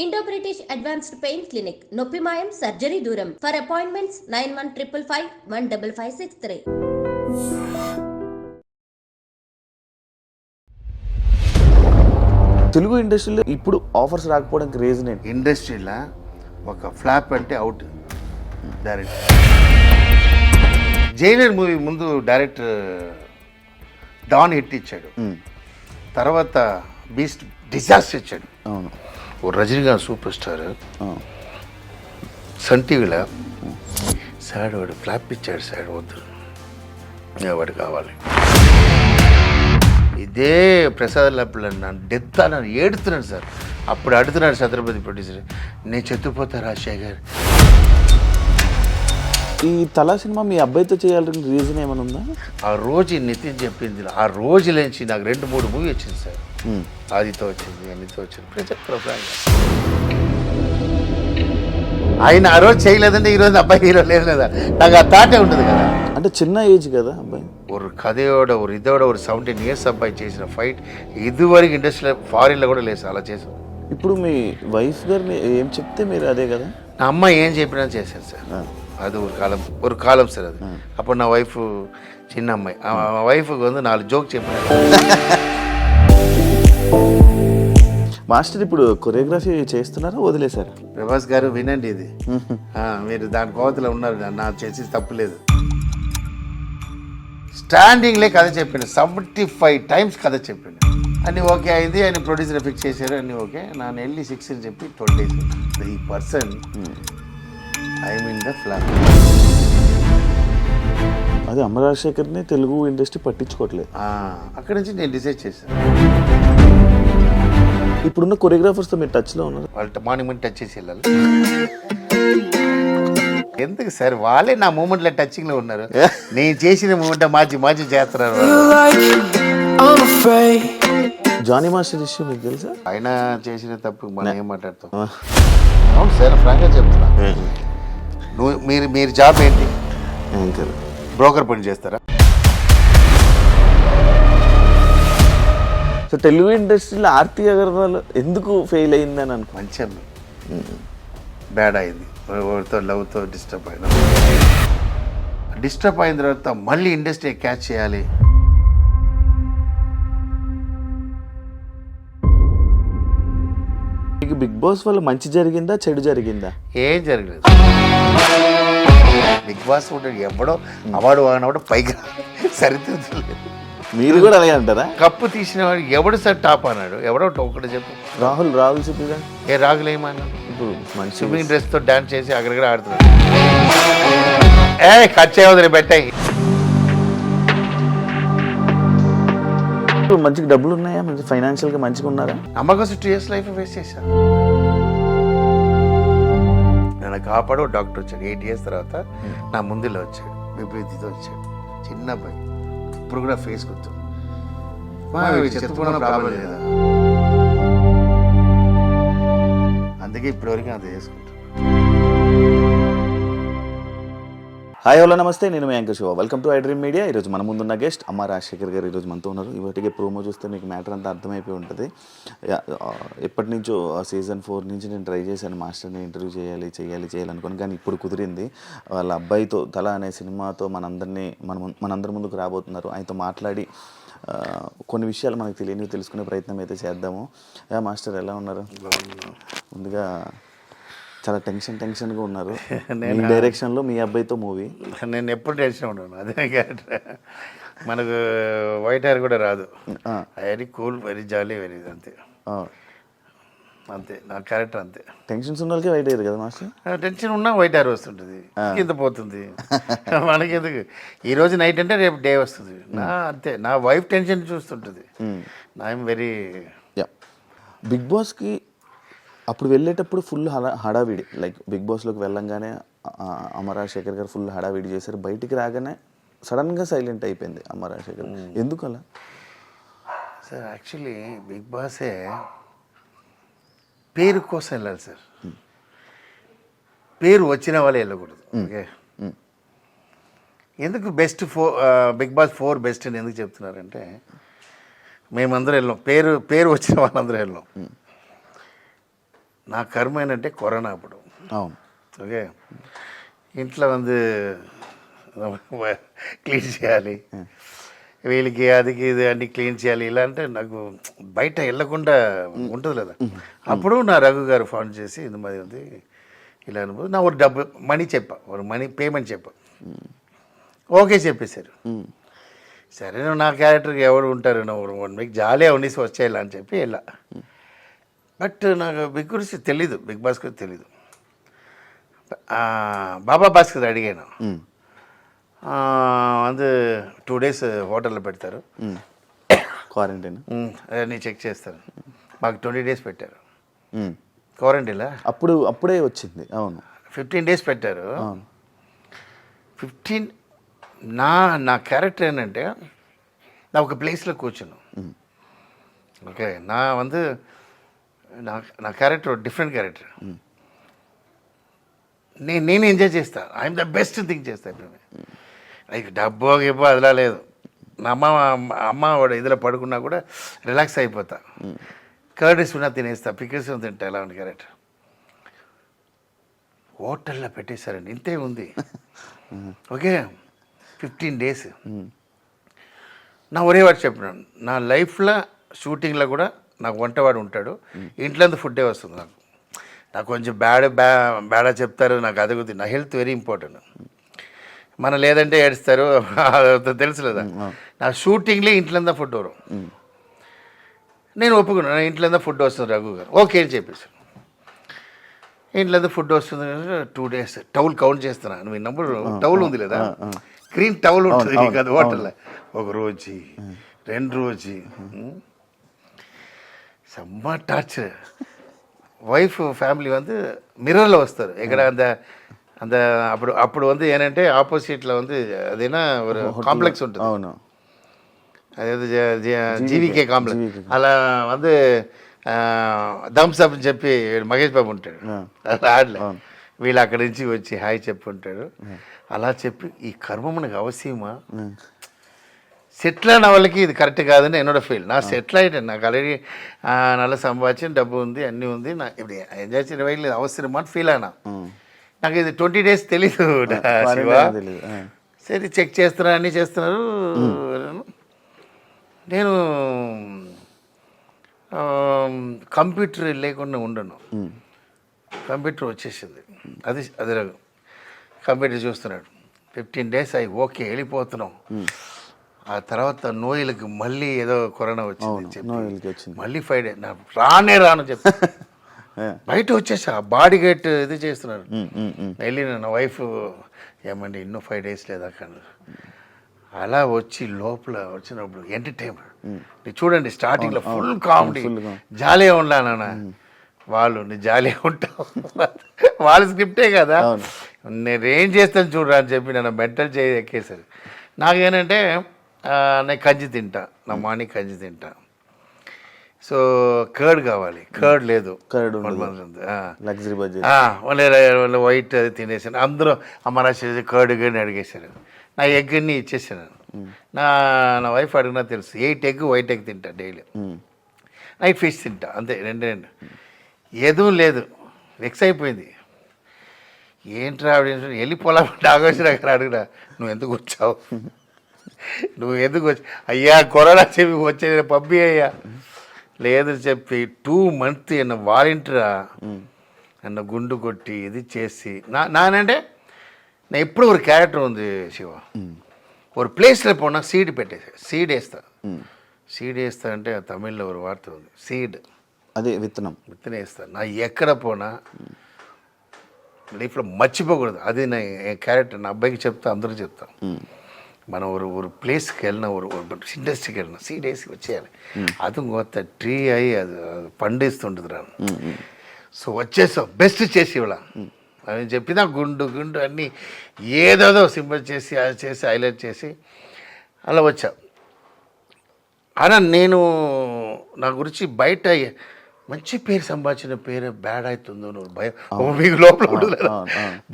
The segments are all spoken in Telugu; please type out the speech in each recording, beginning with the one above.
Indo British advanced pain clinic నొప్పి మాయం సర్జరీ దూరం ఫర్ అపాయింట్మెంట్స్ 9155515563. తెలుగు ఇండస్ట్రీలో ఇప్పుడు ఆఫర్స్ రాకపోవడానికి రీజన్ ఏంటి? ఇండస్ట్రీలో ఒక ఫ్లాప్ అంటే అవుట్ డైరెక్టర్. జైలర్ మూవీ ముందు డైరెక్టర్ డాన్ హిట్ ఇచ్చాడు, తర్వాత బీస్ట్ డిజాస్టర్ ఇచ్చాడు. అవును, ఓ రజనీకాంత్ సూపర్ స్టార్ సన్ టీవీలో సాడ్ వాడు ఫ్లాప్ ఇచ్చాడు, సాడ్ వద్దు వాడు కావాలి. ఇదే ప్రసాద్ ల్యాబ్లో నన్ను డెత్ అని ఏడుతున్నాను సార్. అప్పుడు అడుగుతున్నాడు ఛత్రపతి ప్రొడ్యూసర్, నేను చెత్తుపోతా రాజశేఖర్. ఈ తలా సినిమా మీ అబ్బాయితో చేయాలని రీజన్ ఏమైనా ఉందా? ఆ రోజు నితిన్ చెప్పింది, ఆ రోజు నుంచి నాకు 2-3 మూవీ వచ్చింది సార్. ఆదితో వచ్చింది, అన్నితో వచ్చింది, ప్రజెక్ట్ ఆయన ఆ రోజు చేయలేదంటే ఈరోజు అబ్బాయి హీరో లేదు లేదా, నాకు ఆ థాటే ఉంటుంది కదా. అంటే చిన్న ఏజ్ కదా అబ్బాయి. ఒక కథయోడ ఒక ఇదోడ ఒక 17 years అబ్బాయి చేసిన ఫైట్ ఇదివరకు ఇండస్ట్రీలో ఫారిన్లో కూడా లేదు, అలా చేసాం. ఇప్పుడు మీ వైఫ్ గారిని ఏం చెప్తే మీరు అదే కదా? నా అమ్మాయి ఏం చెప్పినా చేశాను సార్. అది ఒక కాలం సార్. అది అప్పుడు నా వైఫ్ చిన్న అమ్మాయి, ఆ వైఫ్ 4 జోక్ చెప్పిన. మాస్టర్ ఇప్పుడు కొరియోగ్రఫీ చేస్తున్నారా వదిలేశారు? ప్రభాస్ గారు వినండి ఇది, మీరు దాని కోవతలో ఉన్నారు, నా చేసి తప్పులేదు. స్టాండింగ్లే కథ చెప్పాను, 75 times కథ చెప్పాను. అన్నీ ఓకే అయింది, ఆయన ప్రొడ్యూసర్ ఫిక్స్ చేశారు, అన్నీ ఓకే. ನಾನು వెళ్ళి 6 అని చెప్పి 12 days ఈ person I'm in the flop. అదే అమర్ రాజశేఖర్ని తెలుగు ఇండస్ట్రీ పట్టించుకోవట్లేదు. అక్కడి నుంచి నేను డిసైడ్ చేశాను. ఇప్పుడున్న కొరియోగ్రాఫర్స్తో మీరు టచ్లో ఉన్నారు? వాళ్ళ మార్నింగ్ టచ్ చేసి వెళ్ళాలి. ఎందుకు సార్, వాళ్ళే నా మూమెంట్లో టచింగ్లో ఉన్నారు. నేను చేసిన మూమెంట్ మార్చి చేస్తున్నారు. జానీ మాస్టర్ ఇష్యూ మీకు తెలుసా? ఆయన చేసిన తప్పు మనం ఏం మాట్లాడతాం? అవును సార్, ఫ్రాంక్గా చెప్తున్నా. మీరు జాబ్ ఏంటి? యాంకర్. బ్రోకర్ పని చేస్తారా? సో తెలుగు ఇండస్ట్రీలో ఆర్తి అగర్వాల్ ఎందుకు ఫెయిల్ అయిందని అనుకో. మంచి బ్యాడ్ అయింది, ఎవరితో లవ్తో డిస్టర్బ్ అయిన తర్వాత మళ్ళీ ఇండస్ట్రీ క్యాచ్ చేయాలి. మీకు బిగ్ బాస్ వల్ల మంచి జరిగిందా చెడు జరిగిందా? ఏం జరగలేదు. బిగ్ బాస్ కూడా ఎవడో అవార్డు వాడినప్పుడు పైకి సరిదిద్దలేదు. మీరు కూడా అలాగే అంటారా? కప్పు తీసిన వాడు ఎవడు సార్ టాప్ అన్నాడు, ఎవడో ఒకటి చెప్పు. రాహుల్ చెప్పిగా. ఏ రాగులు ఏమన్నాడు? ఇప్పుడు మంచి స్విమ్మింగ్ డ్రెస్తో డాన్స్ చేసి అక్కడిక్కడ ఆడుతున్నాడు. కట్ చేయవద్దు, పెట్టాయి. మంచిగా డబ్బులు ఉన్నాయా? మంచి ఫైనాన్షియల్గా మంచిగా ఉన్నారా? నమ్మకం 2 years లైఫ్ వేస్ట్ చేశాను. నన్ను కాపాడు డాక్టర్ వచ్చాడు 8 years తర్వాత. నా ముందులో వచ్చాడు, విపరీతితో వచ్చాడు, చిన్న అబ్బాయి. ఇప్పుడు కూడా ఫేస్ గుర్తు. చెప్పుకున్న ప్రాబ్లం లేదా, అందుకే ఇప్పటివరకు అంత చేసుకుంటాను. హాయ్ హలో నమస్తే, నేను మీ anchor Shiva. Welcome to iDream Media. ఈరోజు మన ముందున్న గెస్ట్ అమర్ రాజశేఖర్ గారు ఈరోజు మనతో ఉన్నారు. ఇవాటికే ప్రోమో చూస్తే మీకు మ్యాటర్ అంతా అర్థమైపోయి ఉంటుంది. ఎప్పటి నుంచో Season 4 నుంచి నేను ట్రై చేశాను మాస్టర్ని ఇంటర్వ్యూ చేయాలనుకోను, కానీ ఇప్పుడు కుదిరింది. వాళ్ళ అబ్బాయితో తల అనే సినిమాతో మనందరి ముందుకు రాబోతున్నారు. ఆయనతో మాట్లాడి కొన్ని విషయాలు మనకు తెలియనివి తెలుసుకునే ప్రయత్నం అయితే చేద్దాము. మాస్టర్ ఎలా ఉన్నారు? ముందుగా చాలా టెన్షన్గా ఉన్నారు. మీ డైరెక్షన్లో మీ అబ్బాయితో మూవీ. నేను ఎప్పుడు టెన్షన్ ఉన్నాను, అదే మనకు వైట్ హెయిర్ కూడా రాదు. వెరీ కూల్, వెరీ జాలీ, వెరీ అంతే నా క్యారెక్టర్ అంతే. టెన్షన్స్ ఉన్న వాళ్ళకి వైట్ హెయిర్ కదా మాస్టర్? టెన్షన్ ఉన్నా వైట్ హెయిర్ వస్తుంటుంది, కింద పోతుంది. మనకి ఎందుకు, ఈరోజు నైట్ అంటే రేపు డే వస్తుంది. అంతే, నా వైఫ్ టెన్షన్ చూస్తుంటుంది. I'm very. బిగ్ బాస్కి అప్పుడు వెళ్ళేటప్పుడు ఫుల్ హడావిడి, లైక్ బిగ్ బాస్లోకి వెళ్ళంగానే అమర్ రాజశేఖర్ గారు ఫుల్ హడావిడి చేశారు. బయటికి రాగానే సడన్గా సైలెంట్ అయిపోయింది అమర్ రాజశేఖర్. ఎందుకు అలా సార్? యాక్చువల్లీ బిగ్ బాసే పేరు కోసం వెళ్ళాలి సార్, పేరు వచ్చిన వాళ్ళే వెళ్ళకూడదు. ఓకే, ఎందుకు బిగ్ బాస్ 4 బెస్ట్ అని ఎందుకు చెప్తున్నారంటే, మేమందరం వెళ్ళాం, పేరు వచ్చిన వాళ్ళందరూ వెళ్ళాం. నా కర్మ ఏంటంటే కరోనా అప్పుడు. అవును. ఓకే, ఇంట్లో క్లీన్ చేయాలి, వీళ్ళకి అదికి ఇది అన్ని క్లీన్ చేయాలి. ఇలా అంటే నాకు బయట వెళ్ళకుండా ఉంటుంది కదా. అప్పుడు నా రఘు గారు ఫోన్ చేసి ఇది మరి ఉంది ఇలా అనుభవం, నా ఒక డబ్బు మనీ చెప్పా, ఒక మనీ పేమెంట్ చెప్పా. ఓకే చెప్పేశారు. సరే నువ్వు నా క్యారెక్టర్కి ఎవరు ఉంటారు, నువ్వు 1 వీక్ జాలీగా ఉండేసి వచ్చేయాలి అని చెప్పి వెళ్ళా. బట్ నాకు బిగ్ గురించి తెలీదు, బిగ్ బాస్ గురించి తెలీదు. బాబా భాస్కర్ అడిగాను, வந்து 2 days హోటల్లో పెడతారు, క్వారంటైన్ అన్నీ చెక్ చేస్తారు. మాకు 20 days పెట్టారు క్వారంటైన్లో. అప్పుడే వచ్చింది. అవును, 15 days పెట్టారు. 15 నా క్యారెక్టర్ ఏంటంటే నా ఒక ప్లేస్లో కూర్చున్నాను. ఓకే, నా క్యారెక్టర్ డిఫరెంట్ క్యారెక్టర్. నేను ఎంజాయ్ చేస్తాను, ఐఎమ్ ద బెస్ట్ థింగ్ చేస్తాను. లైక్ డబ్బో గిబ్బో అదిలా లేదు. నా అమ్మ వాడు ఇదిలో పడుకున్నా కూడా రిలాక్స్ అయిపోతా. కర్రీస్ ఉన్నా తినేస్తా, పికిల్స్ తింటా. ఎలా ఉంది క్యారెక్టర్. హోటల్లో పెట్టేశారండి, ఇంతే ఉంది. Okay, 15 days. నా ఒరే వాడు చెప్పినాను, నా లైఫ్లో షూటింగ్లో కూడా నాకు వంటవాడు ఉంటాడు, ఇంట్లో ఫుడ్డే వస్తుంది. నాకు కొంచెం బ్యాడా చెప్తారు, నాకు అది నా హెల్త్ వెరీ ఇంపార్టెంట్. మన లేదంటే ఏడుస్తారు, తెలుసు లేదా. నా షూటింగ్లో ఇంట్లో ఫుడ్ వரும். నేను ఒప్పుకున్నాను, ఇంట్లో ఫుడ్ వస్తుంది రఘు గారు. ఓకే అని చెప్పేసి ఇంట్లో ఫుడ్ వస్తుంది. 2 days టౌల్ కౌంట్ చేస్తున్నాను. నువ్వు నంబర్ టౌల్ ఉంది లేదా, గ్రీన్ టౌల్ ఉంటుంది కదా హోటల్లో. 1 రోజు 2 రోజు செம்ம டார்ச்சர். ஒய்ஃப் ஃபேமிலி மிரரில் வస్తారు ఇక్కడ அந்த అప్పుడు ఏంటంటే ఆపోజిట్లో అది ஒரு కాంప్లెక్స్ ఉంటుంది. అవును, అదేదో జీవికే కాంప్లెక్స్. అలా థమ్స్ అప్ అని చెప్పి మహేష్ బాబు ఉంటాడు, అలా ఆడలే. వీళ్ళు అక్కడి నుంచి వచ్చి హాయ్ చెప్పుంటాడు. అలా చెప్పి ఈ కర్మ మనకు అవసరమా, సెటిల్ అయిన వాళ్ళకి ఇది కరెక్ట్ కాదని என்னோட ఫీల్. నా సెటిల్ అయిపోయాను, నాకు ఆల్రెడీ నల్ల సంపాదించిన డబ్బు ఉంది, అన్నీ ఉంది, నా ఇప్పుడు ఎంజాయ్ చేయడం వల్ల అవసరమా అని ఫీల్ అయినా. నాకు ఇది 20 days తెలీదు శివ. సరే చెక్ చేస్తున్నారు, అన్నీ చేస్తున్నారు. నేను కంప్యూటర్ లేకుండా ఉండను, కంప్యూటర్ వచ్చేసింది. అది కంప్యూటర్ చూస్తున్నాడు. 15 days అయి ఓకే వెళ్ళిపోతున్నాం. ఆ తర్వాత నోయిలకి మళ్ళీ ఏదో కరోనా వచ్చింది, మళ్ళీ 5 days రాను చెప్పి బయట వచ్చేసా. బాడీ గేట్ ఇది చేస్తున్నారు. వెళ్ళిన నా వైఫ్ ఏమండి ಇನ್ನೂ 5 days లేదా కానీ. అలా వచ్చి లోపల వచ్చినప్పుడు ఎంటర్టైన్మెంట్ చూడండి. స్టార్టింగ్లో ఫుల్ కామెడీ, జాలీగా ఉండాలన్న వాళ్ళు. నీ జాలీగా ఉంటావు, వాళ్ళ స్క్రిప్టే కదా, నేనేం చేస్తాను చూడరా అని చెప్పి నన్ను మెంటల్ చేయి ఎక్కేసారు. నాకేంటంటే నేను కంచి తింటా, నా మార్నింగ్ కంచి తింటా. సో కర్డ్ కావాలి, కర్డ్ లేదు, వైట్ అది తినేసాను. అందరూ అమ్మ కర్డ్ గని అడిగేశారు. నా ఎగ్ అన్ని ఇచ్చేసాను. నా వైఫ్ అడిగినా తెలుసు, 8 egg వైట్ ఎగ్ తింటా డైలీ. నైట్ ఫిష్ తింటా, అంతే, 2 ఏదో లేదు. వెక్స్ అయిపోయింది. ఏంట్రా వెళ్ళిపోలామంటే ఆగోసిన అక్కడ అడిగినా, నువ్వు ఎందుకు వచ్చావు, నువ్వు ఎందుకు వచ్చి, అయ్యా కరోనా చెప్పి వచ్చే పబ్బి అయ్యా లేదు చెప్పి 2 months என்ன వాలంటీరా నన్ను గుండు కొట్టి ఇది చేసి నానంటే நான் எப்படி ஒரு கேரக்டர் சிவா ஒரு பிளேஸில் போனால் சீடு పెట్టేసా, సీడ్ వేస్తా. సీడ్ వేస్తా అంటే తమిళ్లో ఒక వార్త ఉంది, సీడ్ అదే విత్తనం వేస్తా. నా ఎక్కడ పోనా లైఫ్లో మర్చిపోకూడదు. అది నా క్యారెక్టర్. నా అబ్బాయికి చెప్తా, అందరూ చెప్తాం. మనం ஒரு ప్లేస్కి వెళ్ళిన ஒரு ఇండస్ట్రీకి వెళ్ళిన సీడ్ వేసి వచ్చేయాలి. అది కొత్త ట్రీ అయ్యి అది పండిస్తుంటుంది రా. సో వచ్చేసాం, బెస్ట్ చేసి ఇవ్వాల అని చెప్పిన గుండు అన్నీ ఏదేదో సింబల్ చేసి అది చేసి హైలైట్ చేసి అలా వచ్చా. అలా నేను నా గురించి బయట మంచి పేరు సంపాదించిన పేరు బ్యాడ్ అవుతుందో నువ్వు భయం మీకు లోపల ఉండదు.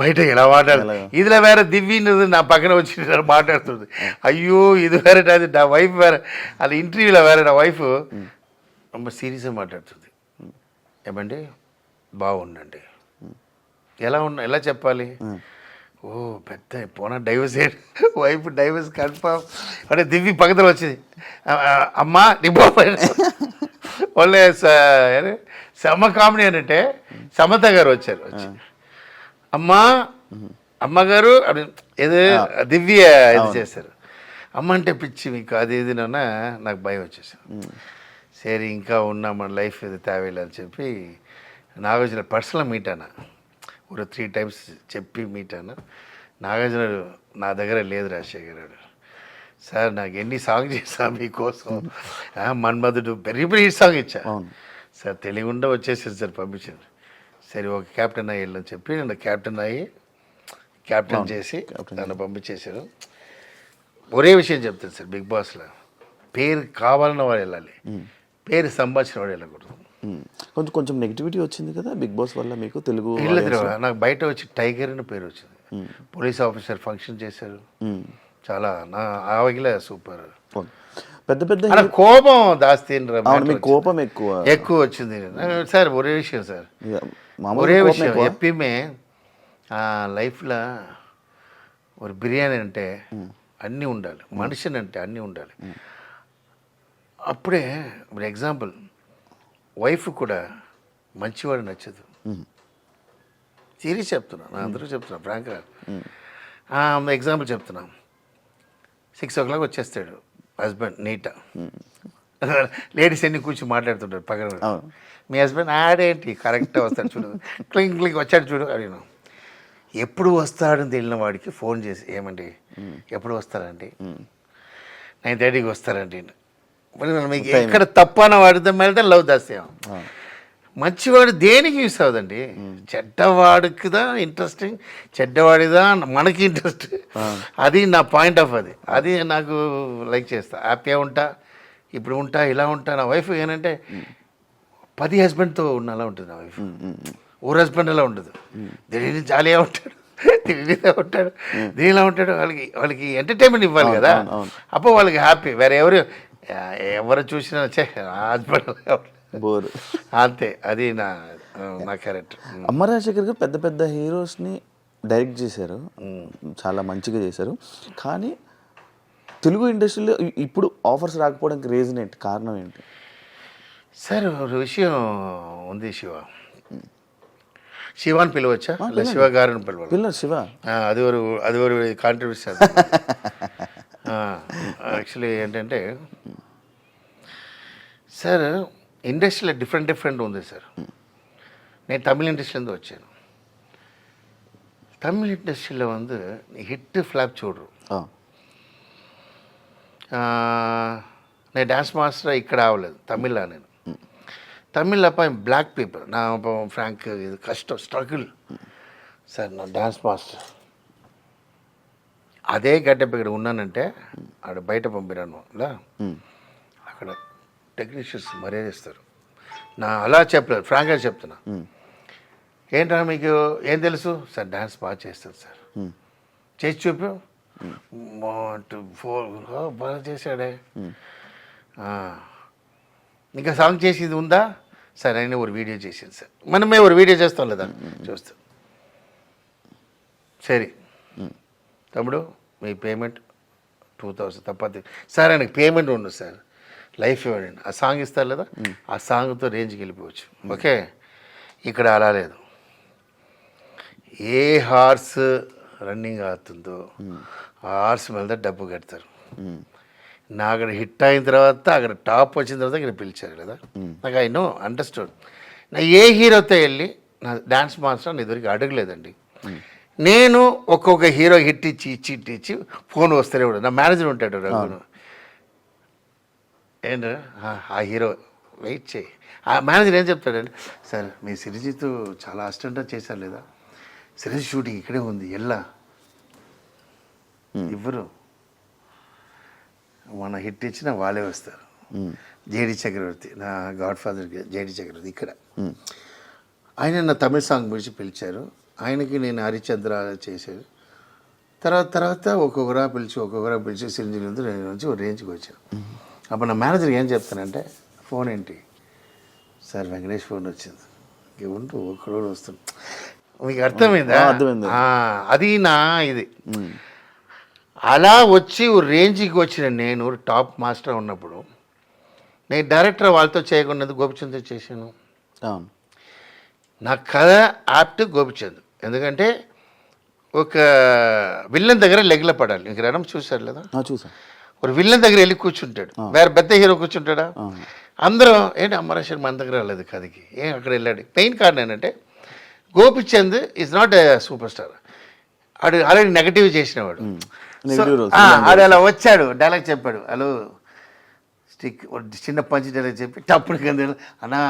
బయట ఎలా మాట్లాడదు. ఇదిలో వేరే దివ్యది నా పక్కన వచ్చి మాట్లాడుతుంది. అయ్యో ఇది వేరే, అది నా వైఫ్ వేరే. అది ఇంటర్వ్యూలో వేరే నా వైఫ్ ரொம்ப సీరియస్గా మాట్లాడుతుంది. ఏమండి బాగుండండి. ఎలా చెప్పాలి? ఓ పెద్ద పోనా డైవర్స్ వైఫ్ డైవర్స్ కన్ఫర్మ్ అంటే దివ్య పక్కన వచ్చింది, అమ్మా నీ బాబాయ్ వాళ్ళే సమ కామెడీ అంటే సమత గారు వచ్చారు. అమ్మగారు ఏదో దివ్య ఇది చేశారు. అమ్మ అంటే పిచ్చి మీకు అది ఇది నాకు భయం వచ్చేసాను. సరే ఇంకా ఉన్నా మన లైఫ్ ఇది తేవేలే అని చెప్పి నాగార్జున పర్సనల్ మీట్ అన్న ఒక 3 times చెప్పి మీట్ అన్న. నాగార్జున నా దగ్గర లేదు రాజశేఖర్ గారు, సార్ నాకు ఎన్ని సాంగ్ చేశా మీకోసం, మన్మధుడు పెరిగి హిట్ సాంగ్ ఇచ్చా సార్, తెలియకుండా వచ్చేసారు సార్, పంపించారు. సరే ఒక క్యాప్టెన్ అయ్యి వెళ్ళని చెప్పి నన్ను క్యాప్టెన్ చేసి నన్ను పంపించేశారు. ఒరే విషయం చెప్తాను సార్, బిగ్ బాస్లో పేరు కావాలన్న వాడు వెళ్ళాలి, పేరు సంపాదించిన వాడు వెళ్ళకూడదు. కొంచెం నెగిటివిటీ వచ్చింది కదా బిగ్ బాస్ వల్ల మీకు తెలుగు? నాకు బయట వచ్చి టైగర్ అని పేరు వచ్చింది. పోలీస్ ఆఫీసర్ ఫంక్షన్ చేశారు, చాలా నా ఆవగిలే సూపర్. పెద్ద కోపం దాస్తి కోపం ఎక్కువ వచ్చింది సార్. ఒరే విషయం సార్, ఒరే విషయం ఎప్పిమే లైఫ్లో ఒక బిర్యానీ అంటే అన్నీ ఉండాలి, మనిషిని అంటే అన్నీ ఉండాలి. అప్పుడే ఇప్పుడు ఎగ్జాంపుల్ వైఫ్ కూడా మంచివాడు నచ్చదు. సీరియస్ చెప్తున్నా, నా అందరూ చెప్తున్నా ఫ్రాంక్గా. ఎగ్జాంపుల్ చెప్తున్నా, 6 o'clock వచ్చేస్తాడు హస్బెండ్ నీట, లేడీస్ ఎన్ని కూర్చొని మాట్లాడుతుంటారు పక్కన. మీ హస్బెండ్ ఆడేంటి కరెక్ట్గా వస్తాడు చూడు, క్లింగ్ వచ్చాడు చూడు అడిగినా. ఎప్పుడు వస్తాడని తెలియని వాడికి ఫోన్ చేసి ఏమండి ఎప్పుడు వస్తారండి, 9:30కి వస్తారండి. మీకు ఎక్కడ తప్పన వాడితే వెళ్తే లవ్ దాస్తాం. మంచివాడు దేనికి యూస్ అవుదండి, చెడ్డవాడికి దా ఇంట్రెస్టింగ్, చెడ్డవాడిదా మనకి ఇంట్రెస్ట్. అది నా పాయింట్ ఆఫ్ అది నాకు లైక్ చేస్తా, హ్యాపీగా ఉంటా, ఇప్పుడు ఉంటా, ఇలా ఉంటా. నా వైఫ్ ఏంటంటే 10 హస్బెండ్తో ఉన్న అలా ఉంటుంది నా వైఫ్. ఊరు హస్బెండ్ అలా ఉండదు, దీని జాలీగా ఉంటాడు, దీనిలో ఉంటాడు, దీనిలో ఉంటాడు. వాళ్ళకి ఎంటర్టైన్మెంట్ ఇవ్వాలి కదా, అప్పుడు వాళ్ళకి హ్యాపీ. వేరే ఎవరు చూసినా హస్బెండ్ బోర్ అంతే. అది నా క్యారెక్టర్. అమ్మ రాజశేఖర్ గారు పెద్ద హీరోస్ని డైరెక్ట్ చేశారు, చాలా మంచిగా చేశారు. కానీ తెలుగు ఇండస్ట్రీలో ఇప్పుడు ఆఫర్స్ రాకపోవడానికి రీజన్ ఏంటి, కారణం ఏంటి సార్? ఒక విషయం ఉంది, శివాని పిలవచ్చా? శివ గారిని పిలవాలి. శివ అది ఒక కాంట్రవర్సీ. యాక్చువల్లీ ఏంటంటే సార్ ఇండస్ట్రీలో డిఫరెంట్ ఉంది సార్. నేను తమిళ ఇండస్ట్రీలో వచ్చాను. తమిళ ఇండస్ట్రీలో హిట్ ఫ్లాప్ చూడరు. నేను డాన్స్ మాస్టర్ ఇక్కడ అవ్వలేదు తమిళ్లో. నేను తమిళ్ అప్ప బ్లాక్ పీపుల్ నా ఫ్రాంక్ ఇది కష్టం స్ట్రగుల్ సార్. నా డాన్స్ మాస్టర్ అదే గడ్డప ఇక్కడ ఉన్నానంటే ఆడ బయట పంపినాను అక్కడ టెక్నీషియన్స్ మర్యాద ఇస్తారు. నా అలా చెప్పలేదు, ఫ్రాంక్గా చెప్తున్నా. ఏంటన్నా మీకు ఏం తెలుసు సార్? డాన్స్ బాగా చేస్తారు సార్, చేసి చూపు. 4 బాగా చేశాడే. ఇంకా సాంగ్ చేసేది ఉందా సార్? అయినా ఒక వీడియో చేసింది సార్. మనమే ఒక వీడియో చేస్తాం లేదా, చూస్తాం. సరే తమ్ముడు మీ పేమెంట్ 2000 తప్పది సార్. ఆయనకి పేమెంట్ ఉండదు సార్, లైఫ్ ఇవ్వండి. ఆ సాంగ్ ఇస్తారు లేదా, ఆ సాంగ్తో రేంజ్కి వెళ్ళిపోవచ్చు. ఓకే, ఇక్కడ అలా లేదు. ఏ హార్స్ రన్నింగ్ అవుతుందో ఆ హార్స్ మీద డబ్బు కడతారు. నా అక్కడ హిట్ అయిన తర్వాత అక్కడ టాప్ వచ్చిన తర్వాత ఇక్కడ పిలిచారు కదా, నాకు ఐ నో అండర్స్టూడ్. నా ఏ హీరోతో వెళ్ళి నా డాన్స్ మాస్టర్ ఇదివరకు అడగలేదండి. నేను ఒక్కొక్క హీరో హిట్ ఇచ్చి ఫోన్ వస్తూనే కూడా నా మేనేజర్ ఉంటాడు రఘును. ఏంటి ఆ హీరో వెయిట్ చేయి. ఆ మేనేజర్ ఏం చెప్తాడండి, సార్ మీ సిరిజిత్ చాలా అసిస్టెంట్ చేశారు లేదా, సిరిజిత్ షూటింగ్ ఇక్కడే ఉంది ఎల్లా ఇవ్వరు, మన హిట్ ఇచ్చిన వాళ్ళే వస్తారు. జేడి చక్రవర్తి నా గాడ్ ఫాదర్, జేడి చక్రవర్తి ఇక్కడ ఆయన నా తమిళ సాంగ్ గురించి పిలిచారు. ఆయనకి నేను హరిచంద్ర చేశాను. తర్వాత ఒక్కొక్కరా పిలిచి సిరింజిల్ నుంచి ఒక రేంజ్కి వచ్చాను. అప్పుడు నా మేనేజర్ ఏం చెప్తానంటే, ఫోన్ ఏంటి సార్? వెంకటేష్ ఫోన్ వచ్చింది. ఉండు ఒకరోజు వస్తుంది. మీకు అర్థమైందా? అర్థమైంది. అది నా ఇది అలా వచ్చి ఓ రేంజ్కి వచ్చిన నేను టాప్ మాస్టర్ ఉన్నప్పుడు నేను డైరెక్టర్ వాళ్ళతో చేయకుండా గోపిచంద్తో చేశాను. అవును. నా కథ యాప్ట్ గోపిచంద్. ఎందుకంటే ఒక విల్లన్ దగ్గర లెగ్ల పడాలి. మీకు రణం చూశారు లేదా? చూసా. ఒక విల్లన్ దగ్గర వెళ్ళి కూర్చుంటాడు, వేరే పెద్ద హీరో కూర్చుంటాడా? అందరూ ఏంటి అమరేశ్వర్ మన దగ్గర రాలేదు కథకి, అక్కడ వెళ్ళాడు. మెయిన్ కారణం ఏంటంటే Gopichand is not a super star. ఆడు ఆల్రెడీ నెగటివ్ చేసినవాడు. ఆడు అలా వచ్చాడు, డైలాగ్ చెప్పాడు, హలో స్టిక్ చిన్న పంచి డైలాగ్ చెప్పి టప్పుడు కింద అన్నా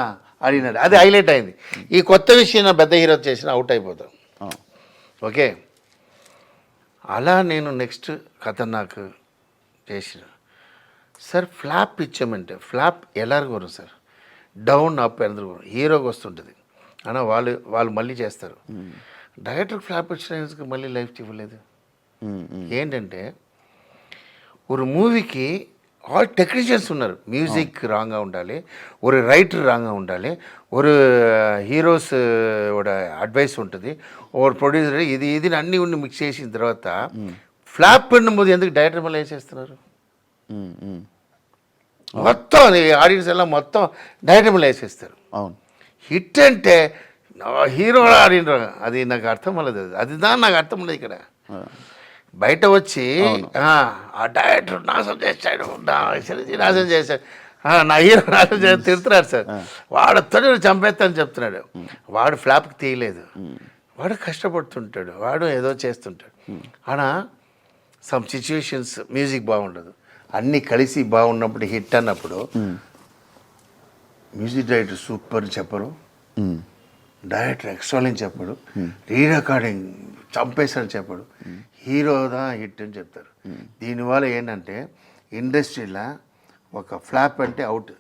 అడిగినాడు. అది హైలైట్ అయింది. ఈ కొత్త విషయం పెద్ద హీరో చేసిన అవుట్ అయిపోతాం. ఓకే, అలా నేను నెక్స్ట్ ఖతర్నాక్ చేసిన. సార్ ఫ్లాప్ ఇచ్చామంటే ఫ్లాప్ ఎలాగో వரும் సార్, డౌన్ అప్ ఎందుకు హీరోకి వస్తుంటుంది అన్న వాళ్ళు మళ్ళీ చేస్తారు. డైరెక్టర్ ఫ్లాప్ ఇచ్చిన మళ్ళీ లైఫ్ ఇవ్వలేదు. ఏంటంటే ஒரு மூவிக்கு ஆல் டெக்னீஷியன்ஸ் ఉన్నారు. மியூசிக் ராங்காக ఉండాలి, ஒரு ரைட்டர் ராங்காக ఉండాలి, ஒரு హీరోస్ోட అడ్వైస్ ఉంటుంది, ஒரு ప్రొడ్యూసర్ ఇది అన్నీ ఉండి మిక్స్ చేసిన తర్వాత ఫ్లాప్ పడినప్పుడు ఎందుకు డైరెక్టర్ మళ్ళీ వేసేస్తున్నారు? మొత్తం ఆడియన్స్ ఎல்லாம் మొత్తం డైరెక్టర్ మళ్ళీ వేసేస్తారు. అవును. హిట్ అంటే హీరో ఆడిన అది నాకు అర్థం అవ్వలేదు. అది దాని నాకు అర్థం ఉండదు. ఇక్కడ బయట వచ్చి ఆ డైరెక్టర్ నాశనం చేశాడు, నాశనం చేశాడు, నా హీరో నాశనం చేసి తిడుతున్నాడు సార్. వాడు తొలి చంపేస్తాను చెప్తున్నాడు. వాడు ఫ్లాప్కి తీయలేదు, వాడు కష్టపడుతుంటాడు, వాడు ఏదో చేస్తుంటాడు. అలా సమ్ సిచ్యువేషన్స్ మ్యూజిక్ బాగుండదు, అన్నీ కలిసి బాగున్నప్పుడు హిట్ అన్నప్పుడు మ్యూజిక్ డైరెక్టర్ సూపర్ చెప్పరు, డైరెక్టర్ ఎక్స్ట్రాలని చెప్పడు, రీ రికార్డింగ్ చంపేశాడని చెప్పడు, హీరోదా హిట్ అని చెప్తారు. దీనివల్ల ఏంటంటే ఇండస్ట్రీలో ఒక ఫ్లాప్ అంటే అవుట్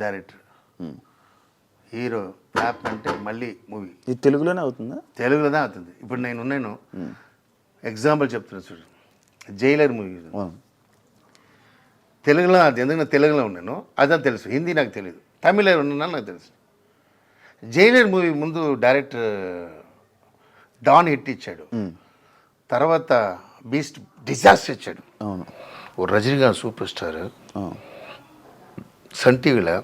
డైరెక్టర్, హీరో ఫ్లాప్ అంటే మళ్ళీ మూవీ. ఇది తెలుగులోనే అవుతుందా? తెలుగులోనే అవుతుంది. ఇప్పుడు నేను ఎగ్జాంపుల్ చెప్తున్నాను చూడు, జైలర్ మూవీ తెలుగులో అది ఎందుకంటే తెలుగులో ఉన్నాను అదని తెలుసు, హిందీ నాకు తెలియదు, తమిళ ఉన్నాను నాకు తెలుసు. జైలర్ మూవీ ముందు డైరెక్టర్ డాన్ హిట్ ఇచ్చాడు, తర్వాత బీస్ట్ డిజాస్టర్ ఇచ్చాడు. అవును. ఓ రజనీకాంత్ సూపర్ స్టార్ సన్ టీవీలో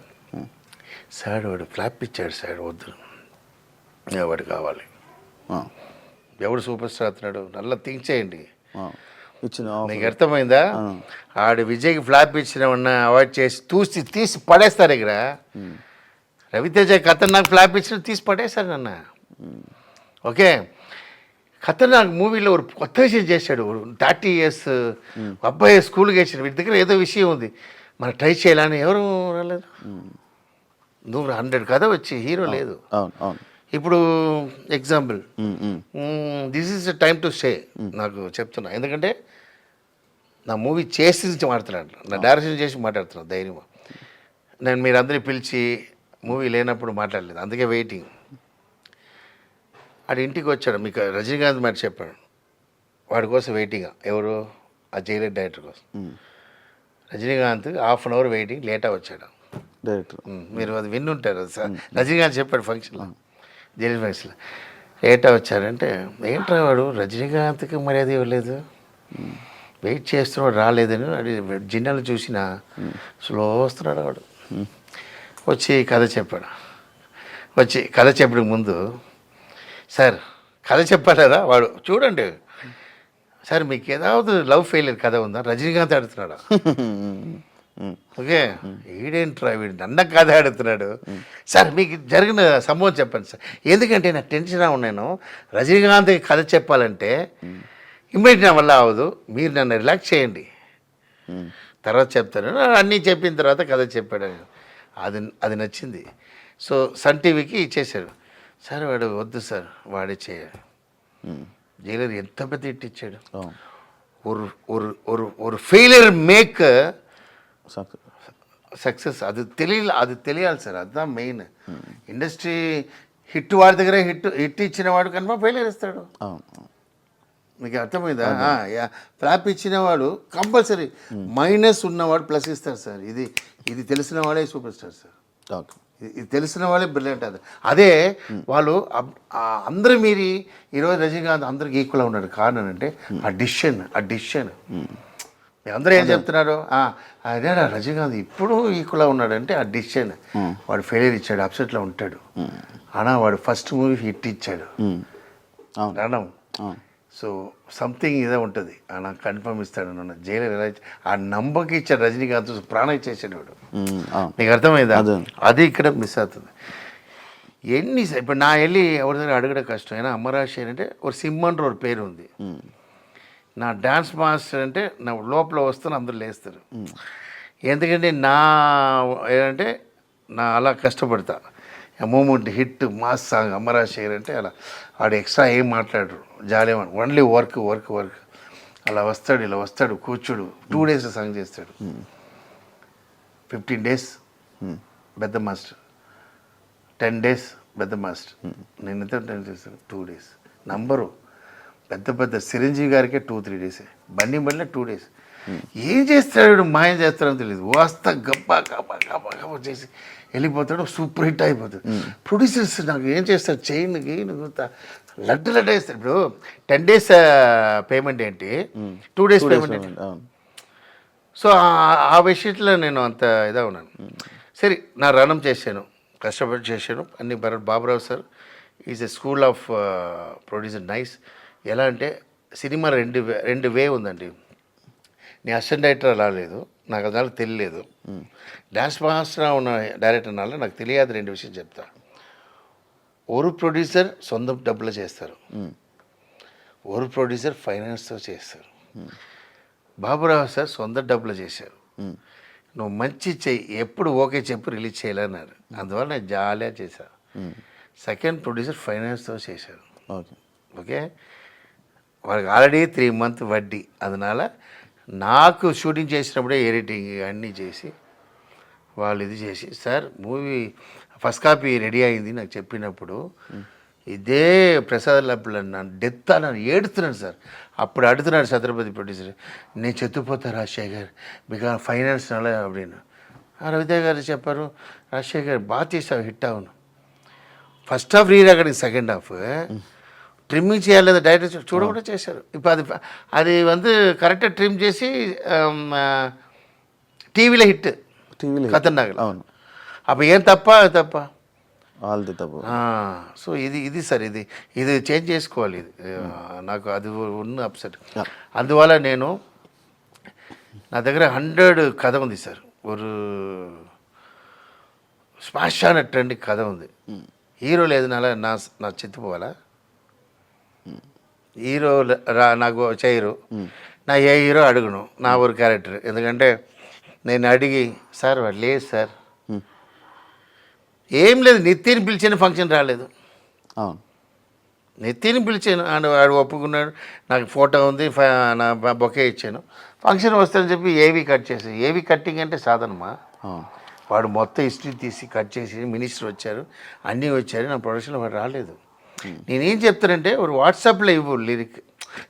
సార్ వాడు ఫ్లాప్ ఇచ్చాడు సార్, వద్దు వాడు కావాలి. ఎవడు సూపర్ స్టార్ అవుతున్నాడు నల్ల థింక్ చేయండి. నీకు అర్థమైందా? ఆడు విజయ్కి ఫ్లాప్ ఇచ్చిన అవాయిడ్ చేసి తీసి పడేస్తారు. ఇక్కడ రవితేజ ఖతర్నాక్ ఫ్లాప్ ఇచ్చిన తీసి పడేస్తారు నన్న. ఓకే, ఖతర్నాక్ మూవీలో ఒక కొత్త విషయం చేశాడు. 30 years అబ్బాయి స్కూల్కి వేసాడు, వీటి దగ్గర ఏదో విషయం ఉంది, మనం ట్రై చేయాలని ఎవరు రాలేదు. నువ్వు 100 కథ వచ్చి హీరో లేదు. ఇప్పుడు example this is the time to say నాకు చెప్తున్నా, ఎందుకంటే నా మూవీ చేసి మాట్లాడుతున్నాను, నా డైరెక్షన్ చేసి మాట్లాడుతున్నాను ధైర్యం. నేను మీరు అందరినీ పిలిచి మూవీ లేనప్పుడు మాట్లాడలేదు, అందుకే వెయిటింగ్. ఆడు ఇంటికి వచ్చాడు, మీకు రజనీకాంత్ మాట చెప్పాడు, వాడి కోసం వెయిటింగ్. ఎవరు? ఆ జైలర్ డైరెక్టర్ కోసం. రజనీకాంత్ 1/2 hour వెయిటింగ్, లేటా వచ్చాడు డైరెక్టర్. మీరు అది విన్నుంటారు సార్, రజనీకాంత్ చెప్పాడు ఫంక్షన్లో, జైలర్ ఫంక్షన్లో లేటా వచ్చాడంటే ఏంట్రా వాడు రజనీకాంత్కి మర్యాద ఇవ్వలేదు, వెయిట్ చేస్తున్నాడు రాలేదని అది జిన్నాలు చూసిన స్లో వస్తున్నాడు వాడు. వచ్చి కథ చెప్పాడు. వచ్చి కథ చెప్పడానికి ముందు సార్ కథ చెప్పాడు కదా వాడు, చూడండి సార్ మీకు ఏதாவது లవ్ ఫెయిలియర్ కథ ఉందా? రజనీకాంత్ ఆడుతున్నాడు. ఓకే, వీడేంట్రా వీడు నన్న కథ ఆడుతున్నాడు. సార్ మీకు జరిగిన సంభవం చెప్పండి సార్, ఎందుకంటే నాకు టెన్షన్గా ఉన్నాను, రజనీకాంత్కి కథ చెప్పాలంటే ఇమ్మీడియట్ నా వల్ల అవ్వదు, మీరు నన్ను రిలాక్స్ చేయండి, తర్వాత చెప్తాను. అన్నీ చెప్పిన తర్వాత కథ చెప్పాడు. అది నచ్చింది. సో సన్ టీవీకి ఇచ్చేశాడు. సార్ వాడు వద్దు సార్ వాడే చేయాలి. జైలర్ ఎంత పెద్ద హిట్ ఇచ్చాడు. ஒரு ఫెయిలియర్ మేక్ సక్సెస్, అది తెలియాలి సార్, அதுதான் మెయిన్. ఇండస్ట్రీ హిట్ వాడి దగ్గర హిట్ ఇచ్చిన వాడు కనుక ఫెయిలియర్ ఇస్తాడు. మీకు అర్థమైందా? ఫ్లాప్ ఇచ్చిన వాడు కంపల్సరీ మైనస్ ఉన్నవాడు ప్లస్ ఇస్తారు సార్. ఇది తెలిసిన వాడే సూపర్ స్టార్ సార్. ఓకే. ఇది తెలిసిన వాళ్ళే బ్రిలియంట్ అది. అదే వాళ్ళు అందరూ మీరి ఈరోజు రజనీకాంత్ అందరికి ఈక్వల్గా ఉన్నాడు. కారణం అంటే ఆ డిసిషన్ అందరూ ఏం చెప్తున్నారు, అదే రజనీకాంత్ ఇప్పుడు ఈక్వల్గా ఉన్నాడంటే ఆ డిసిషన్. వాడు ఫెయిలియర్ ఇచ్చాడు, అప్సెట్లో ఉంటాడు, అన్నా వాడు ఫస్ట్ మూవీ హిట్ ఇచ్చాడు రణం. సో సంథింగ్ ఇదే ఉంటుంది, నాకు కన్ఫర్మ్ ఇస్తాడు నన్ను జైలర్ ఎలా ఆ నంబర్కి ఇచ్చాడు రజనీకాంత్, ప్రాణం ఇచ్చేసాడు వాడు. నీకు అర్థమైందా? అది ఇక్కడ మిస్ అవుతుంది. ఇప్పుడు నా వెళ్ళి ఎవరి దగ్గర అడగడం కష్టం. అయినా అమరాశి అంటే ఒక సిమ్మన్ ఒక పేరు ఉంది. నా డాన్స్ మాస్టర్ అంటే నా లోపల వస్తాను, అందరూ లేస్తారు. ఎందుకంటే ఏంటంటే నా అలా కష్టపడతా. Moment hit mass song Amarasekhar అంటే అలా వాడు ఎక్స్ట్రా ఏం మాట్లాడరు, జాలేమని ఓన్లీ వర్క్ అలా వస్తాడు, ఇలా వస్తాడు, కూర్చోడు. 2 days సాంగ్ చేస్తాడు. 15 days పెద్ద మాస్టర్, 10 days పెద్ద మాస్టర్. నేను ఎంత 10 చేస్తాను 2 days నంబరు. పెద్ద చిరంజీవి గారికే 2-3 days, బండి 2 days. ఏం చేస్తాడు, మాయం చేస్తాడని తెలియదు. వస్తా గబ్బా చేసి వెళ్ళిపోతాడు, సూపర్ హిట్ అయిపోతుంది. ప్రొడ్యూసర్స్ నాకు ఏం చేస్తారు, చైన్కి లడ్డు వేస్తారు. ఇప్పుడు 10 days పేమెంట్ ఏంటి, 2 days పేమెంట్ ఏంటి. సో ఆ విషయంలో నేను అంత ఇదా ఉన్నాను. సరే నా రణం చేశాను, కష్టపడి చేశాను అన్ని. Baburao sir is a school of producer, nice. ఎలా అంటే సినిమా రెండు వే ఉందండి. నేను అసిస్టెంట్ డైరెక్టర్ అలా లేదు, నాకు అదాలు తెలియలేదు. డాన్స్ మాస్టర్ ఉన్న డైరెక్టర్ అనాలి నాకు తెలియదు. 2 విషయం చెప్తా. ఒక ప్రొడ్యూసర్ సొంత డబ్బులు చేస్తారు, ఒక ప్రొడ్యూసర్ ఫైనాన్స్తో చేస్తారు. బాబురావు సార్ సొంత డబ్బులు చేశారు. నువ్వు మంచి చెయ్యి, ఎప్పుడు ఓకే చెప్పు, రిలీజ్ చేయాలన్నారు. అందువల్ల నేను జాలిగా చేశాను. సెకండ్ ప్రొడ్యూసర్ ఫైనాన్స్తో చేశారు. ఓకే, వాళ్ళకి ఆల్రెడీ 3 months వడ్డీ. அதனால నాకు షూటింగ్ చేసినప్పుడే ఎడిటింగ్ అన్నీ చేసి వాళ్ళు ఇది చేసి, sir movie first copy ready అయింది నాకు చెప్పినప్పుడు ఇదే ప్రసాద్ లబ్బులు నన్ను డెత్ నన్ను ఏడుతున్నాను సార్. అప్పుడు అడుగుతున్నాడు ఛత్రపతి ప్రొడ్యూసర్, నేను చెత్తుపోతా రాజశేఖర్ బికాస్ ఫైనాన్స్ అలా అప్పుడు. రవితేజ గారు చెప్పారు, రాజశేఖర్ బాగా చేసావు, హిట్ అవును. First half re recording, second half trimming చేయలేదు, డైరెక్టర్ చూడకుండా చేశారు. ఇప్పుడు అది కరెక్ట్గా ట్రిమ్ చేసి టీవీలో హిట్ ఖతర్నాక్. అవును, అప్పుడు ఏం తప్ప వాళ్ళది తప్ప. సో ఇది సార్, ఇది చేంజ్ చేసుకోవాలి. ఇది నాకు అది ఉన్న అప్సెట్. అందువల్ల నేను నా దగ్గర 100 కథ ఉంది సార్. ఒక స్మాషాన ట్రెండ్ కథ ఉంది. హీరో లేదు నా చెత్తిపోవాలా, హీరో నాకు చేయరు, నా ఏ హీరో అడుగును నా ఒక క్యారెక్టర్. ఎందుకంటే నేను అడిగి, సార్ వాడు లేదు సార్, ఏం లేదు, నిత్యని పిలిచిన ఫంక్షన్ రాలేదు. నిత్యని పిలిచాను, వాడు ఒప్పుకున్నాడు, నాకు ఫోటో ఉంది, నా బొకే ఇచ్చాను, ఫంక్షన్ వస్తానని చెప్పి ఏవి కట్ చేసి. ఏవి కట్టింగ్ అంటే సాధనమా? వాడు మొత్తం హిస్టరీ తీసి కట్ చేసి, మినిస్టర్ వచ్చారు, అన్నీ వచ్చారు, నా ప్రొడక్షన్లో వాడు రాలేదు. నేనేం చెప్తానంటే ఒక వాట్సాప్లో ఇవ్వు లిరిక్,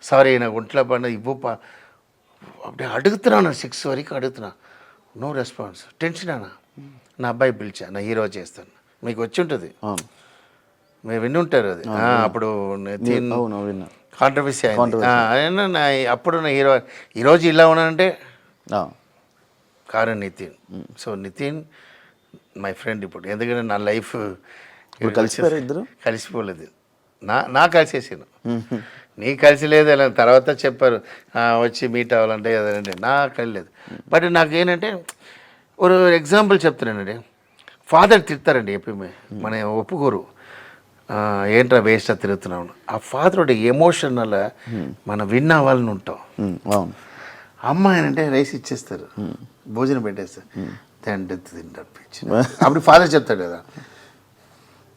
సారీ నాకు ఒంట్లో పడిన ఇవ్వు అప్పుడే అడుగుతున్నాను. 6 వరకు అడుగుతున్నా, నో రెస్పాన్స్. టెన్షన్ అన్న. నా అబ్బాయి పిలిచా, నా హీరో చేస్తాను, మీకు వచ్చి ఉంటుంది, మీరు విని ఉంటారు అది. అప్పుడు కాంట్రవర్సీ అయింది. అప్పుడు నా హీరో ఈరోజు ఇలా ఉన్నానంటే కారణం Nitin. So Nitin my friend ఇప్పుడు. ఎందుకంటే నా లైఫ్ కలిసిపోలేదు, నా కలిసేసాను, నీ కలిసి లేదు. అలా తర్వాత చెప్పారు వచ్చి మీట్ అవ్వాలంటే అదంటే నాకు కలియలేదు. బట్ నాకు ఏంటంటే ఒక ఎగ్జాంపుల్ చెప్తున్నానండి. ఫాదర్ తిడతారండి ఎప్పుడు, మన ఒప్పుకోరు, ఏంట్రా వేస్ట్ తిరుగుతున్నాను. ఆ ఫాదర్ ఒక ఎమోషనల్ మనం విన్ అవ్వాలని ఉంటాం. అమ్మ ఏంటంటే రైస్ ఇచ్చేస్తారు, భోజనం పెట్టేస్తారు, తింటారు. అప్పుడు ఫాదర్ చెప్తాడు కదా,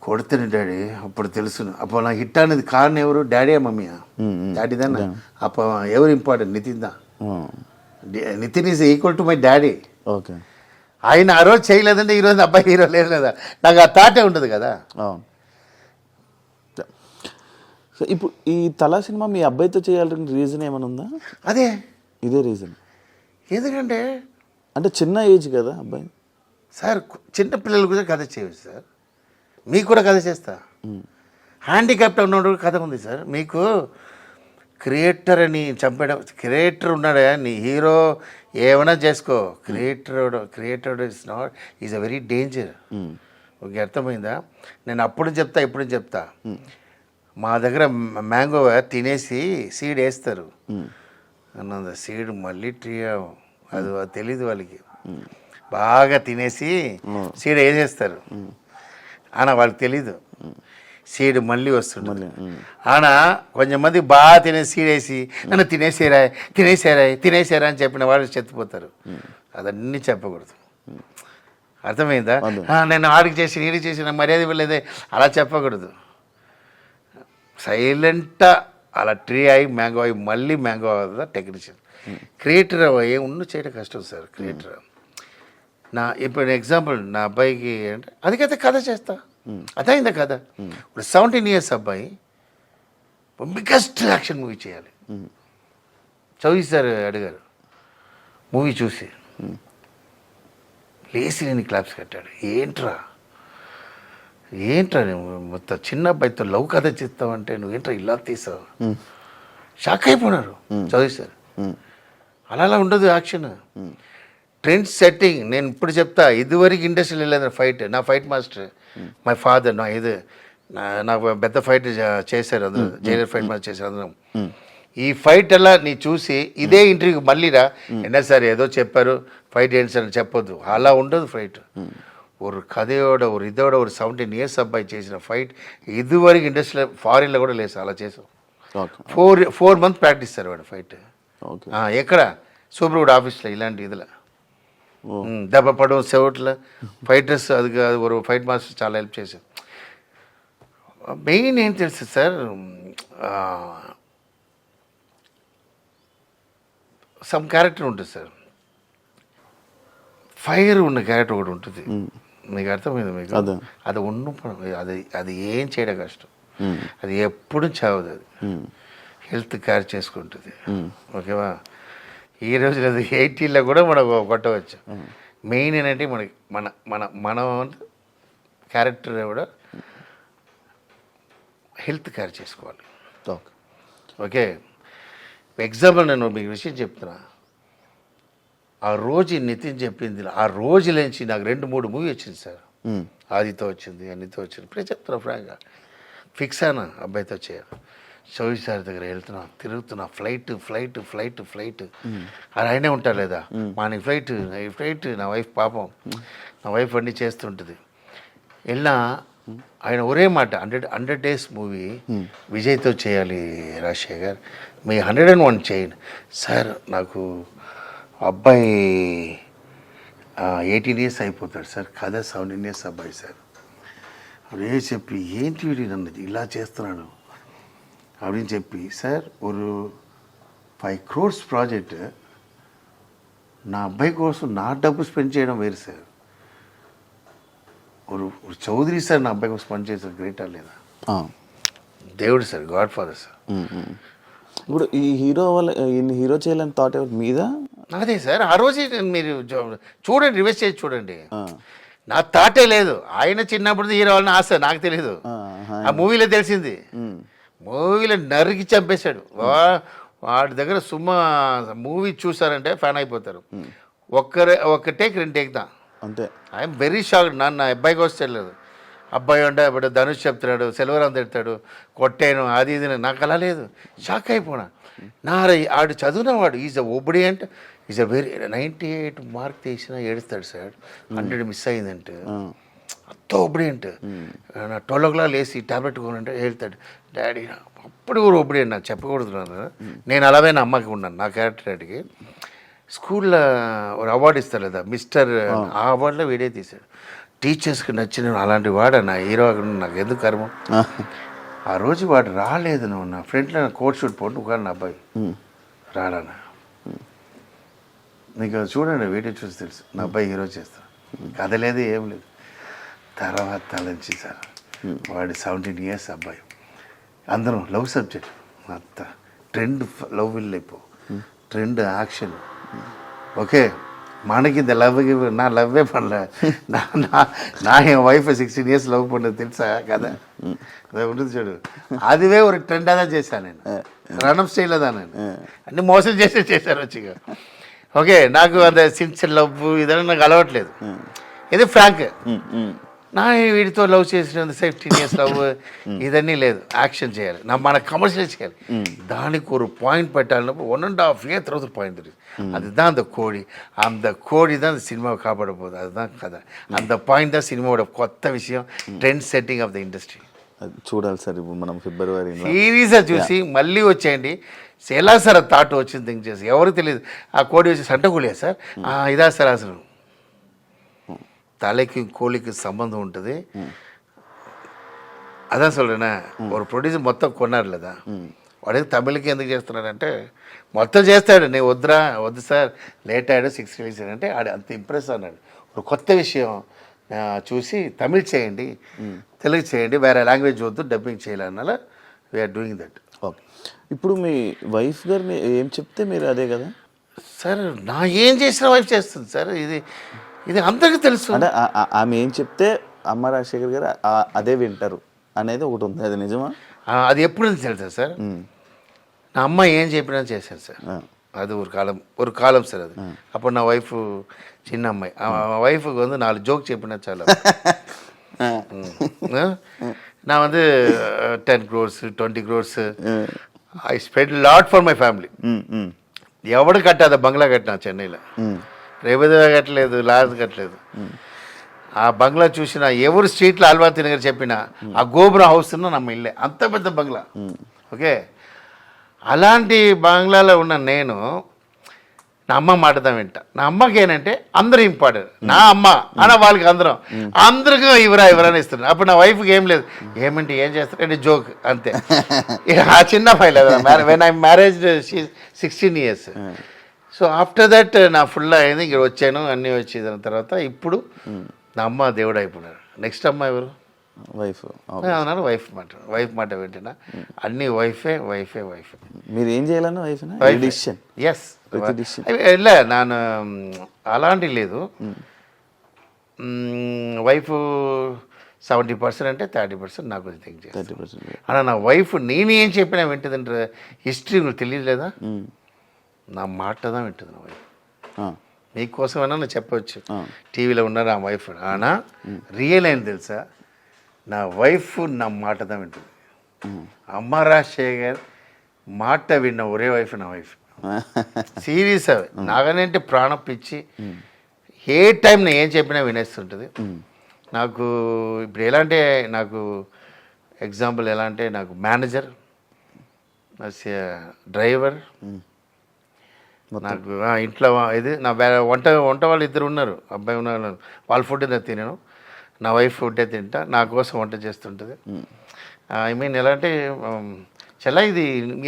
కొడుతుంది డాడీ. అప్పుడు తెలుసును, అప్పుడు నాకు హిట్ అనేది కారణం ఎవరు, డాడీయా మమ్మీయా? డాడీ దాన్ని. అప్పుడు ఎవరు ఇంపార్టెంట్, నితిన్ దా. Nitin is equal to my daddy. Okay, ఆయన ఆ రోజు చేయలేదంటే ఈరోజు అబ్బాయి హీరో లేదు కదా, నాకు ఆ థాటే ఉంటుంది కదా. సో ఇప్పుడు ఈ తలా సినిమా మీ అబ్బాయితో చేయాలని రీజన్ ఏమైనా ఉందా? అదే, ఇదే రీజన్. ఎందుకంటే అంటే చిన్న ఏజ్ కదా అబ్బాయి. సార్ చిన్న పిల్లలు కూడా కథ చేయవచ్చు సార్, మీకు కూడా కథ చేస్తా. హ్యాండిక్యాప్ట్ ఉన్నవాడు కథ ఉంది సార్. మీకు క్రియేటర్ అని చంపడం, క్రియేటర్ ఉన్నాడా, నీ హీరో ఏమైనా చేసుకో, creator is not, is a very danger. Okay, అర్థమైందా? నేను అప్పుడు చెప్తా, ఇప్పుడు చెప్తా. మా దగ్గర మ్యాంగో తినేసి సీడ్ వేస్తారు అన్నది, సీడ్ మళ్ళీ ట్రీ అది తెలీదు వాళ్ళకి. బాగా తినేసి సీడ్ వేసేస్తారు అన్న, వాళ్ళకి తెలీదు. సీడ్ మళ్ళీ వస్తుంది ఆన. కొంచెం మంది బాగా తినేసి సీడ్ వేసి నన్ను తినేసారా అని చెప్పిన వాళ్ళు చెత్తిపోతారు. అదన్నీ చెప్పకూడదు, అర్థమైందా? నేను ఆడికి చేసి నీడికి చేసి నా మర్యాద ఇవ్వలేదే అలా చెప్పకూడదు. సైలెంట్గా అలా ట్రీ అయ్యి మ్యాంగో అయ్యి మళ్ళీ మ్యాంగో అవుతుందా టెక్నీషియన్. క్రియేటర్ ఏముండు చేయడం కష్టం సార్. క్రియేటర్ ఇప్పుడు ఎగ్జాంపుల్ నా అబ్బాయికి అంటే అదికైతే కథ చేస్తా, అదైందా కథ. ఇప్పుడు 17 years అబ్బాయి బిగ్గెస్ట్ యాక్షన్ మూవీ చేయాలి. చౌదరి సార్ అడిగారు, మూవీ చూసి లేచి నేను క్లాప్స్ కట్టాడు. ఏంట్రా నువ్వు మొత్తం చిన్న అబ్బాయితో లవ్ కథ చేస్తావంటే నువ్వేంట్రా ఇలా తీసావు, షాక్ అయిపోయినారు చౌదరి సార్. అలా ఉండదు యాక్షన్, ట్రెండ్ సెట్టింగ్. నేను ఇప్పుడు చెప్తా, ఇదివరకు ఇండస్ట్రీలో వెళ్ళలేదు ఫైట్. నా ఫైట్ మాస్టర్ మై ఫాదర్, నాకు పెద్ద ఫైట్ చేశారు అందరూ, జైలర్ ఫైట్ మాస్టర్ చేశారు అందరం. ఈ ఫైట్ అలా నీ చూసి ఇదే ఇంటర్వ్యూకి మళ్ళీరా ఎన్నా సార్ ఏదో చెప్పారు ఫైట్ ఏంటి సార్ చెప్పొద్దు, అలా ఉండదు ఫైట్. ఒక కథయోడ ఒక ఇదోడ ఒక 17 years అబ్బాయి చేసిన ఫైట్ ఇదివరకు ఇండస్ట్రీలో ఫారిన్లో కూడా లేదు అలా చేసాం. 4 months ప్రాక్టీస్ సార్ వాడు ఫైట్. ఎక్కడ సూపర్వుడ్ ఆఫీస్లో ఇలాంటి ఇదిలో దెబ్బ పడడం సెవట్లో ఫైటర్స్ అది ఒక ఫైట్ మాస్టర్ చాలా హెల్ప్ చేశారు. మెయిన్ ఏం తెలుసు సార్, సమ్ క్యారెక్టర్ ఉంటుంది సార్, ఫైర్ ఉన్న క్యారెక్టర్ ఒకటి ఉంటుంది. మీకు అర్థమైంది? మీకు అది అది ఏం చేయడం కష్టం, అది ఎప్పుడు చావదు, అది హెల్త్ కేర్ చేసుకుంటుంది. ఓకేవా? ఈ రోజు 80లో కూడా మనం కొట్టవచ్చు. మెయిన్ ఏంటంటే మనకి మన క్యారెక్టర్ కూడా హెల్త్ కేర్ చేసుకోవాలి. ఓకే, ఎగ్జాంపుల్ నేను మీకు విషయం చెప్తున్నా. ఆ రోజు నితిన్ చెప్పింది, ఆ రోజు నుంచి నాకు 2-3 మూవీ వచ్చింది సార్. ఆదితో వచ్చింది, అన్నితో వచ్చింది. ఇప్పుడే చెప్తున్నా ఫ్రాంక్గా, ఫిక్స్ అయినా అబ్బాయితో చేయాలి. చౌదరి సార్ దగ్గర వెళ్తున్నా, తిరుగుతున్నా, ఫ్లైట్ అది ఆయనే ఉంటారు లేదా, మార్నింగ్ ఫ్లైట్. నా వైఫ్ పాపం, నా వైఫ్ అన్నీ చేస్తుంటుంది. వెళ్ళినా ఆయన ఒరే మాట, 100 days మూవీ విజయ్తో చేయాలి రాజశేఖర్, మీ 101 చేయండి సార్. నాకు అబ్బాయి 18 years అయిపోతాడు సార్, కథ 17 years అబ్బాయి సార్. అదే చెప్పి ఏంటి వీడి నన్ను ఇలా చేస్తున్నాడు அப்படின்னு చెప్పి సార్ ஒரு 5 crores ప్రాజెక్ట్ నా అబ్బాయి కోసం నా డబ్బు స్పెండ్ చేయడం వేరు సార్. ஒரு చౌదరి సార్ నా అబ్బాయి కోసం స్పెండ్ చేశారు, గ్రేటా లేదా? దేవుడు సార్, గాడ్ ఫాదర్ సార్. ఇప్పుడు ఈ హీరో చేయాలని థాట్ ఎవరు మీద? అదే సార్, ఆ రోజే మీరు చూడండి, రివర్స్ చేసి చూడండి. నా థాటే లేదు. ఆయన చిన్నప్పుడు హీరో వాళ్ళని ఆశ నాకు తెలీదు, ఆ మూవీలో తెలిసింది. మూవీలో నరికి చంపేశాడు. వాడి దగ్గర మూవీ చూసారంటే ఫ్యాన్ అయిపోతారు. ఒక్క టేక్ 2 టేక్ దా అంతే. I'm very shocked. నా అబ్బాయికి వస్తే లేదు, అబ్బాయి అంటే ఇప్పుడు ధనుష్ చెప్తున్నాడు, సెల్వరాం తిడతాడు, కొట్టాను అది ఇది, నాకు అలా లేదు. షాక్ అయిపోయినా. ఆడు చదువునవాడు, is a obedient, is a very 98 mark తీసినా ఏడుస్తాడు సార్. 100 మిస్ అయిందంటే అంత ఒబిడియంట్. నా 12 o'clock లేసి ట్యాబ్లెట్ కొనంటే వెళ్తాడు డాడీ. అప్పుడు కూడా ఒబిడియంట్, నాకు చెప్పకూడదు. నేను అలాగే నా అమ్మకి ఉన్నాను, నా క్యారెక్టర్కి. స్కూల్లో ఒక అవార్డు ఇస్తారు లేదా మిస్టర్, ఆ అవార్డులో వీడియో తీశాడు. టీచర్స్కి నచ్చిన అలాంటి వాడు నా హీరో, నాకు ఎందుకు కర్మం. ఆ రోజు వాడు రాలేదు. నువ్వు నా ఫ్రెండ్లో నా కోట్ షూట్ పోటీ ఒక నా అబ్బాయి రాడానా. నీకు చూడండి, వీడియో చూసి తెలుసు నా అబ్బాయి హీరో చేస్తాను. కథ లేదు, ఏం లేదు. తర్వాత తలంచి సార్ వాడి 17 years అబ్బాయి, అందరం love subject, trend love will అయిపో, ట్రెండ్ యాక్షన్. ఓకే, మనకి இந்த లవ్ நான் లవ్వే பண்ணல நான் என் ஒய்ஃபை 16 இயர்ஸ் லவ் பண்ணது తెలుసా కదా అది ఉంటుంది చూడు అదివే ఒక ట్రెండ్ అదా చేశాను నేను రణం స్టైల్ అదా నేను అన్ని మోసం చేశారు వచ్చిగా ఓకే నాకు అంత సిన్సియర్ లవ్ ఇదన్నా నాకు అలవట్లేదు ఇది ఫ్రాంక్ నా వీడితో లవ్ చేసిన 15 ఇయర్స్ లవ్ ఇదన్నీ లేదు యాక్షన్ చేయాలి మన కమర్షియల్ చేయాలి దానికి ஒரு பாயிண்ட் పెట్టాలన్నప్పుడు 1.5 year తర్వాత பாயிண்ட் தெரியுது அதுதான் அந்த கோடி தான் அந்த சினிமாவை காப்பாட போகுது அதுதான் கதை அந்த பாயிண்ட் தான் சினிமாவோட కొత్త விஷயம் trend setting off the industry చూడాలి సార్ ఇప్పుడు మనం ఫిబ్రవరి సీరియస్గా చూసి మళ్ళీ వచ్చేయండి ఎలా సార్ ఆ థాట్ వచ్చింది థింక్ చేసి ఎవరికి తెలియదు ఆ కోడి వచ్చి సంటకూలియా సార్ ఇదా సార్ అసలు தலைக்கு கோழிக்கு சம்பந்தம் ఉంటుంది అதான் சொல்கிறேன்னா ஒரு ప్రొడ్యూసర్ మొత్తం కొన్నారులేదా వాడికి తమిళకి ఎందుకు చేస్తున్నాడంటే మొత్తం చేస్తాడు నేను వద్దు సార్ లేట్ అయ్యాడు 6 రిలీజ్ అంటే ఆడు అంత ఇంప్రెస్ అన్నాడు ఒక కొత్త విషయం చూసి తమిళ్ చేయండి తెలుగు చేయండి వేరే లాంగ్వేజ్ వద్దు డబ్బింగ్ చేయాలన్నాల వీఆర్ డూయింగ్ దట్ ఓకే ఇప్పుడు మీ వైఫ్ గారిని ఏం చెప్తే మీరు అదే కదా సార్ నా ఏం చేసిన వైఫ్ చేస్తుంది సార్ ఇది అందరికీ తెలుసు అంటే ఆమె ఏం చెప్తే అమ్మ రాజశేఖర్ గారు అదే వింటారు అనేది ఒకటి ఉంది అది నిజమా అది ఎప్పుడు తెలుసా సార్ నా అమ్మ ఏం చెప్పినా చేశాను సార్ அது ஒரு காலம் சார் அது அப்போ நான் ஒய்ஃபு சின்ன அம்மாய் ஒய்ஃபுக்கு வந்து 4 ஜோக் చెప్పినా చాలా நான் வந்து 10 crores 20 crores I spend lot for my family ఎవడు కట్టాத బంగ్లా కట్టినా చెన్నైలో రేవదేవ కట్టలేదు లాజ్ కట్టలేదు ఆ బంగ్లా చూసిన ఎవరు స్ట్రీట్లో అల్వా తినగారు చెప్పినా ఆ గోపురం హౌస్ నమ్మ ఇల్లే అంత పెద్ద బంగ్లా ఓకే అలాంటి బంగ్లాలో ఉన్న నేను నా అమ్మ మాటదా వింటా నా అమ్మకి ఏంటంటే అందరూ ఇంపార్టెంట్ నా అమ్మ అన్న వాళ్ళకి అందరికీ ఇవరా ఇస్తున్నారు అప్పుడు నా వైఫ్కి ఏం లేదు ఏమంటే ఏం చేస్తారంటే జోక్ అంతే ఆ చిన్న file when I marriage 16 years so after that నా ఫుల్ అయింది ఇక్కడ వచ్చాను అన్నీ వచ్చేసిన తర్వాత ఇప్పుడు నా అమ్మ దేవుడు అయిపోయినారు నెక్స్ట్ అమ్మ ఎవరు వైఫ్ అన్నారు వైఫ్ మాట వింటున్నా అన్ని వైఫే మీరు ఏం చేయాలన్నా వైఫ్ ఎస్ இல்லை நான் అలాంటి లేదు వైఫ్ 70% అంటే 30% నాకు థింక్ చేస్తాను అలా నా వైఫ్ నేను ఏం చెప్పినా వింటుందంటే హిస్టరీ మీకు తెలియలేదా నా మాట தான் వింటుంది నా వైఫ్ మీకోసమైనా నేను చెప్పవచ్చు టీవీలో ఉన్నారు ఆ వైఫ్ ఆనా రియల్ అయింది తెలుసా నా వైఫ్ నా మాట தான் వింటుంది అమ్మ రాజశేఖర్ మాట విన్న ఒరే వైఫ్ నా వైఫ్ సీరియస్ అవి నాకనంటే ప్రాణం పిచ్చి ఏ టైం నేను ఏం చెప్పినా వినేస్తుంటుంది నాకు ఇప్పుడు ఎలా అంటే నాకు ఎగ్జాంపుల్ ఎలా అంటే నాకు మేనేజర్ డ్రైవర్ నాకు ఇంట్లో ఇది నా వంట వాళ్ళు ఇద్దరు ఉన్నారు అబ్బాయి ఉన్నారు వాళ్ళ ఫుడ్ నేను తినను నా వైఫ్ ఫుడ్డే తింటా నా కోసం వంట చేస్తుంటుంది ఐ మీన్ ఎలా అంటే చాలా ఇది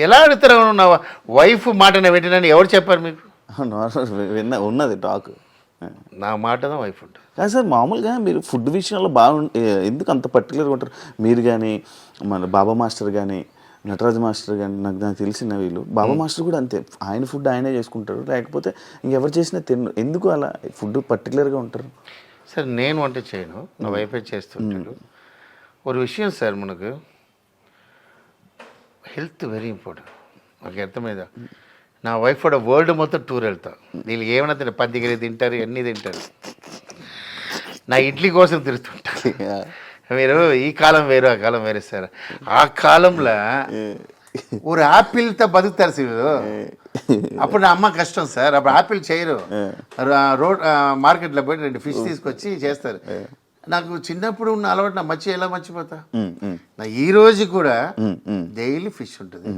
ఎలా అడుగుతారు నా వైఫ్ మాట నేను వింటున్నాను ఎవరు చెప్పారు మీకు ఉన్నది టాక్ నా మాటదా వైఫ్ ఉంటుంది కాదు సార్ మామూలుగా మీరు ఫుడ్ విషయంలో ఎందుకు అంత పర్టికులర్గా ఉంటారు మీరు కానీ మన బాబా మాస్టర్ కానీ నటరాజ్ మాస్టర్ కానీ నాకు తెలిసిన వీళ్ళు బాబా మాస్టర్ కూడా అంతే ఆయన ఫుడ్ ఆయనే చేసుకుంటారు లేకపోతే ఇంకెవరు చేసినా ఎందుకు అలా ఫుడ్ పర్టికులర్గా ఉంటారు సార్ నేను వంట చేయను నా వైఫే చేస్తుంటాడు ఒక విషయం సార్ మనకు హెల్త్ వెరీ ఇంపార్టెంట్ నాకు అర్థమైందా నా వైఫ్ కూడా వరల్డ్ మొత్తం టూర్ వెళ్తా వీళ్ళు ఏమైనా తింటారు పందిగిరి తింటారు అన్నీ తింటారు నా ఇడ్లీ కోసం తిరుగుతుంటారు మీరు ఈ కాలం వేరు ఆ కాలం వేరే సార్ ఆ కాలంలో ఒక యాపిల్తో బతుకుతారు సార్ అప్పుడు నా అమ్మ కష్టం సార్ అప్పుడు యాపిల్ చేయరు రోడ్ మార్కెట్లో పోయి 2 ఫిష్ తీసుకొచ్చి చేస్తారు నాకు చిన్నప్పుడు ఉన్న అలవాటు నా ఎలా మర్చిపోతా నా ఈ రోజు కూడా డైలీ ఫిష్ ఉంటుంది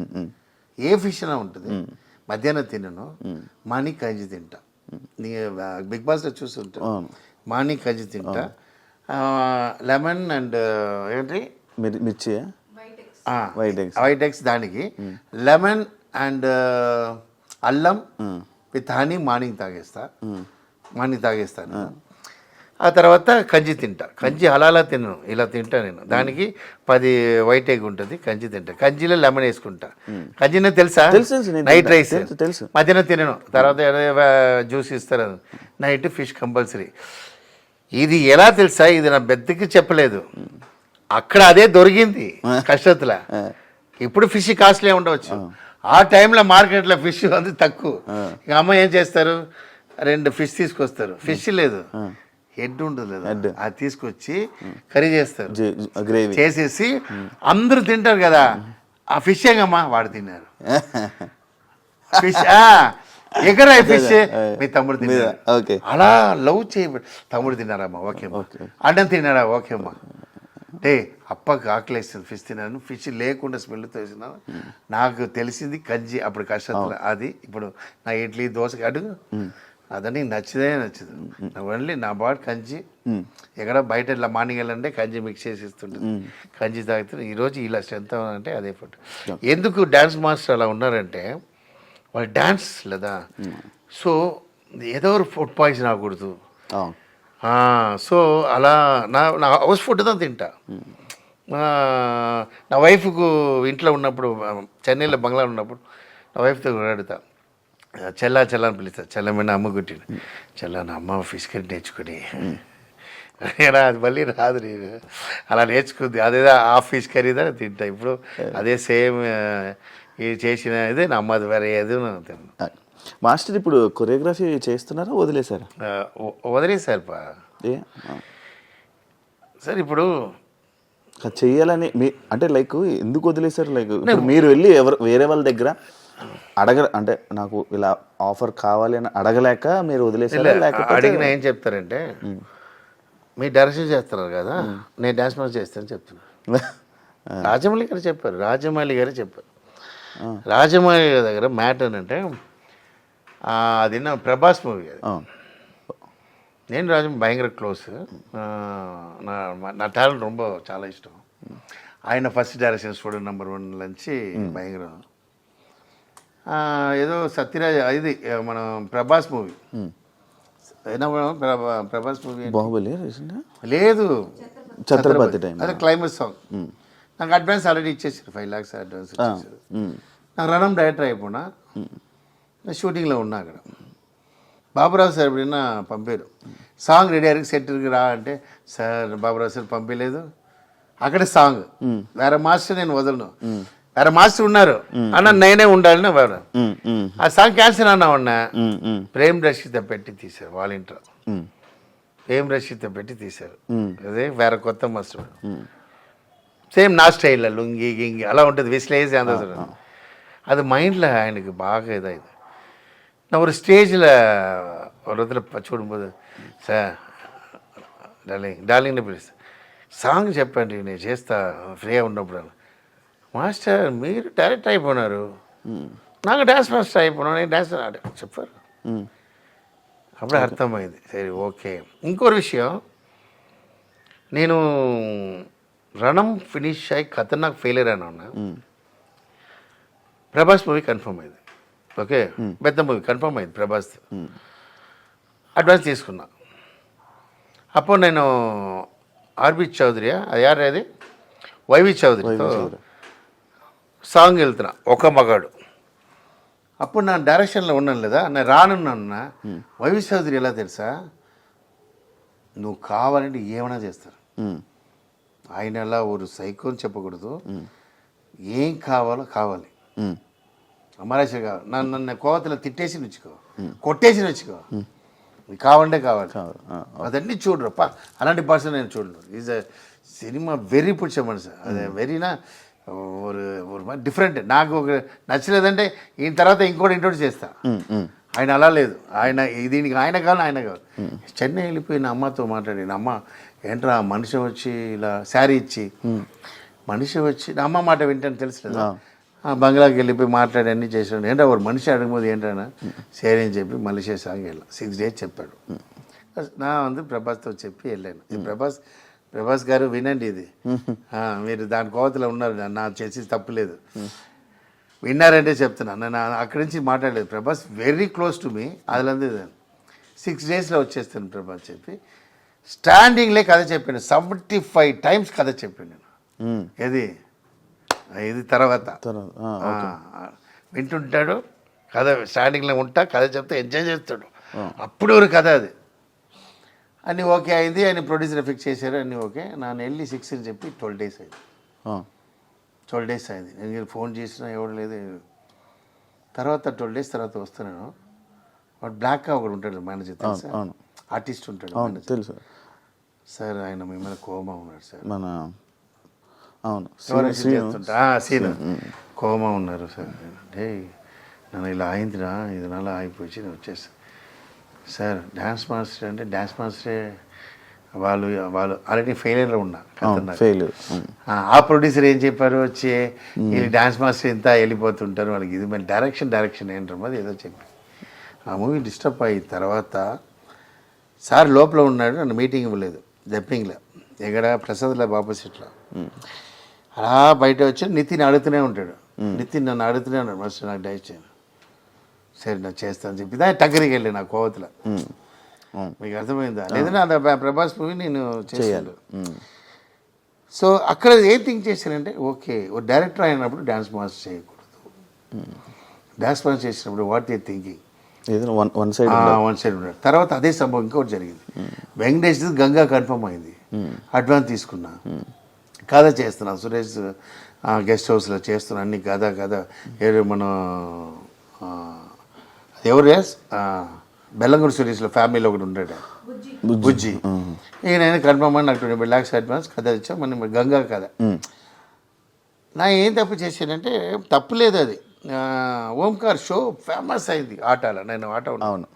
ఏ ఫిష్ అయినా ఉంటుంది మధ్యాహ్నం తినను మార్నింగ్ కంచి తింటా బిగ్ బాస్లో చూస్తుంటా మార్నింగ్ కంచి తింటా లెమన్ అండ్ ఏంటి మిర్చి వైట్ ఎగ్స్ దానికి లెమన్ అండ్ అల్లం విత్ హనీ మార్నింగ్ తాగేస్తాను ఆ తర్వాత కంచి తింటా. కంచి అలా తినను, ఇలా తింటా నేను. దానికి 10 వైట్ ఎగ్ ఉంటుంది, కంచి తింటా. కంచిలో లెమన్ వేసుకుంటా. కంచినే తెలుసా? తెలుసు, నేను నైట్ రైస్ తెలుసు. మధ్యాహ్నం తినను, తర్వాత జ్యూస్ ఇస్తారు. Night fish compulsory. ఇది ఎలా తెలుసా? ఇది నా బెద్దకి చెప్పలేదు, అక్కడ అదే దొరికింది కష్టతులా. ఇప్పుడు ఫిష్ కాస్ట్లీ ఉండవచ్చు, ఆ టైంలో మార్కెట్లో ఫిష్ అది తక్కువ. ఇక అమ్మ ఏం చేస్తారు, 2 ఫిష్ తీసుకొస్తారు. ఫిష్ లేదు, హెడ్ ఉంటుంది కదా, అది తీసుకొచ్చి కర్రీ చేస్తారు. గ్రేవీ చేసేసి అందరూ తింటారు కదా, ఆ ఫిష్ ఏగమ్మా వాడు తిన్నారు. ఫిష్ ఎగరాయి ఫిష్, మీ తమ్ముడు తిన్నారు. అలా లవ్ చేయబడి తమ్ముడు తిన్నారమ్మా, ఓకే అమ్మా. అడ్డం తిన్నారా, ఓకే అమ్మా. అంటే అప్పకి ఆకలేస్తుంది, ఫిష్ తిన్నాను. ఫిష్ లేకుండా స్మెల్తో వేసినాను. నాకు తెలిసింది కంచి అప్పుడు కష్టం అది. ఇప్పుడు నా ఇడ్లీ దోశ అడుగు అదని నచ్చదే నచ్చదు. ఓన్లీ నా బాడీ కంచి. ఎక్కడ బయట ఇలా మార్నింగ్ వెళ్ళంటే కంచి మిక్స్ చేసి ఇస్తుంటుంది, కంచి తాగుతుంది. ఈరోజు ఇలా స్ట్రెంత్ అంటే అదే ఫుడ్. ఎందుకు డ్యాన్స్ మాస్టర్ అలా ఉన్నారంటే వాళ్ళు డ్యాన్స్ లేదా, సో ఏదో ఫుడ్ పాయిజన్ అవ్వకూడదు. సో అలా నా హౌస్ ఫుడ్ దా తింటా. నా వైఫ్కు ఇంట్లో ఉన్నప్పుడు, చెన్నైలో బంగ్లా ఉన్నప్పుడు నా వైఫ్తో అడుగుతా, చెల్లా అని పిలుస్తా. చెల్లమైన అమ్మ కుట్టింది, చెల్ల నా అమ్మ ఫిష్ కర్రీ నేర్చుకుని అది మళ్ళీ రాదు. నేను అలా నేర్చుకుంది, అదేదో ఆ ఫిష్ కర్రీదా తింటా. ఇప్పుడు అదే సేమ్ ఇది చేసిన ఇదే నా అమ్మది, వేరే ఏదో తిన్నా. మాస్టర్ ఇప్పుడు కొరియోగ్రఫీ చేస్తున్నారా, వదిలేశారా? వదిలేశారు సార్. ఇప్పుడు చెయ్యాలని అంటే లైక్ ఎందుకు వదిలేశారు? లైక్ మీరు వెళ్ళి వేరే వాళ్ళ దగ్గర అంటే నాకు ఇలా ఆఫర్ కావాలి అని అడగలేక మీరు వదిలేసారా? అడిగిన ఏం చెప్తారంటే, మీరు డైరెక్షన్ చేస్తున్నారు కదా, నేను డ్యాన్స్ మాస్టర్ చేస్తానని చెప్తున్నాను. రాజమౌళి గారు చెప్పారు. రాజమౌళి గారి దగ్గర మ్యాటర్ అంటే అది నా ప్రభాస్ మూవీ. అది నేను రాజమౌళి భయంకర క్లోజ్. నా టాలెంట్ ரொம்ப చాలా ఇష్టం. ఆయన ఫస్ట్ డైరెక్షన్ స్టూడెంట్ నెంబర్ 1 నుంచి భయంకరం. ఏదో సత్యరాజ్ ఇది మన ప్రభాస్ మూవీ, ప్రభాస్ మూవీ బాహుబలి లేదు, ఛత్రపతి టైం. అదే క్లైమాక్స్ సాంగ్. నాకు అడ్వాన్స్ ఆల్రెడీ ఇచ్చేసారు, 5 lakhs అడ్వాన్స్ ఇచ్చేసారు. నాకు రణం డైరెక్టర్ అయిపోయినా, షూటింగ్లో ఉన్నా అక్కడ. బాబురావు సార్ ఎప్పుడైనా పంపారు, సాంగ్ రెడీ అయ్యారు, సెట్కి రా అంటే, సార్ బాబురావు సార్ పంపించలేదు. అక్కడే సాంగ్, వేరే మాస్టర్ నేను వదలను, వేరే మాస్టర్ ఉన్నారు అన్న, నేనే ఉండాలని వాడు. ఆ సాంగ్ క్యాన్సిల్ అన్నా ఉన్నా. ప్రేమ్ రషిత పెట్టి తీశారు, వాలంటీర్ ప్రేమ్ రషిత పెట్టి తీశారు. అదే వేరే కొత్త మాస్టర్, సేమ్ నా స్టైల్లో లుంగి గింగి అలా ఉంటుంది, విశ్లేసి అందరూ. அது மைண்டில் எனக்கு பாக இதாகுது. நான் ஒரு ஸ்டேஜில் ஒரு இடத்துல చూడుம்போது, సార్ డార్లింగ్ ప్లీజ్ సాంగ్ చెప్పండి నేను చేస్తా ఫ్రీగా ఉన్నప్పుడు. మాస్టర్ మీరు డైరెక్ట్ అయిపోయినారు, నాకు డ్యాన్స్ మాస్టర్ అయిపోయినా, నేను డ్యాన్స్ చెప్పారు. అప్పుడే అర్థమైంది, సరే ఓకే. ఇంకో విషయం, నేను రణం ఫినిష్ అయ్యి ఖతర్నాక్ ఫెయిలియర్ అయినా ఉన్నా. ప్రభాస్ మూవీ కన్ఫర్మ్ అయింది, ఓకే, పెద్ద మూవీ కన్ఫర్మ్ అయింది ప్రభాస్. అడ్వాన్స్ తీసుకున్నా. అప్పుడు నేను ఆర్బి చౌదరి, అది యారు అది వైవి చౌదరితో సాంగ్ వెళ్తున్నా, ఒక మగాడు. అప్పుడు నా డైరెక్షన్లో ఉన్నాను లేదా, నేను రానున్నా. వైవి చౌదరి ఎలా తెలుసా, నువ్వు కావాలంటే ఏమైనా చేస్తారు. ఆయన అలా ఒక సైకోని చెప్పకూడదు, ఏం కావాలో కావాలి. అమరాశ కావాలి, నన్ను కోవతలో తిట్టేసి నచ్చుకో, కొట్టేసి నచ్చుకో, నీకు కావాలంటే కావాలి. అదన్నీ చూడరు, అలాంటి పర్సన్ నేను చూడను. ఈజ్ అ సినిమా వెరీ పుచ్చ మనసు, అదే వెరీనా ఒక డిఫరెంట్. నాకు ఒక నచ్చలేదంటే ఈయన తర్వాత ఇంకోటి ఇంట్రోడ్యూస్ చేస్తా. ఆయన అలా లేదు, ఆయన దీనికి ఆయన కావాలి, ఆయన కావాలి. చెన్నై వెళ్ళిపోయిన అమ్మతో మాట్లాడిన, అమ్మ ఏంట్రా మనిషి వచ్చి ఇలా శారీ ఇచ్చి, మనిషి వచ్చి నా అమ్మ మాట వింటాను తెలుసు, బంగ్లాకి వెళ్ళిపోయి మాట్లాడి అన్నీ చేసాడు. ఏంటో ఒక మనిషి అడగబోదు ఏంటన్నా సరే అని చెప్పి మలేషియా సాంగ్ వెళ్ళాం. 6 days చెప్పాడు. నా ప్రభాస్తో చెప్పి వెళ్ళాను. ఈ ప్రభాస్ గారు వినండి, ఇది మీరు దాని కోవతలో ఉన్నారు, నా చేసి తప్పులేదు, విన్నారంటే చెప్తున్నాను. నేను అక్కడి నుంచి మాట్లాడలేదు. Prabhas very close to me, అదిలంది 6 daysలో వచ్చేస్తాను ప్రభాస్ చెప్పి స్టాండింగ్లే కథ చెప్పాను 75 టైమ్స్ కథ చెప్పాను నేను. ఇది తర్వాత వింటుంటాడు కథ, స్టాండింగ్లో ఉంటా కథ చెప్తే ఎంజాయ్ చేస్తాడు. అప్పుడు ఒక కథ అది అన్నీ ఓకే అయింది. ఆయన ప్రొడ్యూసర్ ఫిక్స్ చేశారు, అన్నీ ఓకే. నేను వెళ్ళి 6 అని చెప్పి 12 days అయింది. 12 days అయింది. నేను ఫోన్ చేసినా ఎవడు లేదు. తర్వాత 12 days తర్వాత వస్తున్నాను. వాడు బ్లాక్ ఒకడు ఉంటాడు మేనేజర్, తెలుసా? ఆర్టిస్ట్ ఉంటాడు తెలుసు సార్. ఆయన మిమ్మల్ని కోమా ఉన్నాడు సార్. మన అవును సీన్ కోమా ఉన్నారు సార్. అంటే నన్ను ఇలా అయిందిరా, ఇది నాలా అయిపోయి నేను వచ్చేసాను సార్. డ్యాన్స్ మాస్టర్ అంటే డ్యాన్స్ మాస్టరే వాళ్ళు ఆల్రెడీ ఫెయిలియర్లో ఉన్నారు. ఆ ప్రొడ్యూసర్ ఏం చెప్పారు, వచ్చి వీళ్ళు డ్యాన్స్ మాస్టర్ ఎంత వెళ్ళిపోతుంటారు వాళ్ళకి, ఇది మరి డైరెక్షన్ ఏంటారు అది ఏదో చెప్పి ఆ మూవీ డిస్టర్బ్ అయ్యి తర్వాత సార్ లోపల ఉన్నాడు. నన్ను మీటింగ్ ఇవ్వలేదు, జంపింగ్లో ఎక్కడ ప్రసాద్లో ఆపోజిట్లో. అలా బయట వచ్చి నితిన్ అడుగుతూనే ఉంటాడు. నితిన్ నన్ను అడుగుతూనే ఉన్నాడు, మాస్టర్ నాకు డైరెక్ట్ చేయను. సరే నాకు చేస్తాను చెప్పి దాన్ని టక్కరికి వెళ్ళి నా కోవతలో. మీకు అర్థమైందా? లేదంటే అది ప్రభాస్ మూవీ నేను చేయాలి. సో అక్కడ ఏం థింక్ చేశానంటే, ఓకే ఓ డైరెక్టర్ అయినప్పుడు డ్యాన్స్ మాస్టర్ చేయకూడదు. డ్యాన్స్ మాస్టర్ చేసినప్పుడు what you're thinking one side ఉన్నాడు. తర్వాత అదే సంభవం ఇంకోటి జరిగింది. వెంకటేష్ గంగా కన్ఫర్మ్ అయింది, అడ్వాన్స్ తీసుకున్నా, కథ చేస్తున్నా, సురేష్ గెస్ట్ హౌస్లో చేస్తున్నా, అన్ని కథ మన ఎవరు బెల్లంగూరు సురేష్లో ఫ్యామిలీలో ఒకటి ఉంటాడు బుజ్జి. ఈయన కన్ఫర్మ్ అని నాకు 20 lakhs అడ్వాన్స్ కథ ఇచ్చా. మన గంగా కథ. నా ఏం తప్పు చేశానంటే, తప్పు లేదు అది. ఓంకార్ షో ఫేమస్ అయింది ఆటలో, నేను ఆట ఉన్నాను.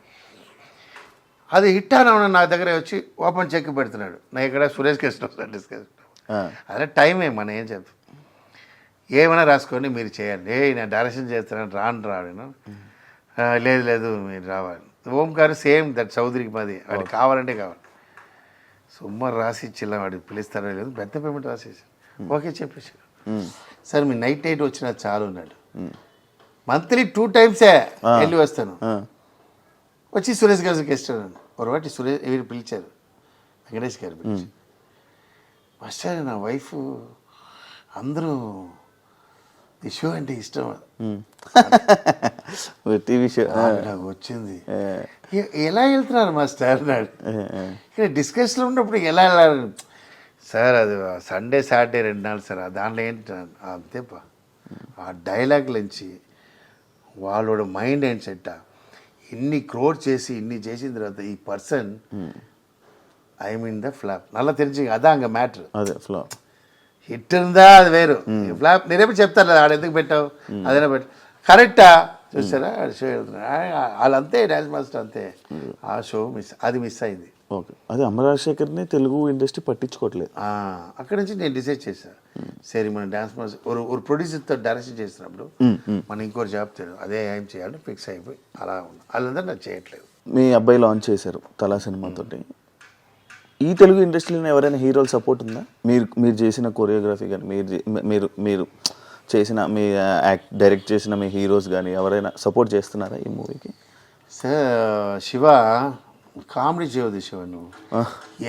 అది హిట్ అని నా దగ్గర వచ్చి ఓపెన్ చెక్ పెడుతున్నాడు. నా ఇక్కడ సురేష్ గెస్ట్ హౌస్ డిస్కస్. అదే టైమే మనం ఏం చెప్తాం, ఏమైనా రాసుకొని మీరు చేయండి. నేను డైరెక్షన్ చేస్తున్నాను, రాను లేదు మీరు రావాలి. ఓంకార్ సేమ్ దట్ చౌదరికి మాది, వాడికి కావాలంటే కావాలి. సుమారు రాసి ఇచ్చిల్లా, వాడికి పిలుస్తారో లేదు, పెద్ద పేమెంట్ రాసేసాను. ఓకే చెప్పేసాడు. సార్ మీ నైట్ 8 వచ్చినా చాలు అన్నాడు. మంత్లీ 2 times వెళ్ళి వస్తాను. వచ్చి సురేష్ గారు గెస్ట్ అన్నాను. ఒకటి సురేష్ వీరు పిలిచారు, వెంకటేష్ గారు పిలిచి, మాస్టర్ నా వైఫ్ అందరూ ఈ షో అంటే ఇష్టం, టీవీ షో నాకు వచ్చింది. ఎలా వెళ్తున్నారు మాస్టర్ అన్నాడు. ఇక్కడ డిస్కషన్లో ఉన్నప్పుడు ఎలా వెళ్ళాలి సార్, అది సండే సాటర్డే 2 నాళ్ళు సార్, దాంట్లో ఏంటి అంతేపా. ఆ డైలాగ్ నుంచి వాళ్ళోட మైండ్ ఏంటి సెట్, ఇన్ని క్రోడ్ చేసి ఇన్ని చేసిన తర్వాత ఈ person I mean the flop నల్ల తెలిసి అదా అంగ మ్యాటర్. అదే ఫ్లాప్ హిట్ ఉందా అది వేరు, ఫ్లాప్ నేనేమో చెప్తాను ఆడ ఎందుకు పెట్టావు అదేనా పెట్టు కరెక్టా చూసారా. షో వాళ్ళంతే డ్యాన్స్ మాస్టర్ అంతే. ఆ షో మిస్ అయింది. ఓకే, అదే అమరాజశేఖర్ని తెలుగు ఇండస్ట్రీ పట్టించుకోవట్లేదు. అక్కడి నుంచి నేను డిసైడ్ చేశాను, సరే మన డ్యాన్స్ మాస్టర్ ఒక ప్రొడ్యూసర్తో డైరెక్షన్ చేసినప్పుడు మనం ఇంకోటి జాబ్ తెలియదు, అదే ఏం చేయాలని ఫిక్స్ అయిపోయి అలా ఉన్నా. వాళ్ళందరూ నాకు చేయట్లేదు. మీ అబ్బాయి లాంచ్ చేశారు తలా సినిమాతోటి. ఈ తెలుగు ఇండస్ట్రీలో ఎవరైనా హీరోలు సపోర్ట్ ఉందా? మీరు చేసిన కొరియోగ్రఫీ కానీ, మీరు చేసిన మీ డైరెక్ట్ చేసిన మీ హీరోస్ కానీ ఎవరైనా సపోర్ట్ చేస్తున్నారా ఈ మూవీకి? సార్ శివ కామెడీ చేయదు శివ, నువ్వు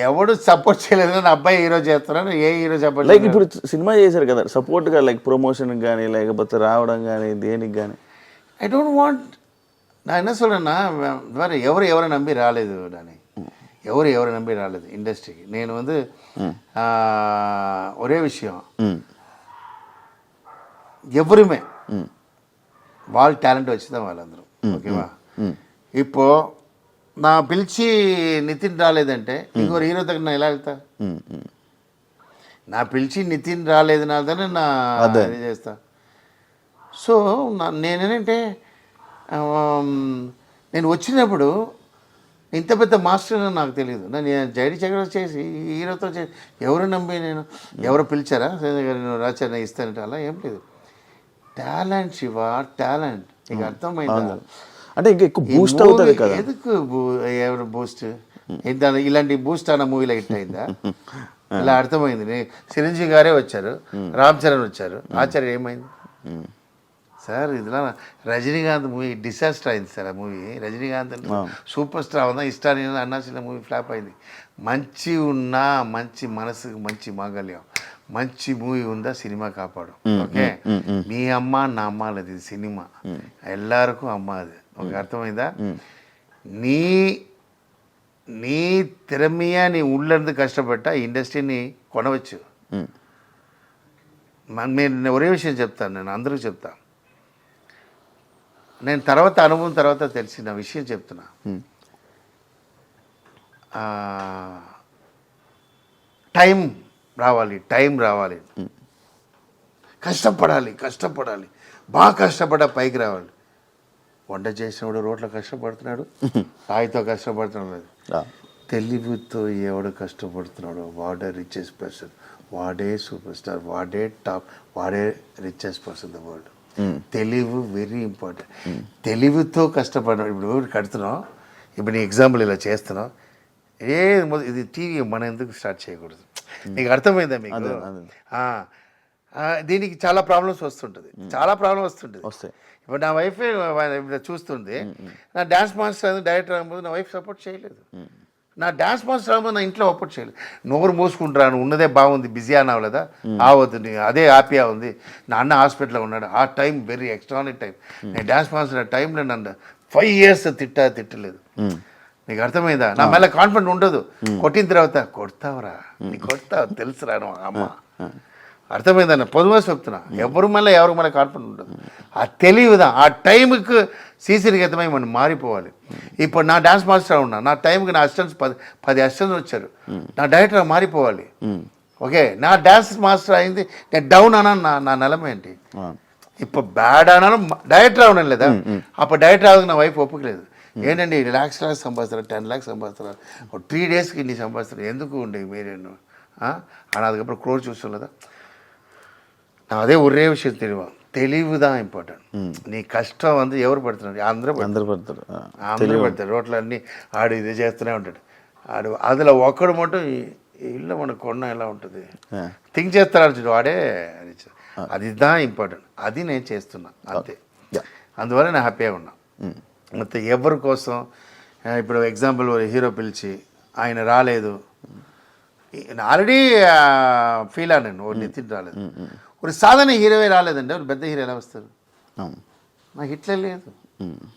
ఎవడు సపోర్ట్ చేయలేదు. నా అబ్బాయి హీరో చేస్తున్నాడు, ఏ హీరో సపోర్ట్ లైక్ ఇప్పుడు సినిమా చేశారు కదా సపోర్ట్గా, లైక్ ప్రమోషన్ కానీ లేకపోతే రావడం కానీ దేనికి కానీ. ఐ డోంట్ వాంట్ நான் என்ன சொல்கிறேன்னா வேறு ఎవరు நம்பி రాలేదు నాని, ఎవరు நம்பி రాలేదు ఇండస్ట్రీకి. నేను வந்து ఒరే విషయం, ఎవరుమే వాళ్ళ టాలెంట్ వచ్చిందా వాళ్ళందరూ ఓకేవా. இப்போ நான் పిలిచి నితిన్ రాలేదంటే ఇంకొక హీరో దగ్గర నా ఎలా వెళ్తా? నా పిలిచి నితిన్ రాలేదనాలనే నా ఇది చేస్తా. సో నేనేంటంటే నేను వచ్చినప్పుడు ఇంత పెద్ద మాస్టర్ నాకు తెలియదు. నేను జైడి చక్రవర్తి చేసి హీరోతో చేసి ఎవరు నమ్మి నేను ఎవరు పిలిచారా నేను రాచారని ఇస్తానంటే అలా ఏం లేదు. టాలెంట్ శివ, టాలెంట్ నీకు అర్థమైందా? అంటే ఇంకా ఎక్కువ బూస్ట్ అవుతుంది కదా. ఎందుకు ఎవరు బూస్ట్ ఇలాంటి బూస్ట్ అన్న మూవీలో హిట్ అయిందా? ఇలా అర్థమైంది. చిరంజీవి గారే వచ్చారు, రామ్ చరణ్ వచ్చారు, ఆచార్య ఏమైంది? సార్ ఇదిలా రజనీకాంత్ మూవీ డిసాస్టర్ అయింది సార్. ఆ మూవీ రజనీకాంత్ అంటే సూపర్ స్టార్ ఉందా, ఇష్టాన్ని అన్నాల్సిన మూవీ ఫ్లాప్ అయింది. మంచి ఉన్నా, మంచి మనసుకు మంచి మాంగళ్యం, మంచి మూవీ ఉందా సినిమా కాపాడు. ఓకే, మీ అమ్మ నా అమ్మ లేదు, ఇది సినిమా ఎల్లరికూ అమ్మ. అది ఒక అర్థమైందా? నీ తెరమీయ నీ ఊళ్ళందు కష్టపడ్డ ఇండస్ట్రీని కొనవచ్చు. నేను ఒరే విషయం చెప్తాను, నేను అందరికీ చెప్తాను. నేను తర్వాత అనుభవం తర్వాత తెలిసిన విషయం చెప్తున్నా. టైం రావాలి, కష్టపడాలి, బాగా కష్టపడ్డా పైకి రావాలి. వంట చేసినప్పుడు రోడ్లో కష్టపడుతున్నాడు, రాయితో కష్టపడుతున్నాడు. తెలివితో ఎవడు కష్టపడుతున్నాడు వాడే రిచెస్ట్ పర్సన్, వాడే సూపర్ స్టార్, వాడే టాప్, వాడే రిచెస్ట్ పర్సన్ ద వరల్డ్. తెలివి వెరీ ఇంపార్టెంట్. తెలివితో కష్టపడినాడు. ఇప్పుడు కడుతున్నాం, ఇప్పుడు నీ ఎగ్జాంపుల్ ఇలా చేస్తున్నాం, ఇది టీవీ మనం ఎందుకు స్టార్ట్ చేయకూడదు? నీకు అర్థమైందా? మీకు దీనికి చాలా ప్రాబ్లమ్స్ వస్తుంటుంది. ఇప్పుడు నా వైఫ్ చూస్తుంది, నా డ్యాన్స్ మాస్టర్ డైరెక్టర్ అవ్వబోదు, నా వైఫ్ సపోర్ట్ చేయలేదు. నా డ్యాన్స్ మాస్టర్ అవ్వబోదు, నా ఇంట్లో సపోర్ట్ చేయలేదు. నోరు మూసుకుంటాను, ఉన్నదే బాగుంది, బిజీ అన్నావు లేదా, అవద్దు, అదే హ్యాపీగా ఉంది. నా అన్న హాస్పిటల్లో ఉన్నాడు, ఆ టైం వెరీ ఎక్స్ట్రానరీ టైం. నేను డ్యాన్స్ మాస్టర్ టైంలో నన్ను 5 years తిట్టలేదు. నీకు అర్థమైందా? నా మళ్ళీ కాన్ఫిడెంట్ ఉండదు. కొట్టిన తర్వాత కొడతావురా, నీకు కొడతావు తెలుసురా అమ్మ. అర్థమైందన్న పొదువు చెప్తున్నా. ఎవరికి మళ్ళీ కాన్ఫిడెంట్ ఉండదు. ఆ తెలివిదా, ఆ టైంకి సీసీనిగతమై మనం మారిపోవాలి. ఇప్పుడు నా డాన్స్ మాస్టర్ ఉన్నా, నా టైంకి నా అసిస్టెంట్స్ 10 అసిస్టెంట్స్ వచ్చారు, నా డైరెక్టర్ మారిపోవాలి. ఓకే, నా డాన్స్ మాస్టర్ అయింది, నేను డౌన్ అన్నా, నా నిలమ ఏంటి? ఇప్పుడు బ్యాడ్ అన్నాను, డైరెక్టర్ అవునాను లేదా? అప్పుడు డైరెక్టర్ అవ్వక నా వైఫ్ ఒప్పుకోలేదు. ఏంటండి lakhs సంపాదిస్తారు, 10 lakhs సంపాదిస్తారు, 3 daysకి ఇన్ని సంపాదిస్తారు, ఎందుకు ఉండేవి మీరేను అని அதுக்கப்புறம் క్రోర్ చూస్తాం కదా. అదే ఒరే విషయం తెలివిదా ఇంపార్టెంట్. నీ కష్టం ఎవరు పడుతున్నారు? అందరూ పడతారు. రోడ్లు అన్నీ ఆడు ఇది చేస్తూనే ఉంటాడు. అందులో ఒక్కడు మటు ఇల్లు మనకు కొన్న ఎలా ఉంటుంది థింక్ చేస్తాడు, వాడే అదిదా ఇంపార్టెంట్. అది నేను చేస్తున్నా అంతే. అందువల్ల నేను హ్యాపీగా ఉన్నా. మొత్తం ఎవరి కోసం, ఇప్పుడు ఎగ్జాంపుల్ హీరో పిలిచి ఆయన రాలేదు, ఆల్రెడీ ఫీల్ అయ్యాను, నితిన్ రాలేదు. ఒక సాధారణ హీరోవే రాలేదండి, ఒక పెద్ద హీరో ఎలా వస్తారు? నాకు హిట్లే లేదు,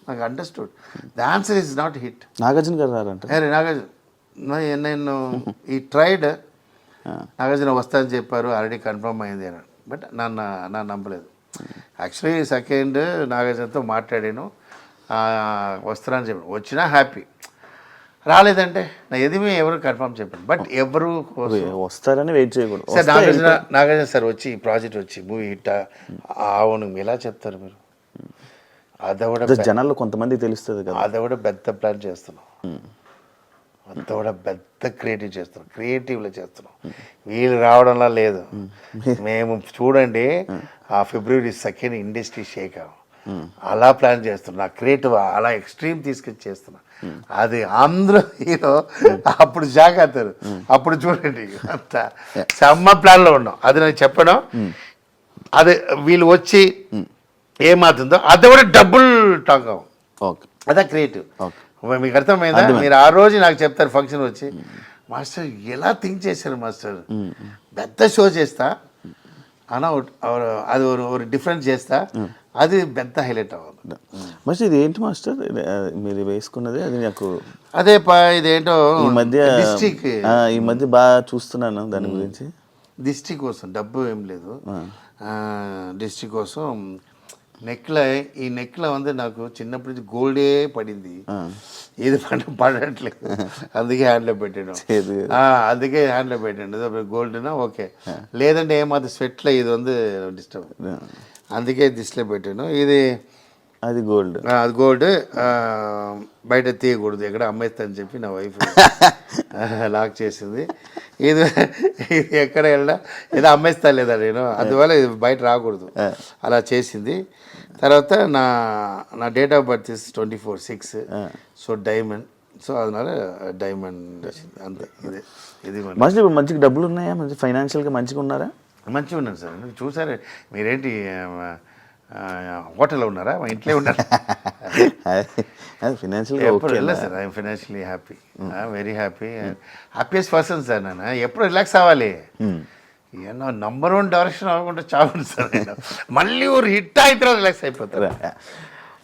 నాకు understood. The answer is not hit. Nagarjuna గారు రారంటే నాగార్జున నేను ఈ ట్రైడ్, నాగార్జున వస్తానని చెప్పారు, ఆల్రెడీ కన్ఫర్మ్ అయింది అన్నాడు. బట్ నన్ను నమ్మలేదు. యాక్చువల్లీ సెకండ్ నాగార్జునతో మాట్లాడాను, వస్తానని చెప్పాను. వచ్చినా హ్యాపీ, రాలేదంటే నా ఎదిమే ఎవరు కన్ఫర్మ్ చెప్పాను. బట్ ఎవరు వస్తారని వెయిట్ చేయకూడదు. సార్ నాగార్జున సార్ వచ్చి ఈ ప్రాజెక్ట్ వచ్చి మూవీ హిట్ అవును ఎలా చెప్తారు మీరు? అదొకటి జనాల్లో కొంతమంది తెలుస్తుంది కదా, అదొకటి పెద్ద ప్లాన్ చేస్తున్నాం, అంతా పెద్ద క్రియేటివ్లో చేస్తున్నాం. వీళ్ళు రావడంలా లేదు. మేము చూడండి ఆ February 2nd ఇండస్ట్రీ షేక్ అలా ప్లాన్ చేస్తున్నా, నా క్రియేటివ్ అలా ఎక్స్ట్రీమ్ తీసుకొచ్చి చేస్తున్నా. అది అందరూ హీరో అప్పుడు షాక్ అవుతారు. అప్పుడు చూడండి అంత సమ్మ ప్లాన్లో ఉన్నాం. అది నాకు చెప్పడం, అది వీళ్ళు వచ్చి ఏమవుతుందో అది కూడా డబుల్ టాక్ అవ్వం. అదే క్రియేటివ్. మీకు అర్థమైందా? మీరు ఆ రోజు నాకు చెప్తారు ఫంక్షన్ వచ్చి, మాస్టర్ ఎలా థింక్ చేశారు మాస్టర్, పెద్ద షో చేస్తా అన్న, అది ఒక డిఫరెంట్ చేస్తా, అది పెద్ద హైలైట్ అవ్వాలి. మాస్టర్ ఇది ఏంటి మాస్టర్ మీరు వేసుకున్నది? అది నాకు అదే ఇదేంటో ఈ మధ్య బాగా చూస్తున్నాను దాని గురించి. దిష్టి కోసం డబ్బు ఏం లేదు, దిష్టి కోసం ఈ నెక్లో నాకు చిన్నప్పటి నుంచి గోల్డే పడింది, ఏది పడట్లేదు, అందుకే హ్యాండ్లో పెట్టాను. గోల్డ్నా ఓకే, లేదంటే ఏమాది స్వెట్లో ఇది డిస్టర్బ్, అందుకే దిష్టిలో పెట్టాను. ఇది అది గోల్డ్, అది గోల్డ్ బయట తీయకూడదు, ఎక్కడ అమ్మేస్తా చెప్పి నా వైఫ్ లాక్ చేసింది. ఇది ఎక్కడ వెళ్ళినా ఏదో అమ్మేస్తా లేదా నేను, అందువల్ల ఇది బయట రాకూడదు అలా చేసింది. తర్వాత నా date of birth 24/6, so diamond, so అదనాల డైమండ్ అంతే. ఇది మంచి ఇప్పుడు మంచిగా డబ్బులు ఉన్నాయా? మంచి ఫైనాన్షియల్గా మంచిగా ఉన్నారా? మంచిగా ఉన్నాను సార్. చూసారే మీరేంటి హోటల్లో ఉన్నారా, మా ఇంట్లో ఉన్నారా? ఫినాన్షియల్గా ఎప్పుడు ఓకే వెళ్ళలేదు sir. I'm financially happy, very happy, happiest person sir. నేను ఎప్పుడు రిలాక్స్ అవ్వాలి, ఏమో నంబర్ 1 డైరెక్షన్ అవ్వకుండా చావండి సార్. నేను మళ్ళీ ఒక హిట్ అయితే రిలాక్స్ అయిపోతారు.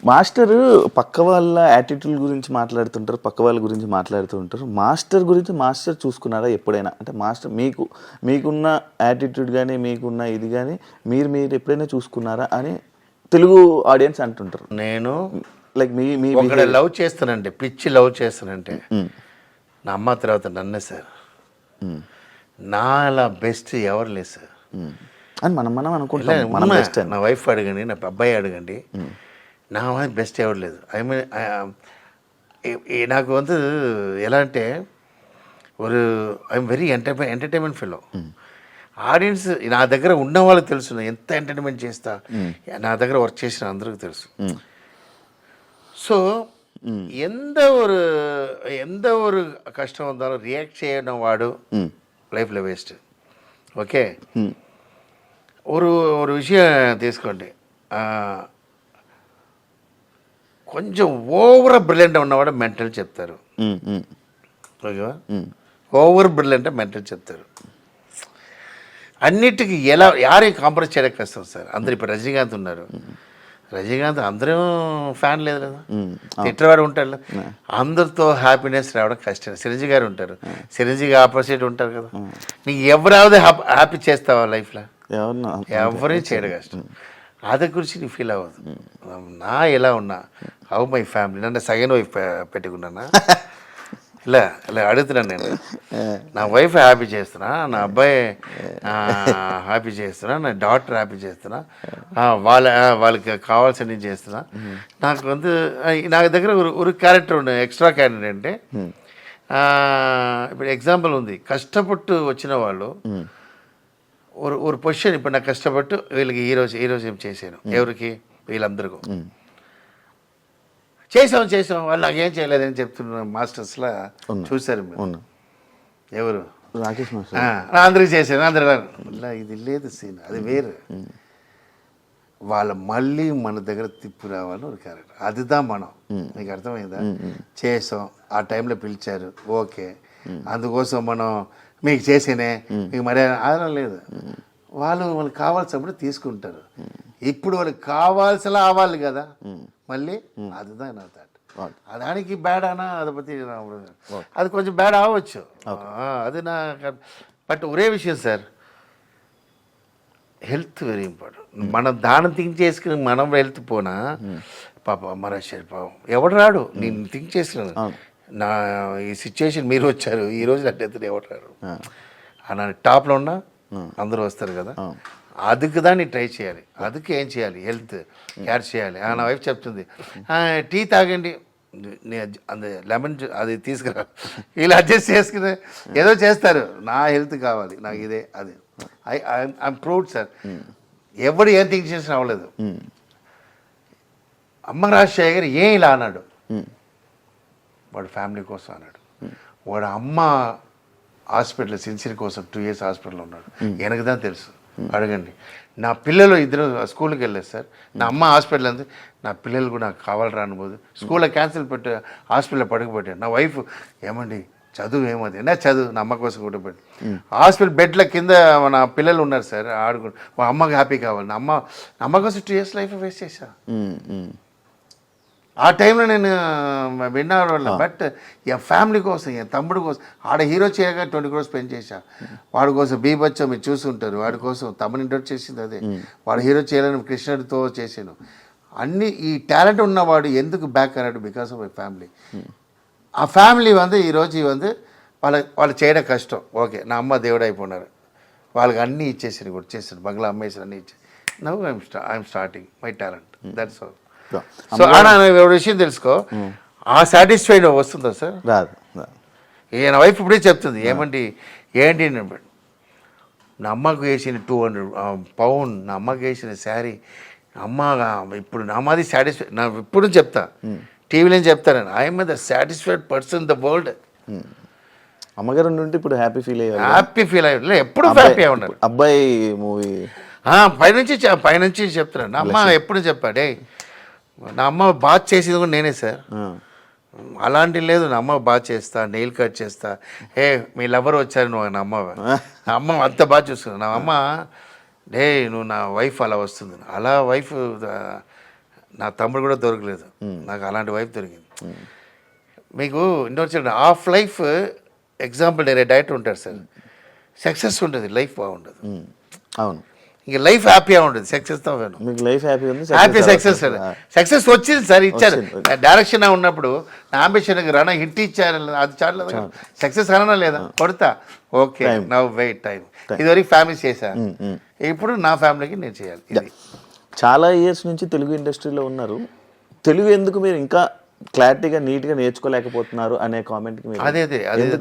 మాస్టర్ పక్క వాళ్ళ యాటిట్యూడ్ గురించి మాట్లాడుతుంటారు, పక్క వాళ్ళ గురించి మాట్లాడుతూ ఉంటారు. మాస్టర్ గురించి మాస్టర్ చూసుకున్నారా ఎప్పుడైనా? అంటే మాస్టర్ మీకున్న యాటిట్యూడ్ కానీ మీకున్న ఇది కానీ మీరు ఎప్పుడైనా చూసుకున్నారా అని తెలుగు ఆడియన్స్ అంటుంటారు. నేను లైక్ మీ ఒకటి లవ్ చేస్తానంటే, పిచ్చి లవ్ చేస్తానంటే నా అమ్మ తర్వాత నన్నే సార్. నా అలా బెస్ట్ ఎవరు లేదు సార్ అని మనం అనుకుంటాం. మనం బెస్ట్ నా వైఫ్ అడగండి, నా అబ్బాయి అడగండి, నా వైఫ్ బెస్ట్ ఎవరు లేదు. ఐ మీన్ నాకు వంతు ఎలా అంటే I'm very entertainment fellow. Audience నా దగ్గర ఉన్న వాళ్ళకి తెలుసు నేను ఎంత ఎంటర్టైన్మెంట్ చేస్తా, నా దగ్గర వర్క్ చేసిన అందరికీ తెలుసు. ஸோ எந்த ஒரு கஷ்டம் வந்தாலும் ரியாக்ட் செய்யணும் வாடு லைஃப்பில் వేస్ట్. ఓకే, ஒரு விஷயம் తీసుకోండి, కొంచెం ఓవర్ బ్రిలియంట్ ఉన్నవాడు మెంటల్ చెప్తారు. ఓకేవా, ఓవర్ బ్రిలియంట్ మెంటల్ చెప్తారు. అన్నిటికీ యారేం కాంప్రమైజ్ చేయడం కష్టం సార్. అందరు ఇప్పుడు రజనీకాంత్ ఉన్నారు, రజనీకాంత్ అందరూ ఫ్యాన్ లేదు కదా, తిట్టేవాడు ఉంటాడు. అందరితో హ్యాపీనెస్ రావడం కష్టం. చిరంజీవి గారు ఉంటారు, చిరంజీవి ఆపోజిట్ ఉంటారు కదా. నీకు ఎవరాவது హ్యాపీ చేస్తావా లైఫ్లో? ఎవరే చేయడం కష్టం. అది గురించి నీకు ఫీల్ అవ్వదు. నా ఎలా ఉన్నా, హౌ మై ఫ్యామిలీ, నన్ను సెకండ్ వైఫ్ పెట్టుకున్నానా ఇలా అడుగుతున్నాను నేను. నా వైఫ్ హ్యాపీ చేస్తున్నా, నా అబ్బాయి హ్యాపీ చేస్తున్నా, నా డాటర్ హ్యాపీ చేస్తున్నా, వాళ్ళకి కావాల్సిన చేస్తున్నా. నాకు దగ్గర ఒక క్యారెక్టర్ ఉంది, ఎక్స్ట్రా క్యారెక్టర్ అంటే ఇప్పుడు ఎగ్జాంపుల్ ఉంది. కష్టపట్టు వచ్చిన వాళ్ళు ఒక పొజిషన్, ఇప్పుడు నాకు కష్టపట్టు వీళ్ళకి ఈరోజు ఏం చేశాను, ఎవరికి? వీళ్ళందరికీ చేసాం, వాళ్ళు నాకేం చేయలేదని చెప్తున్న మాస్టర్స్లా చూశారు మీరు. ఎవరు? రాకేష్ మాస్టర్. అందరికి చేశాను, అందరూ ఇది లేదు సీన్, అది వేరు. వాళ్ళ మళ్ళీ మన దగ్గర తిప్పి రావాలని ఒక క్యారెక్టర్, అదిదా మనం. మీకు అర్థమైందా? చేసాం, ఆ టైంలో పిలిచారు, ఓకే, అందుకోసం మనం మీకు చేసేనే మీకు మరి ఆధారం లేదు. వాళ్ళకి కావాల్సినప్పుడు తీసుకుంటారు. ఇప్పుడు వాళ్ళకి కావాల్సిలా అవ్వాలి కదా మళ్ళీ, அதுதான் నా థాట్. దానికి బ్యాడ్ అనా அதை பற்றி అది కొంచెం బ్యాడ్ అవ్వచ్చు, అది నా. బట్ ఒరే విషయం సార్, హెల్త్ వెరీ ఇంపార్టెంట్. మనం దాన్ని థింక్ చేసుకుని మనం హెల్త్ పోనా పాప అమ్మరాశారు పాపం, ఎవడు రాడు. నేను థింక్ చేసినాను, నా ఈ సిచ్యువేషన్ మీరు వచ్చారు ఈ రోజు అంటే ఎవరు రాడు. నా టాప్లో ఉన్నా అందరూ వస్తారు కదా, அதுக்கு தான் நீ ట్రై చేయాలి. அதுக்கு ఏం చేయాలి? హెల్త్ కేర్ చేయాలి. నా వైఫ్ చెప్తుంది, టీ తాగండి, అంత లెమన్ అది తీసుకురా, ఇలా అడ్జస్ట్ చేసుకుని ఏదో చేస్తారు. నా హెల్త్ కావాలి, నాకు ఇదే అది. I'm proud sir. ఎవడు ఏం థింక్ చేసిన అవ్వలేదు. అమ్మ రాజశేఖర్ గారు ఏం ఇలా అన్నాడు, వాడు ఫ్యామిలీ కోసం అన్నాడు. వాడు అమ్మ హాస్పిటల్ సిన్సియర్ కోసం 2 years హాస్పిటల్లో ఉన్నాడు. వెనక தான் తెలుసు, అడగండి. నా పిల్లలు ఇద్దరు స్కూల్కి వెళ్ళలేదు సార్. నా అమ్మ హాస్పిటల్ అంతే, నా పిల్లలు కూడా నాకు కావాలి రానిపోదు. స్కూల్లో క్యాన్సిల్ పెట్టి హాస్పిటల్లో పడుకోబెట్టాను. నా వైఫ్ ఏమండి చదువు ఏమది, నా చదువు నా అమ్మ కోసం కూడా పెట్టి హాస్పిటల్ బెడ్ల కింద నా పిల్లలు ఉన్నారు సార్, ఆడుకుంటు. మా అమ్మకి హ్యాపీ కావాలి. నా అమ్మ కోసం 2 years లైఫ్ వేస్ట్ చేశా. ఆ టైంలో నేను విన్నారు. బట్ ఫ్యామిలీ కోసం, తమ్ముడు కోసం, ఆడ హీరో చేయగా 20 crores స్పెండ్ చేశా. వాడి కోసం బీభత్సం మీరు చూసుంటారు, వాడి కోసం తమ్ముని ఇంట్రొడ్యూస్ చేసింది అదే. వాడు హీరో చేయాలని కృష్ణుడితో చేశాను. అన్ని ఈ టాలెంట్ ఉన్నవాడు ఎందుకు బ్యాక్ అన్నాడు? Because of my family. ఆ ఫ్యామిలీ ఈరోజు వాళ్ళు చేయడం కష్టం. ఓకే, నా అమ్మ దేవుడు అయిపోయినారు, వాళ్ళకి అన్నీ ఇచ్చేసారు, కూడా చేశారు, బంగ్లా అమ్మేసారు, అన్నీ ఇచ్చారు. Now I'm starting my talent, that's all. So ఒక విషయం తెలుసుకో, ఆ సాటిస్ఫైడ్ వస్తుందా సార్? రాదు. నా వైఫ్ ఇప్పుడే చెప్తుంది, ఏమండి ఏంటి, నా అమ్మకు వేసిన 200 pound, నా అమ్మకి వేసిన శారీ, అమ్మ ఇప్పుడు నా అమ్మది సాటిస్ఫై. నా ఇప్పుడు చెప్తా, టీవీలో చెప్తాను, I'm the satisfied person the world. అమ్మగారు నుండి ఇప్పుడు హ్యాపీ ఫీల్ అయ్యారు. హ్యాపీ ఫీల్ అయ్యారు, ఎప్పుడు హ్యాపీ ఉన్నారు. అబ్బాయి మూవీ పైనుంచి చెప్తున్నాను. నా అమ్మ ఎప్పుడు చెప్పాడే, నా అమ్మ బాత్ చేసేది కూడా నేనే సార్. అలాంటి లేదు, నా అమ్మ బాగా చేస్తా, నెయిల్ కట్ చేస్తా. మీ లవర్ వచ్చారు నువ్వు, నా అమ్మ అంత బాగా చూసుకున్నాను. నా అమ్మ నువ్వు నా వైఫ్ అలా వస్తుంది. అలా వైఫ్ నా తమ్ముడు కూడా దొరకలేదు, నాకు అలాంటి వైఫ్ దొరికింది. మీకు ఇంకొచ్చి హాఫ్ లైఫ్ ఎగ్జాంపుల్ డైరెక్టర్ ఉంటారు సార్, సక్సెస్ ఉంటుంది, లైఫ్ బాగుండదు. అవును, ఇంక లైఫ్ హ్యాపీగా ఉంటుంది, సక్సెస్తో మీకు లైఫ్ హ్యాపీ ఉంది, హ్యాపీ సక్సెస్ వచ్చింది సార్, ఇచ్చారు. డైరెక్షన్ ఉన్నప్పుడు నా అంబిషన్ రానా హిట్ ఇచ్చారు, అది చాలు. సక్సెస్ రానా లేదా, కొడతా, ఓకే నౌ వెయిట్ టైం. ఇదివరకు ఫ్యామిలీ చేశాను, ఇప్పుడు నా ఫ్యామిలీకి నేను చేయాలి. ఇది చాలా ఇయర్స్ నుంచి తెలుగు ఇండస్ట్రీలో ఉన్నారు, తెలుగు ఎందుకు మీరు ఇంకా క్లారిటీగా నీట్గా నేర్చుకోలేకపోతున్నారు అనే కామెంట్కి అదే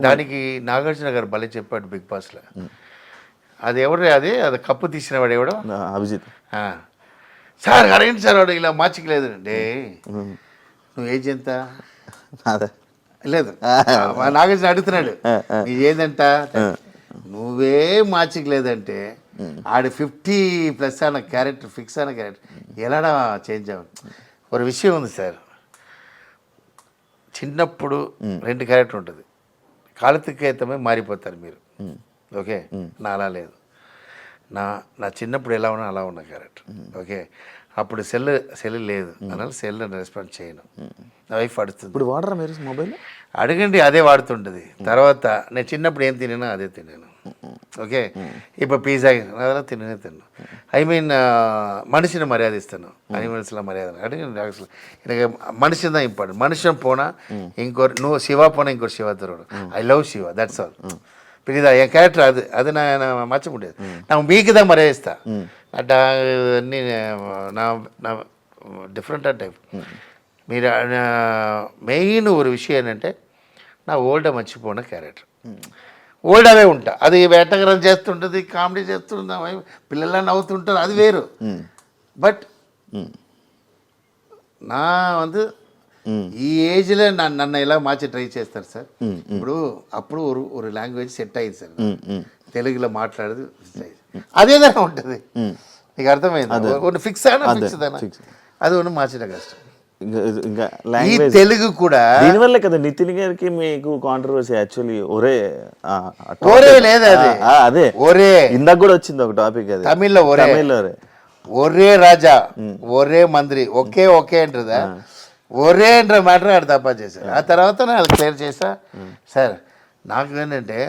దానికి నాగార్జున గారు భలే చెప్పాడు బిగ్ బాస్లో. అది ఎవరు, అది కప్పు తీసిన వాడు ఎవడో, అభిజిత్ సార్ అరేంటి సార్ వాడు ఇలా మార్చికలేదు అంటే, నువ్వు ఏజ్ ఎంత అదే లేదు, నాగార్జున అడుగుతున్నాడు నీ ఏందంట, నువ్వే మార్చికలేదంటే ఆడి 50+ అన్న క్యారెక్టర్, ఫిక్స్ అన్న క్యారెక్టర్ ఎలాడా చేంజ్ అవ్వదు. ఒక విషయం ఉంది సార్, చిన్నప్పుడు 2 క్యారెక్టర్ ఉంటుంది, కాలతికేతమే మారిపోతారు మీరు. ఓకే, నా అలా లేదు, నా చిన్నప్పుడు ఎలా ఉన్నా అలా ఉన్న క్యారెక్టర్. ఓకే, అప్పుడు సెల్ లేదు, அதனால సెల్ రెస్పాన్స్ చేయను, నా వైఫ్ అడుగుతుంది. ఇప్పుడు వాడరా మీరు మొబైల్? అడగండి, అదే వాడుతుంటుంది. తర్వాత నేను చిన్నప్పుడు ఏం తిన్నానో అదే తిన్నాను. ఓకే, ఇప్పుడు పిజ్జా అలా తిన్నాను. ఐ మీన్ మనిషిని మర్యాద ఇస్తాను, అనిమల్స్లో మర్యాద అడగండి. అసలు మనిషిని தான் ఇంపార్టెంట్. మనిషిని పోనా ఇంకోరు, నువ్వు శివ పోనా ఇంకోరు శివ దొరకడు. I love Shiva, that's all. புரியுதா, என் கேரக்டர் அது நான் மாற்ற முடியாது. நான் மீக்கு தான் மரியாதை అన్నీ నా డిఫరెంట్ టైప్. మీరు మెయిన్ ఒక విషయం ఏంటంటే, నా ఓల్డ్ మర్చిపోయిన క్యారెక్టర్, ఓల్డ్ అవే ఉంటా. అది వేటగరం చేస్తుంటుంది, కామెడీ చేస్తుంటుంది, పిల్లల్లా నవ్వుతుంటారు, అది వేరు. బట్ నా வந்து ఈ ఏజ్లో నన్ను ఎలా మార్చి ట్రై చేస్తారు సార్. ఇప్పుడు అప్పుడు ఒక లాంగ్వేజ్ సెట్ అయ్యింది సార్, తెలుగులో మాట్లాడేది అదేదైనా ఉంటుంది, నీకు అర్థమైంది. ఒకటి ఫిక్స్ అయినా ఫిక్స్ అయినా అది ఒకటి మార్చిన కష్టం. ఇంకా ఈ తెలుగు కూడా దీనివల్ల కదా నితిన్ గారికి మీకు కాంట్రవర్సీ యాక్చువల్లీ. ఒరే లేదా, అదే ఒరే ఇందాక కూడా వచ్చింది ఒక టాపిక్, అది తమిళ్లో ఒరే రాజా, ఒరే మంత్రి, ఒకే అంటదా, ఒరే అంటార మ్యాటర్ ఆడు తప్ప చేశారు. ఆ తర్వాత నేను అది క్లియర్ చేసా సార్. నాకు ఏంటంటే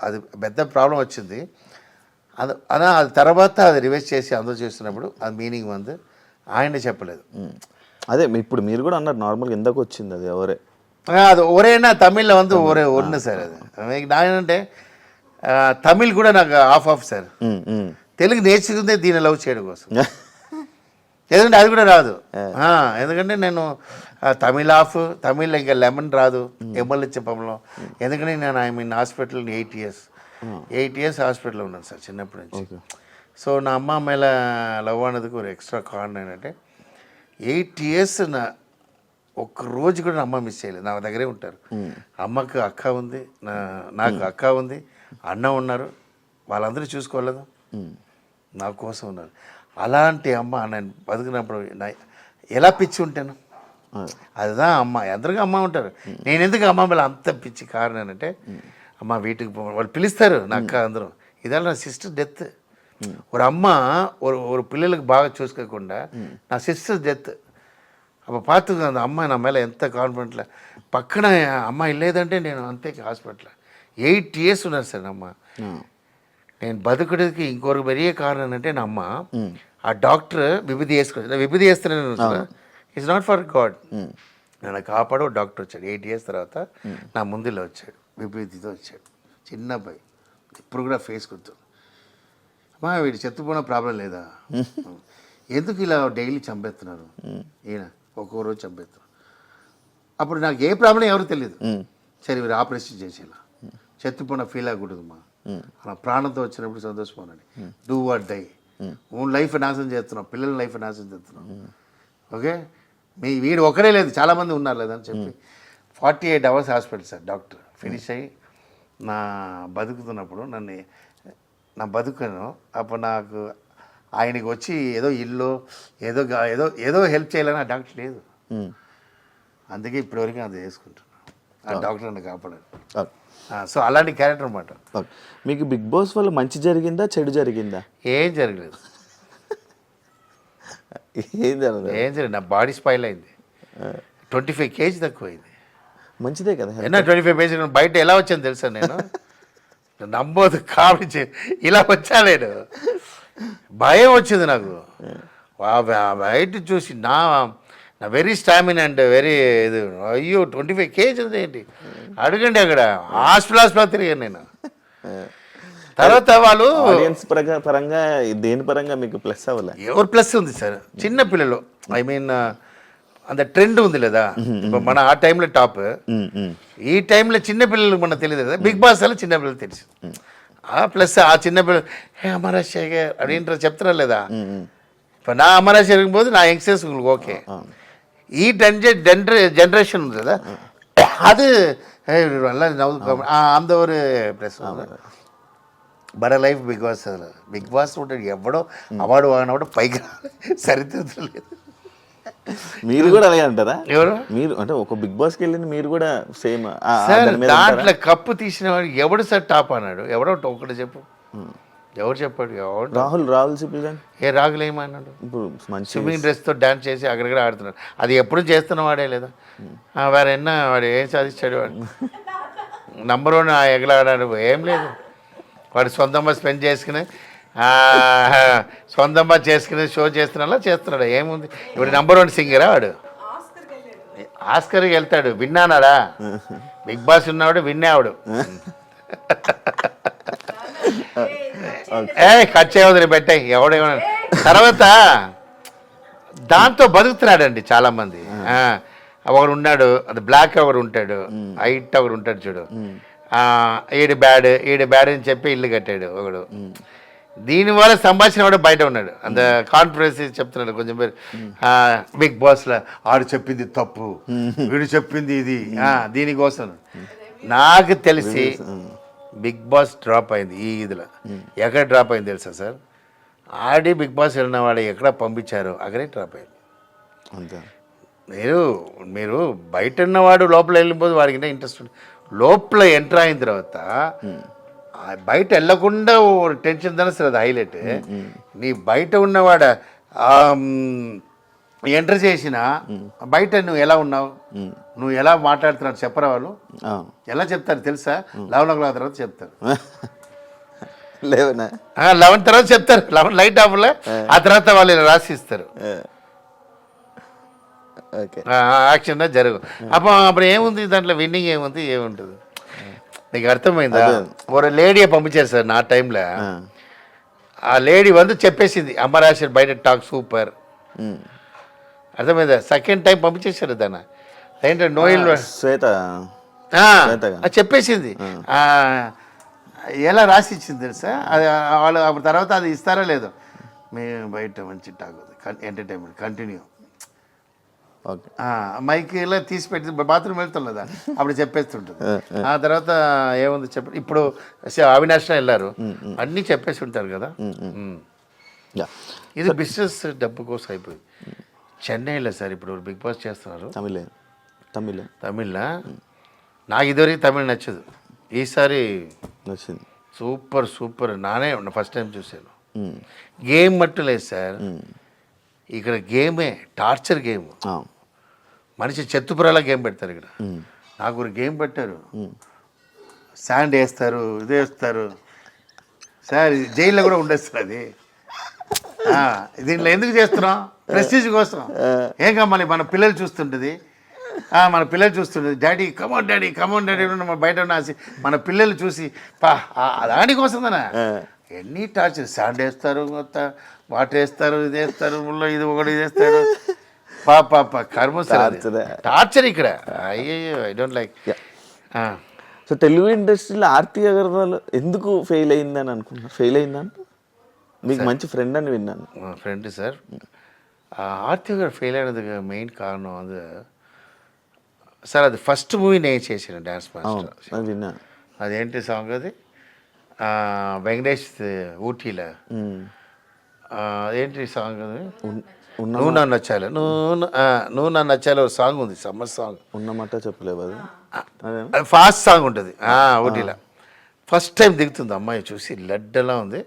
అది పెద్ద ప్రాబ్లం వచ్చింది. అది తర్వాత అది రివైజ్ చేసి అందరూ చేస్తున్నప్పుడు అది మీనింగ్ ఉంది, ఆయన చెప్పలేదు. అదే ఇప్పుడు మీరు కూడా అన్నారు నార్మల్గా ఎందుకు వచ్చింది అది ఒరే, అది ఒరేనా తమిళ్లో வந்து ఒరే ఒன்று సార్. అది నాకేంటంటే తమిళ్ కూడా నాకు ఆఫ్ సార్. తెలుగు నేర్చుకుందే దీన్ని లవ్ చేయడం కోసం, ఎందుకంటే అది కూడా రాదు. ఎందుకంటే నేను తమిళ్ ఇంకా లెమన్ రాదు, ఎమ్మెల్యే చెప్పంలో. ఎందుకంటే నేను ఐ మీన్ హాస్పిటల్ 8 years హాస్పిటల్లో ఉన్నాను సార్ చిన్నప్పటి నుంచి. సో నా అమ్మ మేళ లవ్ అన్నదికి ఒక ఎక్స్ట్రా కారణం ఏంటంటే, 8 years ఒక్క రోజు కూడా నా అమ్మ మిస్ చేయలేదు, నా దగ్గరే ఉంటారు. అమ్మకు అక్క ఉంది, నాకు అక్క ఉంది, అన్న ఉన్నారు, వాళ్ళందరూ చూసుకోలేదు, నా కోసం ఉన్నారు. అలాంటి అమ్మ నేను బతుకున్నప్పుడు ఎలా పిచ్చి ఉంటాను, அதுதான் అమ్మ. అందరికీ అమ్మ ఉంటారు, నేను ఎందుకు అమ్మ మేళ అంత పిచ్చి కారణం ఏంటంటే, అమ్మ వీటికి వాళ్ళు పిలుస్తారు నా అక్క అందరూ. ఇదాల నా సిస్టర్ డెత్. ఒక అమ్మ ஒரு పిల్లలకు బాగా చూసుకోకుండా నా సిస్టర్ డెత్. అప్పుడు పాతుగా అమ్మ నా మేళ ఎంత కాన్ఫిడెంట్లో పక్కన అమ్మ లేదంటే నేను అంతే హాస్పిటల్ 8 years ఉన్నారు సార్ అమ్మ. నేను బతుకుడికి ఇంకొక పెరిగే కారణం అంటే నా అమ్మ. ఆ డాక్టర్ విభూది వేసుకుని విభూది వేస్తున్నాను, ఇట్స్ నాట్ ఫర్ గాడ్. నన్ను కాపాడు డాక్టర్ వచ్చాడు 8 years తర్వాత నా ముందులో వచ్చాడు, విభూతితో వచ్చాడు, చిన్న అబ్బాయి, ఇప్పుడు కూడా ఫేస్ గుర్తు. అమ్మా వీడు చెత్తపోయిన ప్రాబ్లం లేదా, ఎందుకు ఇలా డైలీ చంపేస్తున్నారు, ఈయన ఒక్కో రోజు చంపేస్తున్నారు. అప్పుడు నాకు ఏ ప్రాబ్లం ఎవరు తెలియదు. సరే మీరు ఆపరేషన్ చేసేలా చెత్తపోయిన ఫీల్ అవ్వకూడదమ్మా, అలా ప్రాణంతో వచ్చినప్పుడు సంతోషపోనండి, do what die. Own life నాశనం చేస్తున్నాం, పిల్లల లైఫ్ నాశనం చేస్తున్నాం. ఓకే, వీడు ఒకరే లేదు, చాలామంది ఉన్నారు లేదని చెప్పి 48 hours hospital sir. Doctor finish అయ్యి నా బతుకుతున్నప్పుడు నన్ను నా బతుకును అప్పుడు నాకు ఆయనకి వచ్చి ఏదో ఇల్లు ఏదో ఏదో ఏదో హెల్ప్ చేయాలని ఆ డాక్టర్ లేదు. అందుకే ఇప్పటివరకు అది చేసుకుంటున్నాను. ఆ డాక్టర్ నన్ను కాపాడారు. సో అలాంటి క్యారెక్టర్ అనమాట. మీకు బిగ్ బాస్ వల్ల మంచి జరిగిందా చెడు జరిగిందా? ఏం జరగలేదు. ఏం జరగలేదు. ఏం జరగలేదు. నా బాడీ స్పాయిల్ అయింది. 25 kg తక్కువైంది. మంచిదే కదా. 25 kg బయట ఎలా వచ్చాను తెలుసా నేను? నమ్మోదు, కామెడీ ఇలా వచ్చా నేను. భయం వచ్చింది నాకు. బయట చూసి నా వెరీ స్టామినా అండ్ వెరీ ఇది. అయ్యో 25 kg ఏంటి అడగండి. అక్కడ హాస్పిటల్ తిరిగాను నేను. తర్వాత వాళ్ళు ఆడియన్స్ పరంగా దేని పరంగా మీకు ప్లస్ అవ్వలే? ఎవరు ప్లస్ ఉంది సార్? చిన్న పిల్లలు, ఐ మీన్ అంత ట్రెండ్ ఉంది లేదా మన ఆ టైంలో టాప్. ఈ టైంలో చిన్నపిల్లలు మనకు తెలియదు కదా. బిగ్ బాస్ అలా చిన్నపిల్లలు తెలుసు. ప్లస్ ఆ చిన్నపిల్లలు అమరాశేఖర్ అడిగింటారు చెప్తారా లేదా? ఇప్పుడు నా అమరాశేఖర్ పోతే నా యంగ్స్టర్స్ ఓకే. ఈ జనరేషన్ ఉంది కదా, அது நல்லா அந்த ஒரு plus. But life Bigg Boss ఉంటాడు. ఎవడో అవార్డు వాడినప్పుడు పైకి సరిదిద్దలేదు లేదు. మీరు కూడా అలాగే అంటారా? ఎవరు మీరు అంటే ఒక బిగ్ బాస్కి వెళ్ళింది మీరు కూడా సేమ్ దాంట్లో కప్పు తీసిన వాడు ఎవడు సార్ టాప్ అన్నాడు? ఎవడో ఒకటి చెప్పు. ఎవరు చెప్పాడు? ఎవరు? రాహుల్ సిప్లిగన్. ఏ రాహుల్ ఏమన్నాడు? ఇప్పుడు మంచి స్విమ్మింగ్ డ్రెస్తో డాన్స్ చేసి అక్కడిక్కడ ఆడుతున్నాడు. అది ఎప్పుడు చేస్తున్న వాడే లేదా? వాడు ఎన్న వాడు ఏం సాధించాడు? వాడు నంబర్ 1 ఎగలాడాడు. ఏం లేదు. వాడు సొంతంగా స్పెండ్ చేసుకుని సొంతంగా చేసుకుని షో చేస్తున్నా చేస్తున్నాడు. ఏముంది? ఇప్పుడు నంబర్ 1 సింగరా వాడు? ఆస్కర్కి వెళ్తాడు. విన్నానాడా? బిగ్ బాస్ ఉన్నవాడు విన్నావాడు. కట్ చేయవద్దు పెట్టాయి ఎవడేమన్నా. తర్వాత దాంతో బతుకుతున్నాడండి చాలామంది. ఒకడు ఉన్నాడు, అది బ్లాక్ ఒకడు ఉంటాడు, హైట్ ఒకడు ఉంటాడు చూడు. ఈడు బ్యాడ్ అని చెప్పి ఇల్లు కట్టాడు ఒకడు. దీనివల్ల సంభాషణ కూడా బయట ఉన్నాడు. అంత కాన్ఫిడెన్స్ చెప్తున్నాడు కొంచెం పేరు. బిగ్ బాస్లో ఆడు చెప్పింది తప్పు, వీడు చెప్పింది ఇది, దీనికోసం. నాకు తెలిసి బిగ్ బాస్ డ్రాప్ అయింది ఈ ఇదిలో. ఎక్కడ డ్రాప్ అయింది తెలుసా సార్? ఆడి బిగ్ బాస్ వెళ్ళిన వాడు ఎక్కడ పంపించారో అక్కడే డ్రాప్ అయింది. అంతే. మీరు బయట ఉన్నవాడు లోపల వెళ్ళిపోతే వాడికి ఇంట్రెస్ట్ ఉంది. లోపల ఎంటర్ అయిన తర్వాత బయట వెళ్ళకుండా టెన్షన్ దాని అది హైలైట్. నీ బయట ఉన్నవాడు ఎంటర్ చేసిన బయట నువ్వు ఎలా ఉన్నావు, నువ్వు ఎలా మాట్లాడుతున్నావు చెప్పరా వాళ్ళు? ఎలా చెప్తారు తెలుసా? 11 o'clock తర్వాత చెప్తారు. 11 తర్వాత చెప్తారు. 11 లైట్ ఆఫ్లో ఆ తర్వాత వాళ్ళు రాసిస్తారు. యాక్షన్ జరుగు. అప్పుడు ఏముంది దాంట్లో? విన్నింగ్ ఏముంది? ఏముంటుంది? నీకు అర్థమైందా? ఒక లేడీయే పంపించారు సార్ నా టైంలో. ఆ లేడీ చెప్పేసింది అమరాశర్ బయట టాక్ సూపర్. అర్థమైందా? సెకండ్ టైం పంపించేశారు దాన్ని. ఏంటంటే నోయిల్ శ్వేత చెప్పేసింది. ఎలా రాసి ఇచ్చింది తెలుసా? అది వాళ్ళు తర్వాత అది ఇస్తారా లేదో, మేము బయట మంచి టాక్ ఎంటర్టైన్మెంట్ కంటిన్యూ మైక్లో తీసి పెట్టి బాత్రూమ్ వెళ్తాం కదా అప్పుడు చెప్పేస్తుంటుంది. ఆ తర్వాత ఏముంది చెప్పండి. ఇప్పుడు అవినాష్ వెళ్ళారు, అన్నీ చెప్పేసి ఉంటారు కదా. ఇది బిజినెస్ డబ్బు కోసం అయిపోయింది. చెన్నైలో సార్ ఇప్పుడు బిగ్ బాస్ చేస్తున్నారు. తమిళ నాకు ఇదివరకు తమిళ్ నచ్చదు. ఈసారి నచ్చింది. సూపర్. నానే ఫస్ట్ టైం చూశాను. గేమ్ మట్టు లేదు సార్ ఇక్కడ. గేమే టార్చర్ గేమ్. మనిషి చెత్తుపురాల గేమ్ పెడతారు ఇక్కడ. నాకు ఒక గేమ్ పెట్టారు. శాండ్ వేస్తారు, ఇది వేస్తారు సార్. జైల్లో కూడా ఉండేస్తారు అది. దీంట్లో ఎందుకు చేస్తున్నాం? ప్రెస్టీజ్ కోసం. ఏం కావాలి? మన పిల్లలు చూస్తుంటుంది. డాడీ కమోన్ డాడీ బయట ఉన్న మన పిల్లలు చూసి దానికోసమేనా ఎన్ని టార్చర్. శాండ్ వేస్తారు, వాటర్ వేస్తారు, ఇది వేస్తారు, ముళ్ళో ఇది ఒకటి ఇది వేస్తాడు. కర్మ టార్చర్ ఇక్కడ. అయ్యో I don't like. So Telugu ఇండస్ట్రీలో ఆర్తి అగర్వాల్ ఎందుకు ఫెయిల్ అయిందని అనుకుంటున్నా? ఫెయిల్ అయిందని మీకు మంచి ఫ్రెండ్ అని విన్నాను. Friend sir. Aarti Agarwal fail అయినది మెయిన్ కారణం అది సార్. అది ఫస్ట్ మూవీ నేను చేశాను డ్యాన్స్ మాస్టర్. విన్నాను. అదేంటి సాంగ్? అది వెంకటేష్ ఊటీలో ఏంటి సాంగ్ అది ఉన్న నువ్వు నన్ను నచ్చాలి నువ్వు నన్ను నచ్చాలి ఒక సాంగ్ ఉంది సమ్మర్ సాంగ్ ఉన్నమాట చెప్పలేవు అది అది ఫాస్ట్ సాంగ్ ఉంటుంది ఊటీలో ఫస్ట్ టైం దిగుతుంది అమ్మాయి చూసి లడ్డలా ఉంది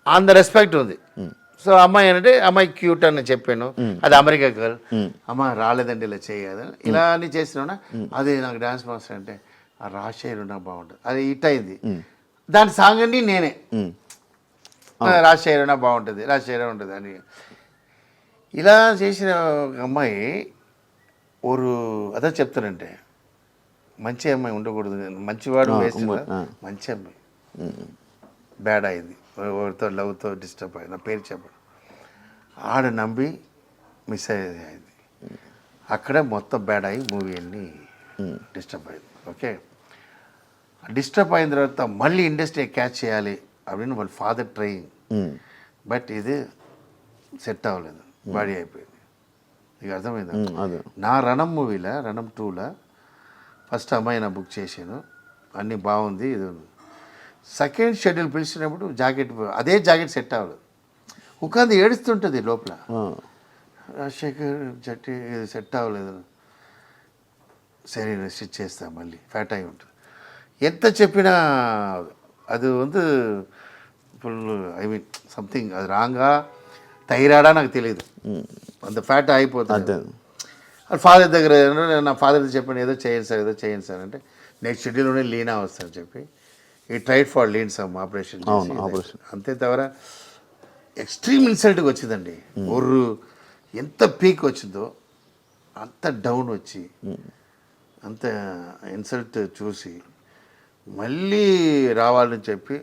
ఆన్ ద రెస్పెక్ట్ ఉంది సో అమ్మాయి అంటే అమ్మాయి క్యూట్ అని చెప్పాను అది అమెరికా గర్ల్ అమ్మ రాలేదండి ఇలా చేయదు ఇలా అని చేసినా అది నాకు డాన్స్ మాస్టర్ అంటే ఆ రాజశేఖర్ నాకు బాగుంటుంది అది హిట్ అయింది దాని సాంగ్ అన్ని నేనే రాజశేఖర్ బాగుంటుంది రాజశేఖర్ ఉంటుంది అని ఇలా చేసిన ఒక అమ్మాయి ఒక అదే చెప్తానంటే మంచి అమ్మాయి ఉండకూడదు మంచివాడు వేస్ట్ మంచి అమ్మాయి బ్యాడ్ అయింది ఎవరితో లవ్తో డిస్టర్బ్ అయింది నా పేరు చెప్పడం ఆడ నమ్మి మిస్ అయింది అక్కడే మొత్తం బ్యాడ్ అయ్యి మూవీ అన్ని డిస్టర్బ్ అయింది ఓకే డిస్టర్బ్ అయిన తర్వాత మళ్ళీ ఇండస్ట్రీ క్యాచ్ చేయాలి அப்படின்னு వాళ్ళ ఫాదర్ ట్రైయింగ్ బట్ ఇది సెట్ అవ్వలేదు బాడీ అయిపోయింది ఇక అర్థమైంది నా రణం మూవీలో రణం 2లో ఫస్ట్ అమ్మాయి నా బుక్ చేశాను అన్నీ బాగుంది ఇది సెకండ్ షెడ్యూల్ పిలిచినప్పుడు జాకెట్ అదే జాకెట్ సెట్ అవ్వలేదు ఉకాంది ఏడుస్తుంటుంది లోపల రాజశేఖర్ జట్టి ఇది సెట్ అవ్వలేదు సరే స్టిచ్ చేస్తా మళ్ళీ ఫ్యాట్ అయి ఉంటుంది ఎంత చెప్పినా అది வந்து ఫుల్ ఐ మీన్ సంథింగ్ అది రాంగా థైరాయిడా నాకు తెలియదు అంత ఫ్యాట్ అయిపోతుంది అది ఫాదర్ దగ్గర నా ఫాదర్ చెప్పాను ఏదో చేయండి సార్ అంటే నెక్స్ట్ షెడ్యూల్లోనే లీనా వస్తాను చెప్పి ఈ tried for lean some operation అంతే తవర ఎక్స్ట్రీమ్ ఇన్సల్ట్గా వచ్చిందండి ఒర్రు ఎంత పీక్ వచ్చిందో అంత డౌన్ వచ్చి అంత ఇన్సల్ట్ చూసి మళ్ళీ రావాలని చెప్పి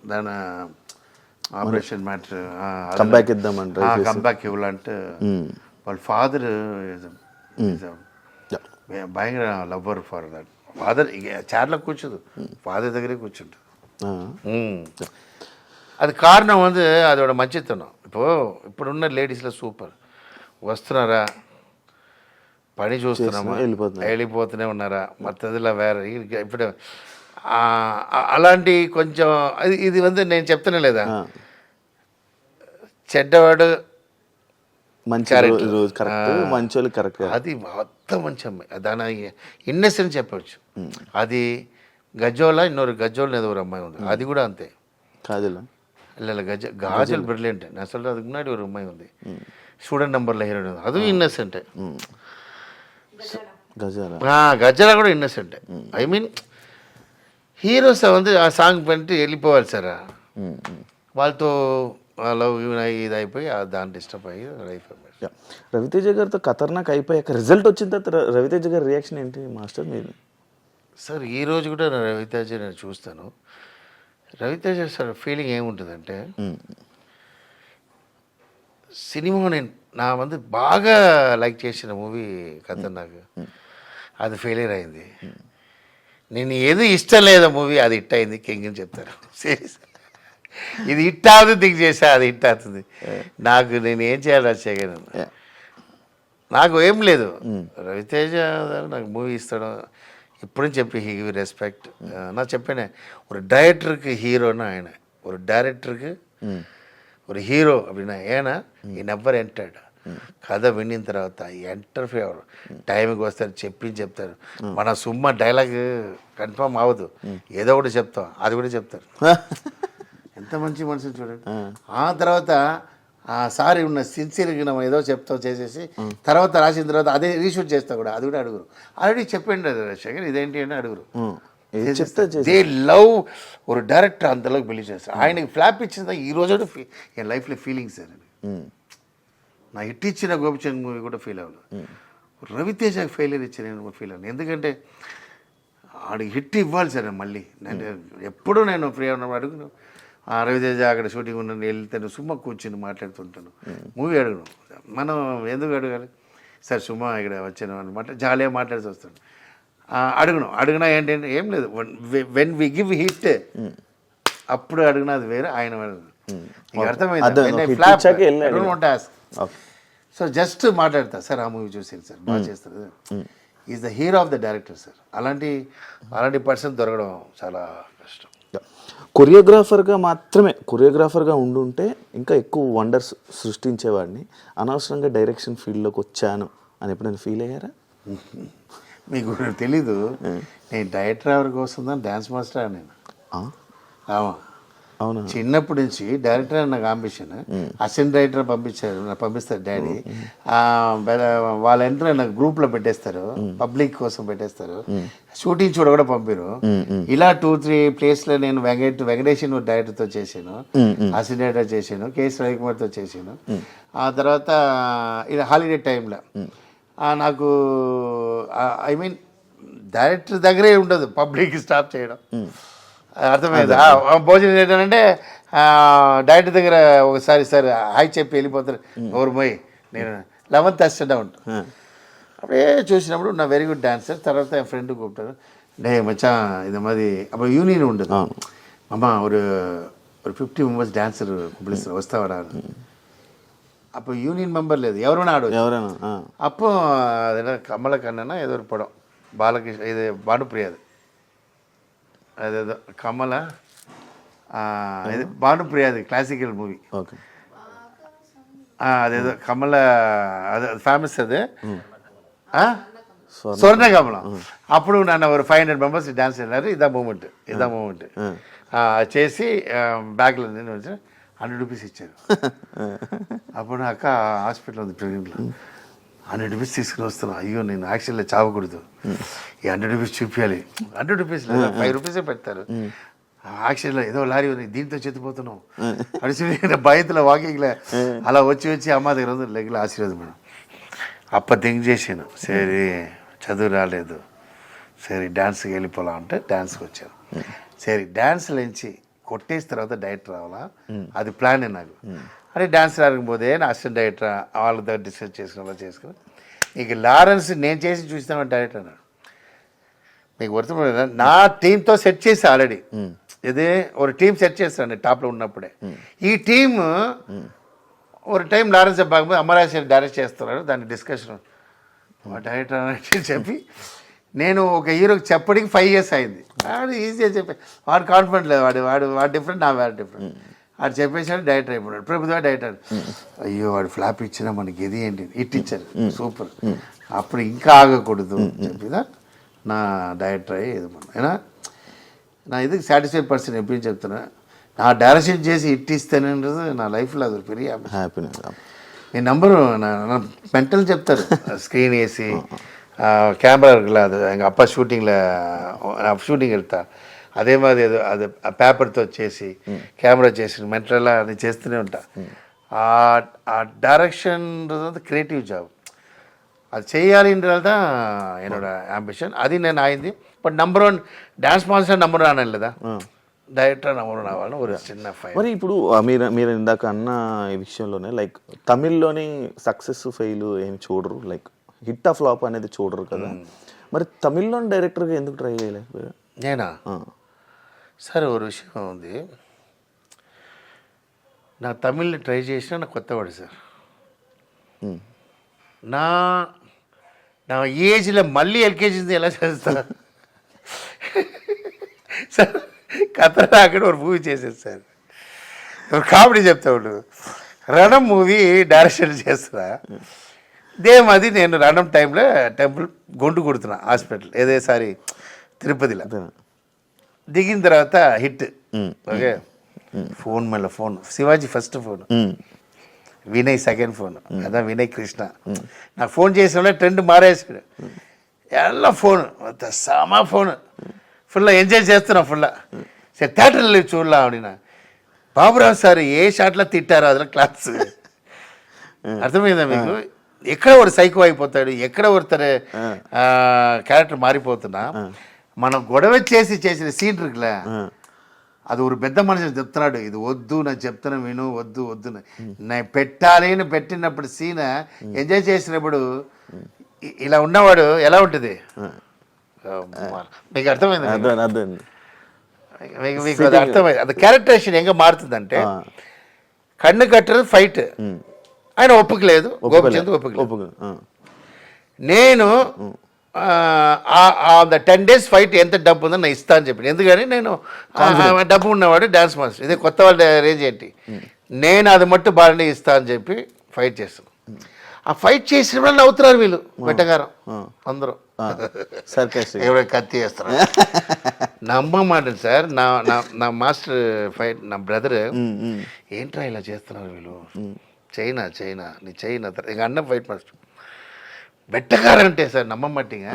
దాని ఆపరేషన్ మ్యాటర్ కంబ్యాక్ ఇద్దామంటే కంబ్యాక్ ఇవ్వాలంటే వాళ్ళ ఫాదర్ భయంకర లవ్వర్ ఫర్ దట్ ఫాదర్ చైర్లో కూర్చోదు ఫాదర్ దగ్గరే కూర్చుంటుంది అది కారణం வந்து அதோட మంచితనం ఇప్పుడున్న లేడీస్లో సూపర్ వస్తున్నారా పని చూస్తున్నామా వెళ్ళిపోతూనే ఉన్నారా మత్తదిలా వేరే ఇప్పుడు అలాంటి కొంచెం ఇది வந்து నేను చెప్తానే లేదా చెడ్డవాడు మంచి కరెక్ట్ అది మొత్తం మంచి అమ్మాయి దాని ఇన్నసెంట్ చెప్పవచ్చు అది గజోలా ఇంకొరు గజోల్ ఏదో ఒక అమ్మాయి ఉంది అది కూడా అంతే కాజల్ இல்லை காஜல் பிரில்லியன்ட் நான் சொல்கிறது அதுக்கு முன்னாடி ஒரு உண்மை வந்து ஸ்டூடெண்ட் நம்பரில் ஹீரோயின் அதுவும் இன்னசென்ட்டு గజలా కూడా ఇన్నసెంట్ ఐ మీన్ హీరోస్ வந்து ఆ సాంగ్ பண்ணிட்டு వెళ్ళిపోవాలి సార్ వాళ్ళతో లవ్ ఇది అయిపోయి దాన్ని డిస్టర్బ్ అయ్యి లైఫ్ రవితేజ గారితో ఖతర్నాక్ అయిపోయాక రిజల్ట్ వచ్చిన తర్వాత రవితేజ గారి రియాక్షన్ ఏంటి మాస్టర్ మీరు సార్ ఈ రోజు కూడా రవితేజ నేను చూస్తాను రవితేజ సార్ ఫీలింగ్ ఏముంటుందంటే సినిమా నేను నా வந்து బాగా లైక్ చేసిన మూవీ ఖతర్నాక్ అది ఫెయిలియర్ అయింది నేను ఏది ఇష్టం లేదా మూవీ అది హిట్ అయింది కింగ్ అని చెప్తారు సీరియస్ ఇది హిట్ అవుతుంది థింక్ చేసా అది హిట్ అవుతుంది నాకు నేను ఏం చేయాలి రాజశేఖర్ నాకు ఏం లేదు రవితేజ నాకు మూవీ ఇస్తాడు ఇప్పుడు చెప్పి హీ గివ్ రెస్పెక్ట్ நான் చెప్పానే ஒரு டைரக்டருக்கு ஹீரோன்னா ఆయన ஒரு டைரக்டருக்கு ஒரு హీరో அப்படின்னா ஏன்னா ఈ నెవర్ ఎంటర్డ్ కథ వినిన తర్వాత ఎంటర్ ఫేవర్ టైంకి వస్తారు చెప్తారు మన సుమ్మ డైలాగ్ కన్ఫర్మ్ అవ్వదు ఏదో ఒకటి చెప్తాం అది కూడా చెప్తారు ఎంత మంచి మనుషులు చూడండి ఆ తర్వాత ఆ సారి ఉన్న సిన్సియర్గా మనం ఏదో చెప్తాం చేసేసి తర్వాత రాసిన తర్వాత అదే రీషూట్ చేస్తా కూడా అది కూడా అడుగురు ఆల్రెడీ చెప్పండి రాజశేఖర్ ఇదేంటి అని అడుగురు దే లవ్ ఒక డైరెక్టర్ అంతలోకి బిలీవ్ చేస్తారు ఆయనకి ఫ్లాప్ ఇచ్చిన ఈ రోజు ఎన్ లైఫ్లో ఫీలింగ్స్ సార్ నా హిట్ ఇచ్చిన గోపిచంద్ మూవీ కూడా ఫీల్ అవ్వలేదు రవితేజకి ఫెయిలియర్ ఇచ్చిన ఫీల్ అవ్వను ఎందుకంటే ఆడికి హిట్ ఇవ్వాలి సార్ మళ్ళీ నేను ఎప్పుడూ నేను ఫ్రీ ఉన్నప్పుడు అడుగును రవితేజ అక్కడ షూటింగ్ ఉన్న వెళ్తాను సుమ్మ కూర్చుని మాట్లాడుతుంటాను మూవీ అడుగును మనం ఎందుకు అడగాలి సార్ సుమ్మ ఇక్కడ వచ్చాను అనమాట జాలీగా మాట్లాడుతూ వస్తాను అడుగునా ఏంటంటే ఏం లేదు వెన్ వి గివ్ హిట్ అప్పుడు అడిగినా అది వేరే ఆయన అర్థమైంది సో జస్ట్ మాట్లాడతా సార్ ఆ మూవీ చూసాను సార్ బాగా చేస్తారు is the hero of the director sir అలాంటి పర్సన్ దొరకడం చాలా కష్టం కొరియోగ్రాఫర్గా ఉండుంటే ఇంకా ఎక్కువ వండర్స్ సృష్టించేవాడిని, అనవసరంగా డైరెక్షన్ ఫీల్డ్లోకి వచ్చాను అని ఎప్పుడైనా ఫీల్ అయ్యారా? మీకు తెలీదు, నేను డైరెక్టర్ ఎవరి కోసం డ్యాన్స్ మాస్టర్ నేను. అవునా? చిన్నప్పటి నుంచి డైరెక్టర్ అని నాకు అంబిషన్. అసిస్టెంట్ డైరెక్టర్ పంపిస్తారు డాడీ. వాళ్ళ ఎంట్రీ నాకు గ్రూప్లో పెట్టేస్తారు, పబ్లిక్ కోసం పెట్టేస్తారు, షూటింగ్ చూడ కూడా పంపారు. ఇలా 2-3 ప్లేస్లో నేను వెంకటేశ్వర డైరెక్టర్తో చేశాను, అసిస్టెంట్ డైరెక్టర్ చేశాను, కేఎస్ రవికుమార్తో చేశాను. ఆ తర్వాత ఇది హాలిడే టైంలో నాకు ఐ మీన్ డైరెక్టర్ దగ్గరే ఉండదు, పబ్లిక్ స్టాప్ చేయడం. అర్థమైంది. భోజనం ఏంటంటే డైరెక్టర్ దగ్గర ఒకసారి సార్ హాయ్ చెప్పి వెళ్ళిపోతారు, ఎవరు పోయి నేను 11th అసిస్టెంట్ ఉంటాను. అప్పుడే చూసినప్పుడు నా వెరీ గుడ్ డాన్సర్. తర్వాత என் ఫ్రెండ్ கூப்பிட்டாரு, டே மச்சான் இது மாதிரி அப்போ யூனியன் உண்டு அம்மா, ஒரு 50 మెంబర్స్ డాన్సర్ పిలుస్తారు వస్తావరా. அப்போ யூனியன் மெம்பர் లేదు, ఎవరైనా ఆడవచ్చు. அப்போ అదే కమలకన్నా ఏదో ஒரு படம் బాలకృష్ణ, ఇది భానుప్రియాది, అదేదో కమల, ఇది భానుప్రియాది క్లాసికల్ మూవీ. ఓకే, అదేదో కమల, అది ఫేమస్ అది స్వర్ణకమలం. అప్పుడు నన్ను ఒక 500 మెంబర్స్ డాన్స్ చేసినారు. ఇదా మూమెంట్ చేసి బ్యాగ్లో నేను వచ్చి 100 రూపీస్ ఇచ్చారు. అప్పుడు నా అక్క హాస్పిటల్ ఉంది ప్రెగ్నెంట్లో, 100 రూపీస్ తీసుకుని వస్తున్నా. అయ్యో నేను యాక్చువల్గా చావకూడదు, ఈ 100 రూపీస్ చూపించాలి. 100 రూపీస్ లేదా 5 రూపీసే పెడతారు. యాక్చువల్గా ఏదో లారీ ఉంది, దీంతో చెత్తిపోతున్నావు అడిచి భయంతో వాకింగ్లో అలా వచ్చి అమ్మ దగ్గర ఉంది లెగ్లో ఆశీర్వాదం మేడం. అప్ప థింక్ చేశాను, సరే చదువు రాలేదు, సరే డ్యాన్స్కి వెళ్ళిపోలా అంటే డ్యాన్స్కి వచ్చాను. సరే డ్యాన్స్లో నుంచి కొట్టేసిన తర్వాత డైరెక్టర్ రావాలా, అది ప్లాన్ నాకు. అరే డ్యాన్స్ రాకపోతే నా అసిస్టెంట్ డైరెక్టర్ వాళ్ళ దగ్గర డిస్కస్ చేసుకుని ఇక లారెన్స్ నేను చేసి చూస్తాను డైరెక్టర్ అన్నాడు. మీకు వర్తం నా టీంతో సెట్ చేసి ఆల్రెడీ, ఇదే ఒక టీం సెట్ చేస్తాను టాప్లో ఉన్నప్పుడే. ఈ టీమ్ ఒక టైం లారెన్స్ చెప్పకపోతే అమరాశ్వరి డైరెక్ట్ చేస్తున్నాడు, దాన్ని డిస్కషన్ డైరెక్టర్ అని చెప్పి నేను ఒక హీరోకి చెప్పడానికి 5 years అయింది. వాడు ఈజీగా చెప్పి, వాడు కాన్ఫిడెంట్ లేదు, వాడు డిఫరెంట్, నా వాడు డిఫరెంట్. వాడు చెప్పేసాడు, డైరెక్టర్ అయిపోయాడు. ప్రభుత్వ డైరెక్టర్, అయ్యో వాడు ఫ్లాప్ ఇచ్చినా మనకి ఇది ఏంటి హిట్ ఇచ్చారు, సూపర్, అప్పుడు ఇంకా ఆగకూడదు చెప్పిదా నా డైరెక్టర్ అయ్యి ఇది అయినా నా ఇది సాటిస్ఫైడ్ పర్సన్ ఎప్పుడు చెప్తున్నా. నా డైరెక్షన్ చేసి హిట్ ఇస్తానన్నది నా లైఫ్లో అది పెరిగి హ్యాపీనెస్. మీ నంబరు నా మెంటల్ చెప్తారు, స్క్రీన్ వేసి கேமரா இருக்குல்ல, அது எங்கள் அப்பா షూటింగ్ వెళ్తా, అదే మాది ఏదో అది పేపర్తో చేసి కెమెరా చేసి మెంటల్ అది చేస్తూనే ఉంటా. ఆ డైరెక్షన్ క్రియేటివ్ జాబ్ அது செய்யாதுன்றது தான் என்னோட ஆம்பிஷன். அது నేను ఆయింది. But number 1 dance master number 1 అనలేదా, డైరెక్టర్ నెంబర్ 1 అవ్వాలని ఒక చిన్న ఫైల్. మరి ఇప్పుడు మీరు ఇందాక అన్న ఈ విషయంలోనే లైక్ తమిళ్లోని సక్సెస్ ఫెయిల్ ఏమి చూడరు, లైక్ హిట్ ఆఫ్ ఫ్లాప్ అనేది చూడరు కదా, మరి తమిళ్లోని డైరెక్టర్గా ఎందుకు ట్రై చేయలేకపోయా? నేనా సార్ ఒక విషయం ఉంది, నా తమిళ్ని ట్రై చేసినా నాకు కొత్తవాడు సార్. నా ఏజ్లో మళ్ళీ ఎల్కేజీ ఎలా చేస్తా సార్. కథ అక్కడ ఒక మూవీ చేసేది సార్, ఒక కామెడీ చెప్తాడు. రణం మూవీ డైరెక్షన్ చేస్తున్నా, ఇదేమది నేను రణం టైంలో టెంపుల్ గొంటు కొడుతున్నా హాస్పిటల్, ఏదేసారి తిరుపతిలో దిగిన తర్వాత హిట్. ఓకే, ఫోన్ మళ్ళీ phone Shivaji first phone, Vinay second phone, అదా వినయ్ కృష్ణ. నాకు ఫోన్ చేసిన ట్రెండ్ మారేసాడు, ఎలా ఫోన్ సమా ఫోన్ ఫుల్ ఎంజాయ్ చేస్తున్నా. ఫుల్ సరే థియేటర్లో చూడలా ఆవిడ బాబురావు సార్ ఏ షాట్లో తిట్టారో అదిలో క్లాస్. అర్థమైందా మీకు? ఎక్కడ ఒక సైకో అయిపోతాడు, ఎక్కడ ఒకరు క్యారెక్టర్ మారిపోతున్నా. మనం గొడవ చేసిన సీన్ இருக்குல்ல, అది ఒక పెద్ద మనిషి చెప్తున్నాడు, ఇది వద్దు నాకు చెప్తున్నా విను, వద్దు నేను పెట్టాలి అని పెట్టినప్పుడు సీన్ ఎంజాయ్ చేసినప్పుడు ఇలా ఉన్నవాడు ఎలా ఉంటుంది మీకు అర్థమైంది? మీకు అది అర్థమైంది. అది క్యారెక్టరేషన్ ఎంగా మారుతుందంటే, కన్ను కట్టరు ఫైట్, ఆయన ఒప్పుకోలేదు, గోపిచంద్ ఒప్పుకోలేదు. నేను ద 10 days ఫైట్ ఎంత డబ్బు ఉందో నేను ఇస్తా అని చెప్పి. ఎందుకని నేను డబ్బు ఉన్నవాడు డాన్స్ మాస్టర్, ఇదే కొత్త వాళ్ళ రేంజ్ ఏంటి, నేను అది మట్టు బాగానే ఇస్తా అని చెప్పి ఫైట్ చేస్తాను. ఆ ఫైట్ చేసిన వాళ్ళు నవ్వుతున్నారు వీళ్ళు వెట్టగారం అందరూ, ఎవరైనా కత్తి చేస్తారు. నమ్మమాట సార్. నా మాస్టర్ ఫైట్ నా బ్రదర్, ఏంట్రా ఇలా చేస్తున్నారు వీళ్ళు, చైనా నీ చైనా ఇక అన్న ఫైట్ మాస్టర్ வெட்டக்காரன்ட்டே சார், நம்ப மாட்டீங்க.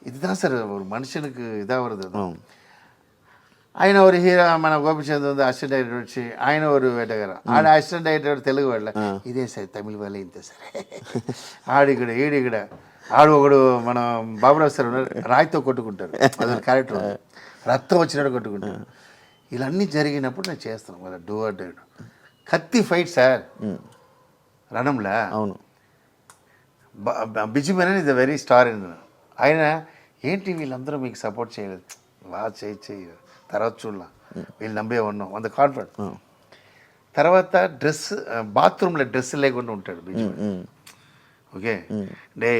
இதுதான் சார் ஒரு மனுஷனுக்கு இதாக வருது. ఆయన ஒரு హీరో మన గోపిచంద్ ఉంది అసిస్టెంట్ డైరెక్టర్ వచ్చి ఆయన ஒரு వేటగారం, ఆడ అసిస్టెంట్ డైరెక్టర్ తెలుగు వాళ్ళ ఇదే సార్ తమిళ వాళ్ళే ఇంతే సార్. ఆడిక్కడ ఈడిక్కడ ఆడు ఒకడు మన బాబురావు సార్ ఉన్నారు, రాయితో కొట్టుకుంటారు, అది క్యారెక్టర్ రక్తం వచ్చినట్టు కొట్టుకుంటారు. ఇవన్నీ జరిగినప్పుడు నేను చేస్తాను వాళ్ళ డూ ఆర్ డై. కత్తి ఫైట్ సార్ రణంలా. అవును. Biju Menon is the very star in. ఆయన ఏంటి వీళ్ళందరూ మీకు సపోర్ట్ చేయలేదు, బాగా చేయి తర్వాత చూడలా, వీళ్ళు నమ్మే ఉన్నాం అంత కాన్ఫిడెంట్. తర్వాత డ్రెస్ బాత్రూంలో డ్రెస్ లేకుండా ఉంటాడు బిజు. ఓకే డే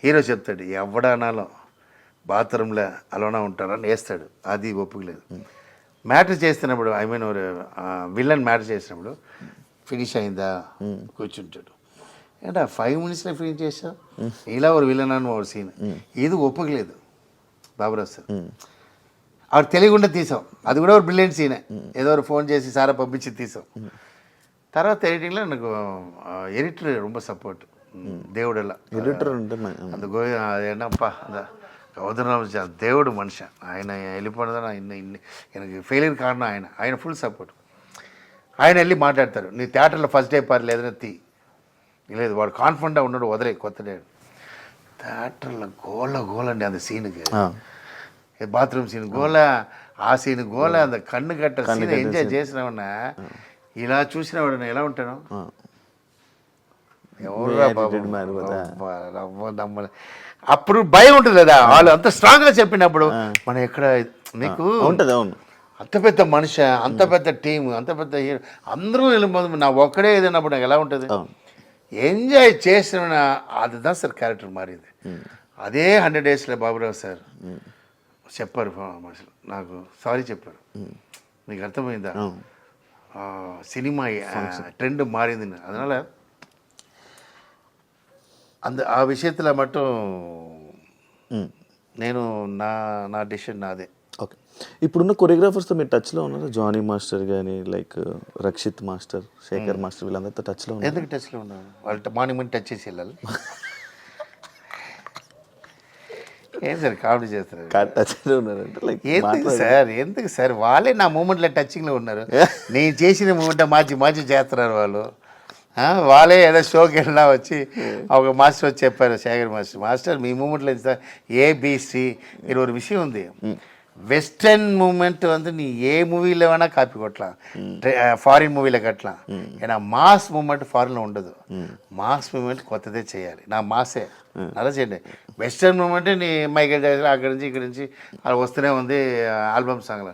హీరో చెప్తాడు ఎవడానాలో బాత్రూంలో అలోనా ఉంటారని వేస్తాడు, అది ఒప్పుకోలేదు. మ్యాటర్ చేస్తున్నప్పుడు ఐ మీన్ విలన్ మ్యాటర్ చేసినప్పుడు ఫినిష్ అయిందా కూర్చుంటాడు. ఏంటా 5 minutesలో ఫినిష్ చేసావు, ఇలా ఒక విలన్ అని ఒక సీన్, ఇది ఒప్పుకోలేదు బాబురావు సార్. ఆవిడ తెలియకుండా తీసాం, అది కూడా ఒక బ్రిలియంట్ సీనే. ఏదో ఒక ఫోన్ చేసి సారా పంపించి తీసాం. తర్వాత ఎడిటింగ్లో నాకు ఎడిటర్ ரொம்ப సపోర్ట్, దేవుడెలా ఎడిటర్ అంటే అంత ఏంటప్పా గౌతమ్ దేవుడు మనిషి. ఆయన వెళ్ళిపోవడం ఇన్ని ఫెయిలియర్ కారణం ఆయన ఫుల్ సపోర్ట్. ఆయన వెళ్ళి మాట్లాడతారు, నీ థియేటర్లో ఫస్ట్ డే పార్లు ఏదైనా లేదు, వాడు కాన్ఫిడెంట్గా ఉన్నాడు, వదిలే కొత్త డే. థియేటర్లో గోలండి అంత సీన్కి, బాత్రూమ్ సీన్ గోల, ఆ సీన్ గోల, అంత కన్ను కట్ట సీన్ ఎంజాయ్ చేసినామన్నా. ఇలా చూసినవాడు ఎలా ఉంటాను, అప్పుడు భయం ఉంటుంది కదా, వాళ్ళు అంత స్ట్రాంగ్గా చెప్పినప్పుడు మనం ఎక్కడ నీకు ఉంటుంది. అవును, అంత పెద్ద మనిషి, అంత పెద్ద టీం, అంత పెద్ద హీరో, అందరూ వెళ్ళిపోతుంది, నా ఒక్కడే ఏదైనప్పుడు నాకు ఎలా ఉంటుంది. ఎంజాయ్ చేసిన அதுதான் సార్ క్యారెక్టర్ మారింది. అదే 100 daysలో బాబురావు సార్ చెప్పారు మనుషులు నాకు, సారీ చెప్పారు, నీకు అర్థమైందా సినిమా ట్రెండ్ మారింది. அதனால ఆ విషయத்தில் மட்டும் నేను నా డిసిషన్ నాదే. ఓకే, ఇప్పుడున్న కొరియోగ్రాఫర్స్తో మీరు టచ్లో ఉన్నారు? జానీ మాస్టర్ కానీ, like Rakshit master, Shekhar master, వీళ్ళందరితో టచ్లో ఉన్నారు? ఎందుకు టచ్లో ఉన్నారు? వాళ్ళు మార్నింగ్ టచ్ చేసి వెళ్ళాలి. ఏం సార్ కామెడీ చేస్తారు? టచ్లో ఉన్నారంటే లైక్ ఎందుకు సార్ వాళ్ళే నా మూమెంట్లో టచింగ్లో ఉన్నారు. నేను చేసిన మూమెంట్ మార్చి చేస్తున్నారు వాళ్ళు. వాళ్ళే ఏదో షోకి వెళ్ళినా వచ్చి ఒక మాస్టర్ వచ్చి చెప్పారు, శేఖర్ మాస్టర్ మీ మూమెంట్లో సార్ ఏబిసి. మీరు ఒక విషయం ఉంది, వెస్టర్న్ మూమెంట్ வந்து நீ ఏ మూవీలో వేణా కాపీ కొట్టலாம், ఫారిన్ మూవీలో కట్టலாம். ஏன்னா మాస్ మూమెంట్ ఫారిన్లో ఉండదు, మాస్ మూమెంట్ కొత్తదే చేయాలి. నా మాసే అలా చేయండి. వెస్టర్న్ మూమెంట్ నీ మైకేల్ జాక్సన్ అక్కడి నుంచి ఇక్కడి నుంచి అలా వస్తూనే ఉంది ఆల్బమ్ సాంగ్లో.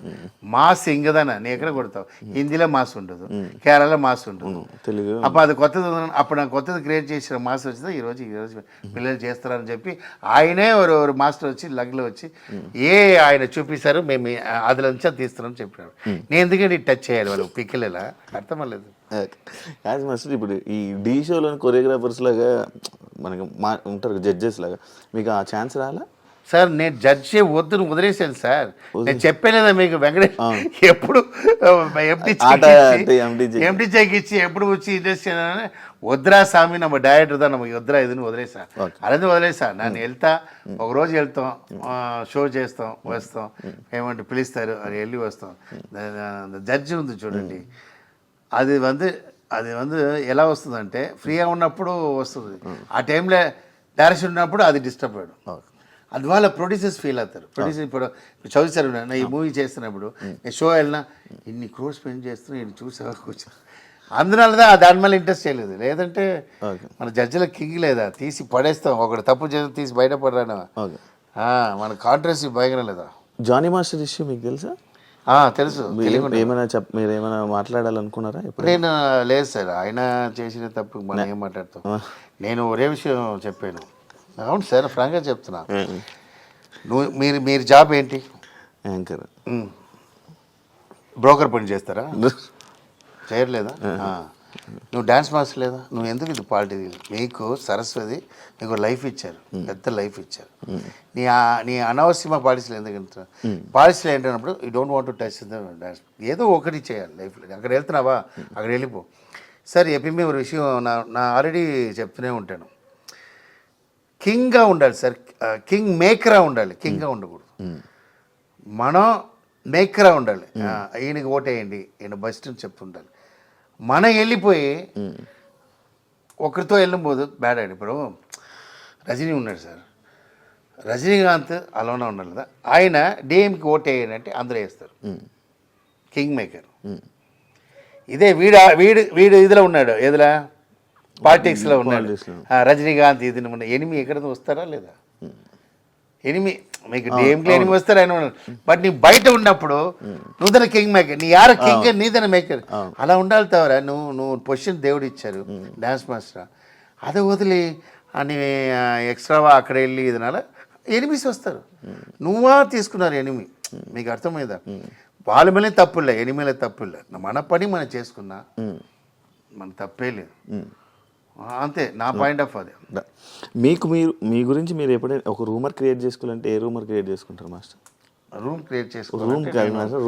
మాస్ ఇంకదానా నీ ఎక్కడ కొడతావు, హిందీలో మాస్ ఉండదు, కేరళలో మాస్ ఉండదు, తెలుగు. అప్పుడు అది కొత్తది, అప్పుడు నాకు కొత్తది క్రియేట్ చేసిన మాస్ వచ్చింది. ఈరోజు పిల్లలు చేస్తారని చెప్పి ఆయనే ఒక మాస్టర్ వచ్చి లగ్లో వచ్చి ఆయన చూపిస్తారు, మేము అదిలో నుంచి అది తీస్తున్నాం చెప్పినాడు. నేను ఎందుకంటే టచ్ చేయాలి వాళ్ళు పిక్కలేలా, అర్థం అవ్వలేదు. యాజ్ మాస్టర్ ఇప్పుడు ఈ డీ షోలోని కొరియోగ్రాఫర్స్ లాగా మనకి ఉంటారు జడ్జెస్ లాగా, మీకు ఆ ఛాన్స్ రాలా? సార్ నేను జడ్జి వద్దు వదిలేసాను సార్. నేను చెప్పలేదా మీకు వెంకటేష్ ఎప్పుడు ఎంటీ చెక్ ఇచ్చి ఎప్పుడు వచ్చి ఇండస్ట్రీ వద్దురా స్వామి நம்ம డైరెక్టర్ தான் நமக்கு వద్దురా ఇదని వదిలేసా. అలాగే వదిలేసా. నేను వెళ్తా, ఒకరోజు వెళ్తాం, షో చేస్తాం, వస్తాం, ఏమంటే పిలుస్తారు, అది వెళ్ళి వస్తాం. జడ్జి ఉంది చూడండి, అది ఎలా వస్తుందంటే ఫ్రీగా ఉన్నప్పుడు వస్తుంది, ఆ టైంలో డైరెక్షన్ ఉన్నప్పుడు అది డిస్టర్బ్ అయ్యడం. అందువల్ల ప్రొడ్యూసర్స్ ఫీల్ అవుతారు. ప్రొడ్యూసర్ ఇప్పుడు చదువుతారు, ఈ మూవీ చేస్తున్నప్పుడు షో వెళ్ళినా ఇన్ని క్రోర్స్ స్పెండ్ చేస్తున్నా ఇన్ని చూసా కూర్చో, అందువల్ల దాని మళ్ళీ ఇంట్రెస్ట్ చేయలేదు. లేదంటే మన జడ్జిల కింగ్ లేదా తీసి పడేస్తాం, ఒకటి తప్పు చేసి తీసి బయటపడరాను, మన కాంట్రవర్సీ భయంకరం లేదా. జానీ మాస్టర్ ఇష్యూ మీకు తెలుసా? తెలుసు. మీరు ఏమైనా మాట్లాడాలనుకున్నారా? నేను లేదు సార్, ఆయన చేసిన తప్పు మనం ఏం మాట్లాడతాం. నేను ఒరే విషయం చెప్పాను, అవును సార్, ఫ్రాంక్గా చెప్తున్నా. మీరు జాబ్ ఏంటి? యాంకర్. బ్రోకర్ పని చేస్తారా? చేయట్లేదా? నువ్వు డ్యాన్స్ మాస్టర్ లేదా? నువ్వు ఎందుకు ఇది పార్టీ? మీకు సరస్వతి మీకు లైఫ్ ఇచ్చారు, పెద్ద లైఫ్ ఇచ్చారు. నీ అనవసరమైన పాలసీలు ఎందుకంటే పాలసీలు ఏంటన్నప్పుడు you don't want to touch the dance. ఏదో ఒకటి చేయాలి లైఫ్లో. అక్కడ వెళ్తున్నావా, అక్కడ వెళ్ళిపో. సార్ ఎప్పుడు ఒక విషయం నా ఆల్రెడీ చెప్తూనే ఉంటాను. కింగ్గా ఉండాలి సార్, కింగ్ మేకరా ఉండాలి, కింగ్గా ఉండకూడదు. మనం మేకరా ఉండాలి. ఈయనకి ఓటేయండి, ఈయన బెస్ట్ అని చెప్తుండాలి. మనం వెళ్ళిపోయి ఒకరితో వెళ్ళిపోదు బ్యాడ్ అండి. ఇప్పుడు రజనీ ఉన్నాడు సార్, రజనీకాంత్ అలానే ఉండాలి కదా. ఆయన డిఎంకి ఓటేయండి అంటే అందరూ వేస్తారు. King maker. ఇదే వీడు ఇదిలో ఉన్నాడు, ఏదిలా పాలిటిక్స్లో ఉన్నాడు రజనీకాంత్. ఇది ఎనిమి ఎక్కడ వస్తారా లేదా? ఎనిమి మీకు డిఎంకి ఎనిమి వస్తారు ఆయన. బట్ నీ బయట ఉన్నప్పుడు నువ్వు కింగ్ మేకర్, నీ యార కింగ్ నీదన మేకర్. అలా ఉండాలి తవరా. నువ్వు పొజిషన్ దేవుడు ఇచ్చారు, డ్యాన్స్ మాస్టర్. అదే వదిలి అని ఎక్స్ట్రావా అక్కడ వెళ్ళి ఇదనాల ఎనిమిస్ వస్తారు. నువ్వా తీసుకున్నారు ఎనిమి. మీకు అర్థమైందా? వాళ్ళ మీద తప్పులే, ఎనిమిల తప్పులే. మన పని మనం చేసుకున్నా మన తప్పే లేదు. అంతే నా పాయింట్ ఆఫ్ అది. మీ గురించి మీరు ఎప్పుడైనా ఒక రూమర్ క్రియేట్ చేసుకోవాలంటే ఏ రూమర్ క్రియేట్ చేసుకుంటారు మాస్టర్? రూమ్ క్రియేట్ చేసుకోవాలి. రూమ్ కాదు మాస్టర్,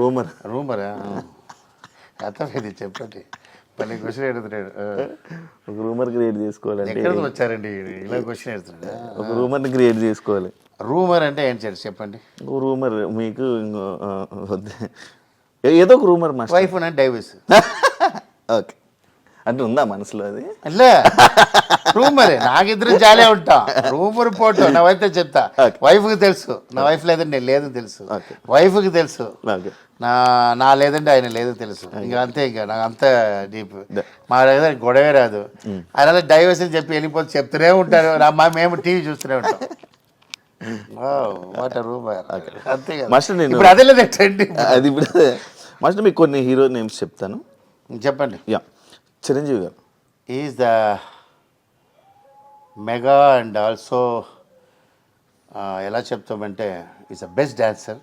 రూమరా? అర్థమైంది, చెప్పండి. పని క్వశ్చన్ ఎడుతున్నాడు. ఒక రూమర్ క్రియేట్ చేసుకోవాలంటే ఎక్కడ వచ్చారండి ఇలా క్వశ్చన్ ఎడుతున్నాడు? ఒక రూమర్ని క్రియేట్ చేసుకోవాలి. రూమర్ అంటే ఏం చేయాలి చెప్పండి? రూమర్ మీకు ఏదో ఒక రూమర్ మాస్టర్. వైఫ్ అంటే డైవర్స్. ఓకే అంటే ఉందా మనసులో అది? అట్లే రూమరే. నాకిద్దరు జాలే ఉంటా. రూమర్ పోటు నా వైఫ్తో చెప్తా. వైఫ్కి తెలుసు నా వైఫ్ లేదండి, నేను లేదని తెలుసు. వైఫ్కి తెలుసు నా లేదంటే ఆయన లేదని తెలుసు. ఇంకా అంతే, ఇంకా నాకు అంత డీప్. మా దగ్గర గొడవే రాదు. ఆయన డైవర్స్ అని చెప్పి వెళ్ళిపోతే చెప్తూనే ఉంటారు. మేము టీవీ చూస్తూనే ఉంటాం. What rumour. అంతే మాస్టర్. నేను ఇప్పుడు అదే లేదా ట్రెండ్ అది. ఇప్పుడు మాస్టర్ మీకు కొన్ని హీరో నేమ్స్ చెప్తాను, చెప్పండి. Yeah. Chiranjeevi garu is the mega and also ఎలా చెప్తామంటే is the best dancer.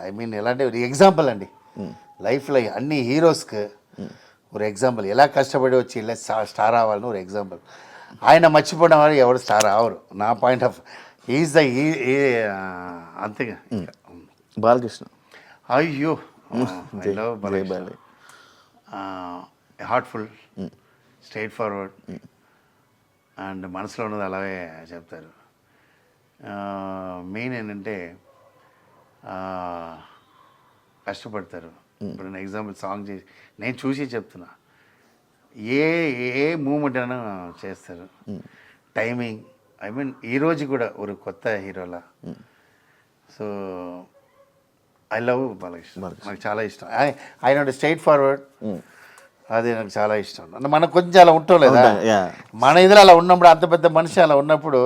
I mean ఎలాంటి ఎగ్జాంపుల్ అండి లైఫ్లో అన్ని హీరోస్కి ఒక ఎగ్జాంపుల్. ఎలా కష్టపడి వచ్చి ఇలా స్టార్ అవ్వాలని ఒక ఎగ్జాంపుల్. ఆయన మర్చిపోవడం వల్ల ఎవరు స్టార్ అవ్వరు నా పాయింట్ ఆఫ్. ఈజ్ ద అంతేగా. బాలకృష్ణ. అయ్యో హార్ట్ఫుల్, స్ట్రైట్ ఫార్వర్డ్ అండ్ మనసులో ఉన్నది అలాగే చెప్తారు. మెయిన్ ఏంటంటే కష్టపడతారు. ఇప్పుడు నేను ఎగ్జాంపుల్ సాంగ్ చేసి నేను చూసి చెప్తున్నా. ఏ మూమెంట్ అయినా చేస్తారు. టైమింగ్ ఐ మీన్ ఈరోజు కూడా ఒక కొత్త హీరోలా. So I love Balakrishna. నాకు చాలా ఇష్టం. ఆయన స్ట్రైట్ ఫార్వర్డ్, అది నాకు చాలా ఇష్టం. మనకు కొంచెం అలా ఉంటాం లేదా, మన ఇద్దరు అలా ఉన్నప్పుడు, అంత పెద్ద మనిషి అలా ఉన్నప్పుడు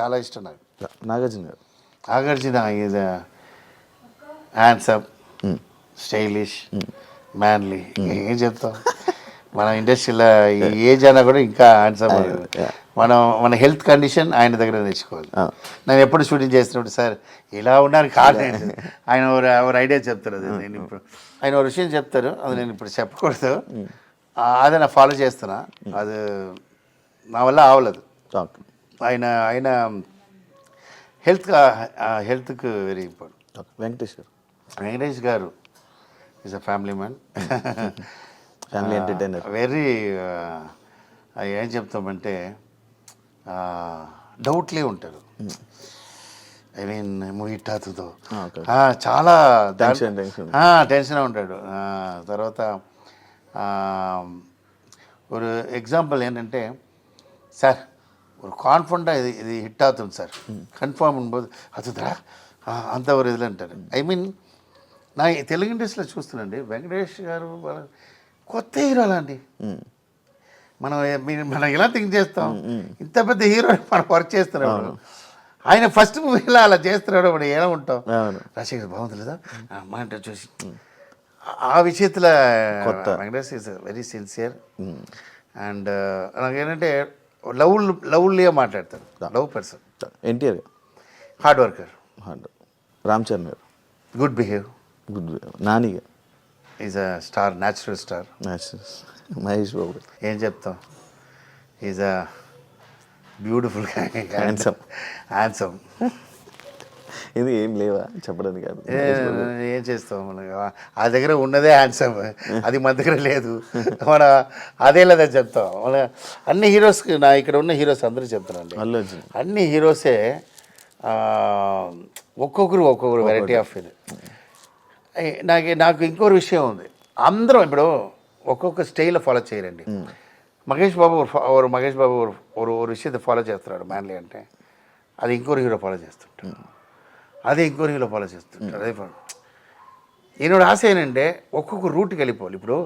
చాలా ఇష్టం నాకు. Nagarjuna is handsome, stylish, manly. ఏం చెప్తాం, మన ఇండస్ట్రీలో ఏజ్ అయినా కూడా ఇంకా హ్యాండ్సమ్. మన హెల్త్ కండిషన్ ఆయన దగ్గర నేర్చుకోవాలి. నేను ఎప్పుడు షూటింగ్ చేస్తున్నప్పుడు సార్ ఇలా ఉన్నారు కాదు, ఆయన ఒక ఐడియా చెప్తారు. అది నేను ఇప్పుడు ఆయన ఒక విషయం చెప్తారు, అది నేను ఇప్పుడు చెప్పకూడదు. అదే నా ఫాలో చేస్తున్నా. అది నా వల్ల అవలేదు. ఆయన హెల్త్కి very important. Venkatesh garu is a family man, family entertainer. Very ఏం చెప్తామంటే డౌట్లే ఉంటారు. ఐ మీన్ మూవీ టాతుతో చాలా టెన్షన్ ఉంటాడు. తర్వాత ఒక ఎగ్జాంపుల్ ఏంటంటే సార్ ஒரு கான்ஃபிடண்ட்டாக இது ஹிட் ஆகுது சார் கன்ஃபார்ம் பண்ணும்போது அதுதான் అంత ఒక ఇదిలో అంటారు. ఐ మీన్ నా తెలుగు ఇండస్ట్రీలో చూస్తున్నాండి వెంకటేష్ గారు కొత్త హీరోలా అండి. మనం ఎలా థింక్ చేస్తాం, ఇంత పెద్ద హీరో మనం వర్క్ చేస్తున్నాడు. ఆయన ఫస్ట్ మూవీలో అలా చేస్తున్నాడు, మనం ఎలా ఉంటాం. రాజశేఖర్ బాగుంది లేదా మా అంటే చూసి ఆ విషయத்தில் Venkatesh is very sincere and నాకేంటంటే లవ్లీగా మాట్లాడతారు, love person, NTR hard worker, Ram Charan garu good behave, good Nani garu is a star, natural star. Mahesh Babu garu ఏం చెప్తాం, ఈజ్ అ బ్యూటిఫుల్ హ్యాండ్సమ్. ఇది ఏం లేవా చెప్పడానికి కాదు. ఏం చేస్తాం మన ఆ దగ్గర ఉన్నదే హ్యాండ్సమ్, అది మన దగ్గర లేదు, మన అదే లేదని చెప్తాం. మన అన్ని హీరోస్కి ఇక్కడ ఉన్న హీరోస్ అందరూ చెప్తానండి, అల్లు అర్జున్ అన్ని హీరోసే ఒక్కొక్కరు వెరైటీ ఆఫ్ ఇది. నాకు ఇంకొక విషయం ఉంది, అందరం ఇప్పుడు ఒక్కొక్క స్టైల్ ఫాలో చేయరండి. మహేష్ బాబు ஒரு விஷயத்தை ఫాలో చేస్తున్నాడు మ్యాన్లీ అంటే, అది ఇంకోరు హీరో ఫాలో చేస్తుంటాడు, అదే ఇంకోరు హీరో ఫాలో చేస్తుంటాడు, అదే ఫాలో. ఈయనోడు ఆశ ఏంటంటే ఒక్కొక్క రూట్కి వెళ్ళిపోవాలి. ఇప్పుడు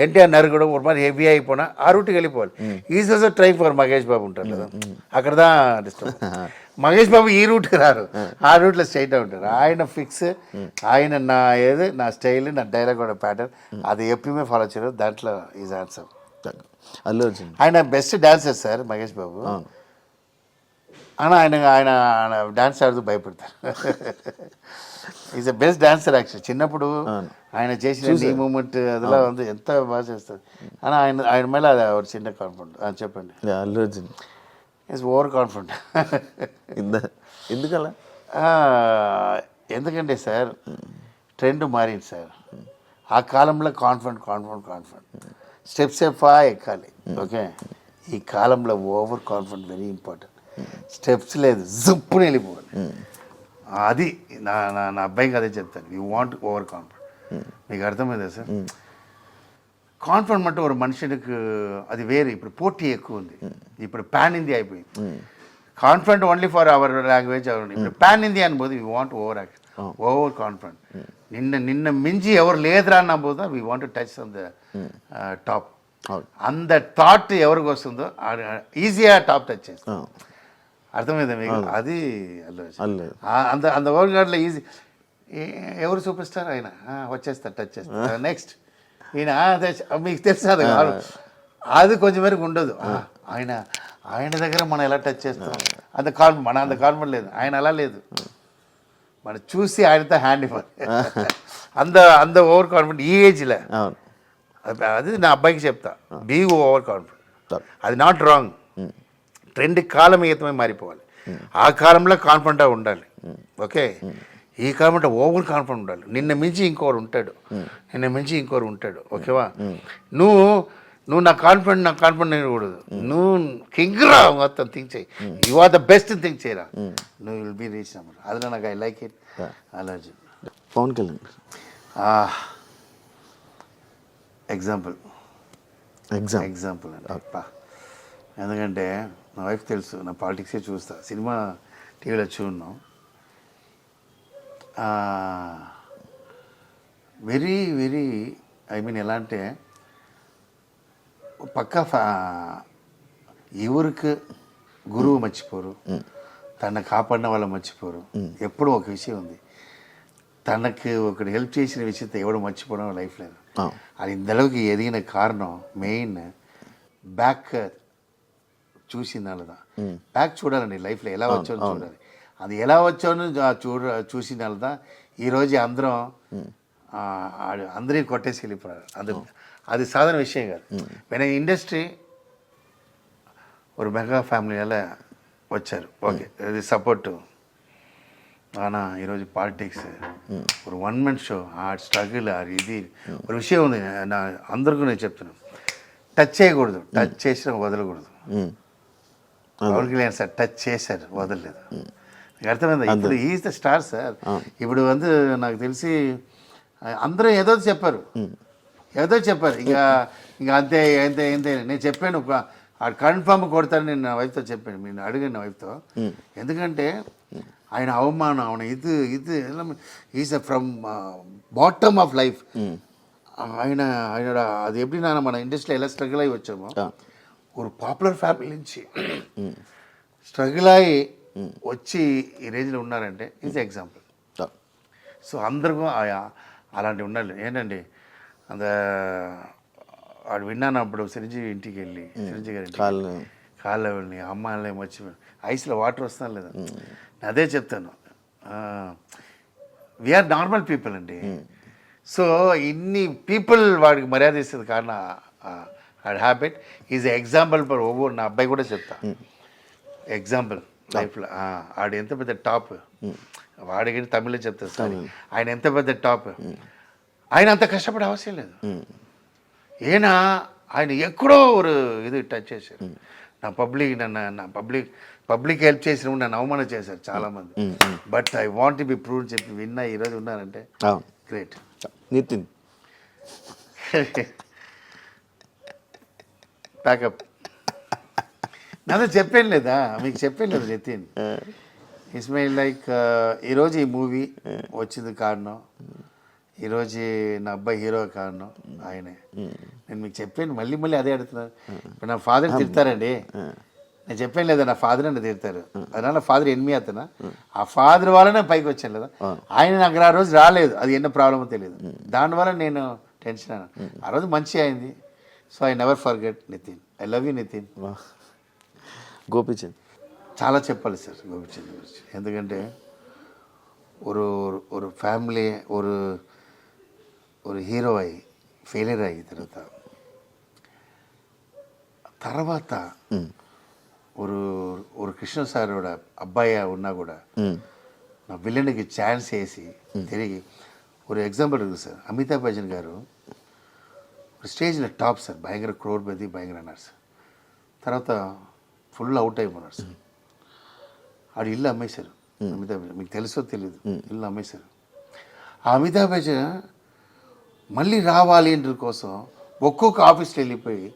ఎన్టీఆర్ నరగడం ఒక మరి హెవీ అయిపోయినా ఆ రూట్కి వెళ్ళిపోవాలి. Is also try for Mahesh Babu ఉంటారు కదా, అక్కడదా డిస్టర్బ్. మహేష్ బాబు ఈ రూట్కి రారు, ఆ రూట్లో స్ట్రైట్ ఉంటారు. ఆయన ఫిక్స్, ఆయన నా స్టైల్, నా డైలాగ్ కూడా ప్యాటర్న్, అది ఎప్పుడూ ఫాలో చేయరు. దాంట్లో ఈజ్ ఆన్సర్. అల్లు అర్జున్ ఆయన best dancer sir Mahesh Babu. ఆయన డాన్స్ ఆడుతూ భయపడతారు. Is the best dancer actual. చిన్నప్పుడు ఆయన చేసిన ఈ మూమెంట్ అదిలా ఉంది, ఎంత బాగా చేస్తారు. అని ఆయన మళ్ళీ అది ఒక చిన్న కాన్ఫిడెంట్. చెప్పండి. Allu Arjun is over confident. ఎందుకలా? ఎందుకంటే సార్ ట్రెండ్ మారింది సార్. ఆ కాలంలో కాన్ఫిడెంట్ స్టెప్స్ ఎక్కాలి. ఓకే, ఈ కాలంలో over confident very important. Steps లేదు, జుప్పుని వెళ్ళిపోవాలి. అది నా అబ్బాయికి అదే చెప్తాను, యూ వాంట్ ఓవర్ కాన్ఫిడెంట్. మీకు అర్థమైందా సార్? కాన్ఫిడెంట్ అంటే ఒక మనుషులకు అది వేరే. ఇప్పుడు పోటీ ఎక్కువ ఉంది, ఇప్పుడు పాన్ ఇండియా అయిపోయింది. Confident only for our language. ఇప్పుడు పాన్ ఇండియా అనుబోదు వీ వాంట్ ఓవర్ కాన్ఫిడెంట్. నిన్న మించి ఎవరు లేదురా అన్నబోదు we want touch on the top. అంత థాట్ ఎవరికి వస్తుందో ఈజీగా టాప్ టచ్ చేస్తాం. అర్థమైందా మీకు? అది అంత ఓవర్ గార్డ్లో ఈజీ. ఎవరు సూపర్ స్టార్ ఆయన వచ్చేస్తారు, టచ్ చేస్తారు. నెక్స్ట్ ఈయన మీకు తెలుసు అది అది కొంచెం వరకు ఉండదు. ఆయన దగ్గర మనం ఎలా టచ్ చేస్తాం అంత కాన్ఫిడెంట్ లేదు. ఆయన అలా లేదు, మనం చూసి ఆయనతో హ్యాండ్ ఇవ్వాలి. అంత ఓవర్ కాన్ఫిడెంట్ ఈ ఏజ్లో. అది నా అబ్బాయికి చెప్తా, బీ ఓవర్ కాన్ఫిడెంట్. అది నాట్ రాంగ్. ట్రెండ్ కాలమేతమై మారిపోవాలి. ఆ కాలంలో కాన్ఫిడెంట్గా ఉండాలి. ఓకే, ఈ కాలంలో ఓవర్ కాన్ఫిడెంట్ ఉండాలి. నిన్న మించి ఇంకోరు ఉంటాడు. ఓకేవా? నువ్వు నా కాన్ఫిడెంట్ కూడదు. నువ్వు కింగ్రా మొత్తం థింక్ చేయి. You are the best think చేయరా, నువ్వు విల్ బీ రీచ్ నెంబర్. అది నాకు ఐ లైక్ ఇట్. అలా పవన్ కళ్యాణ్ ఎగ్జాంపుల్ అండి అప్ప. ఎందుకంటే నా వైఫ్ తెలుసు, నా పాలిటిక్సే చూస్తా, సినిమా టీవీలో చూడను. వెరీ వెరీ ఎలా అంటే పక్కా ఎవరికి గురువు మర్చిపోరు, తన కాపాడిన వాళ్ళు మర్చిపోరు. ఎప్పుడు ఒక విషయం ఉంది, తనకు ఒకటి హెల్ప్ చేసిన విషయంతో ఎవడు మర్చిపోవడం లైఫ్ లేదు. అది ఇంతలోకి ఎదిగిన కారణం మెయిన్ బ్యాక్ చూసిన వాళ్ళదా. బ్యాక్ చూడాలండి లైఫ్లో, ఎలా వచ్చానో చూడాలి. అది ఎలా వచ్చానో చూసిన వాళ్ళదా. ఈరోజు అందరినీ కొట్టేసి వెళ్ళిపోయారు. అది సాధారణ విషయం కాదు. మన ఇండస్ట్రీ ఒక మెగా ఫ్యామిలీ అలా వచ్చారు. ఓకే, అది సపోర్టు. ஆனால் ఈరోజు పాలిటిక్స్ ఒక వన్ మన్ షో, ఆ స్ట్రగుల్, ఇది ఒక విషయం ఉంది. అందరికీ నేను చెప్తున్నాను, టచ్ చేయకూడదు, టచ్ చేసినా వదలకూడదు. పవన్ కళ్యాణ్ సార్ టచ్ చేశారు, వదలలేదు. మీకు అర్థమైందా? ఇప్పుడు ఈజ్ ద స్టార్ సార్. ఇప్పుడు నాకు తెలిసి అందరూ ఏదో చెప్పారు. ఇంకా అంతే నేను చెప్పాను, కన్ఫామ్ కొడతాను. నేను నా వైఫ్తో చెప్పాను, నేను అడిగాను నా వైఫ్తో. ఎందుకంటే ఆయన అవమానం, ఇది is from bottom of life. ఆయన అది ఎప్పుడు మన ఇండస్ట్రీలో ఎలా స్ట్రగుల్ అయ్యి వచ్చామో, ఒక పాపులర్ ఫ్యామిలీ నుంచి స్ట్రగుల్ అయ్యి వచ్చి ఈ రేంజ్లో ఉన్నారంటే ఈజ్ ఎగ్జాంపుల్. సో అందరికీ అలాంటివి ఉండాలి. ఏంటండి, அந்த వాడు విన్నాను అప్పుడు చిరంజీవి ఇంటికి వెళ్ళి చిరంజీవి గారి కాళ్ళు వెళ్ళి అమ్మాయిలు వచ్చి ఐస్లో వాటర్ వస్తాను లేదా అదే చెప్తాను వీఆర్ నార్మల్ పీపుల్ అండి. సో ఇన్ని పీపుల్ వాడికి మర్యాద ఇస్తుంది కారణం odd habit is example for over. నా అబ్బాయి కూడా చెప్తా ఎగ్జాంపుల్ లైఫ్లో ఆడు ఎంత పెద్ద టాప్ వాడికి తమిళ్లో చెప్తారు సారీ ఆయన ఎంత పెద్ద టాప్ ఆయన అంత కష్టపడే అవసరం లేదు. ఏనా ఆయన ఎక్కడో ఒక ఇది టచ్ చేశారు నా పబ్లిక్ హెల్ప్ చేసిన నన్ను అవమానం చేశారు చాలామంది. But I want be prove చెప్పి విన్నా ఈరోజు ఉన్నారంటే గ్రేట్. నితిన్ ప్యాకప్ నాతో చెప్పాను లేదా మీకు చెప్పాను లేదా నితిన్ ఇస్మాయిల్ లైక్ ఈరోజు ఈ మూవీ వచ్చింది కారణం ఈరోజు నా అబ్బాయి హీరో కారణం ఆయనే. నేను మీకు చెప్పాను మళ్ళీ అదే అడుగుతున్నాను. ఇప్పుడు నా ఫాదర్ తిడతారండి నేను చెప్పాను లేదా నా ఫాదర్ అని తిడతారు அதனால ఫాదర్ ఎనిమి అతను ఆ ఫాదర్ వల్లనే పైకి వచ్చాను లేదా ఆయన నాకు ఆ రోజు రాలేదు అది ఎన్నో ప్రాబ్లమో తెలియదు దానివల్ల నేను టెన్షన్ అయినా ఆ రోజు మంచి అయింది. So I never forget Nitin. I love you Nitin. Gopichand చాలా చెప్పాలి సార్ గోపీచంద్ గురించి. ఎందుకంటే ஒரு ஃபேமிலி ஒரு హీరో అయ్యి ఫెయిలియర్ అయ్యి తర్వాత ஒரு కృష్ణ సారోட అబ్బాయి ఉన్నా కూడా నా విల్లన్కి ఛాన్స్ వేసి తిరిగి ஒரு ఎగ్జాంపుల్ இருக்குது సార్. అమితాబ్ బచ్చన్ గారు ఒక స్టేజ్లో టాప్ సార్ భయంకర క్రోర్పతి భయంకర అన్నారు సార్. తర్వాత ఫుల్ అవుట్ అయిపోయినారు సార్. ఆడు ఇల్లు అమ్మేశారు అమితాబ్ బచ్చన్ మీకు తెలుసో తెలీదు ఇల్లు అమ్మేశారు. ఆ అమితాబ్ బచ్చన్ మళ్ళీ రావాలి ఇంటర్ కోసం ఒక్కొక్క ఆఫీస్కి వెళ్ళిపోయి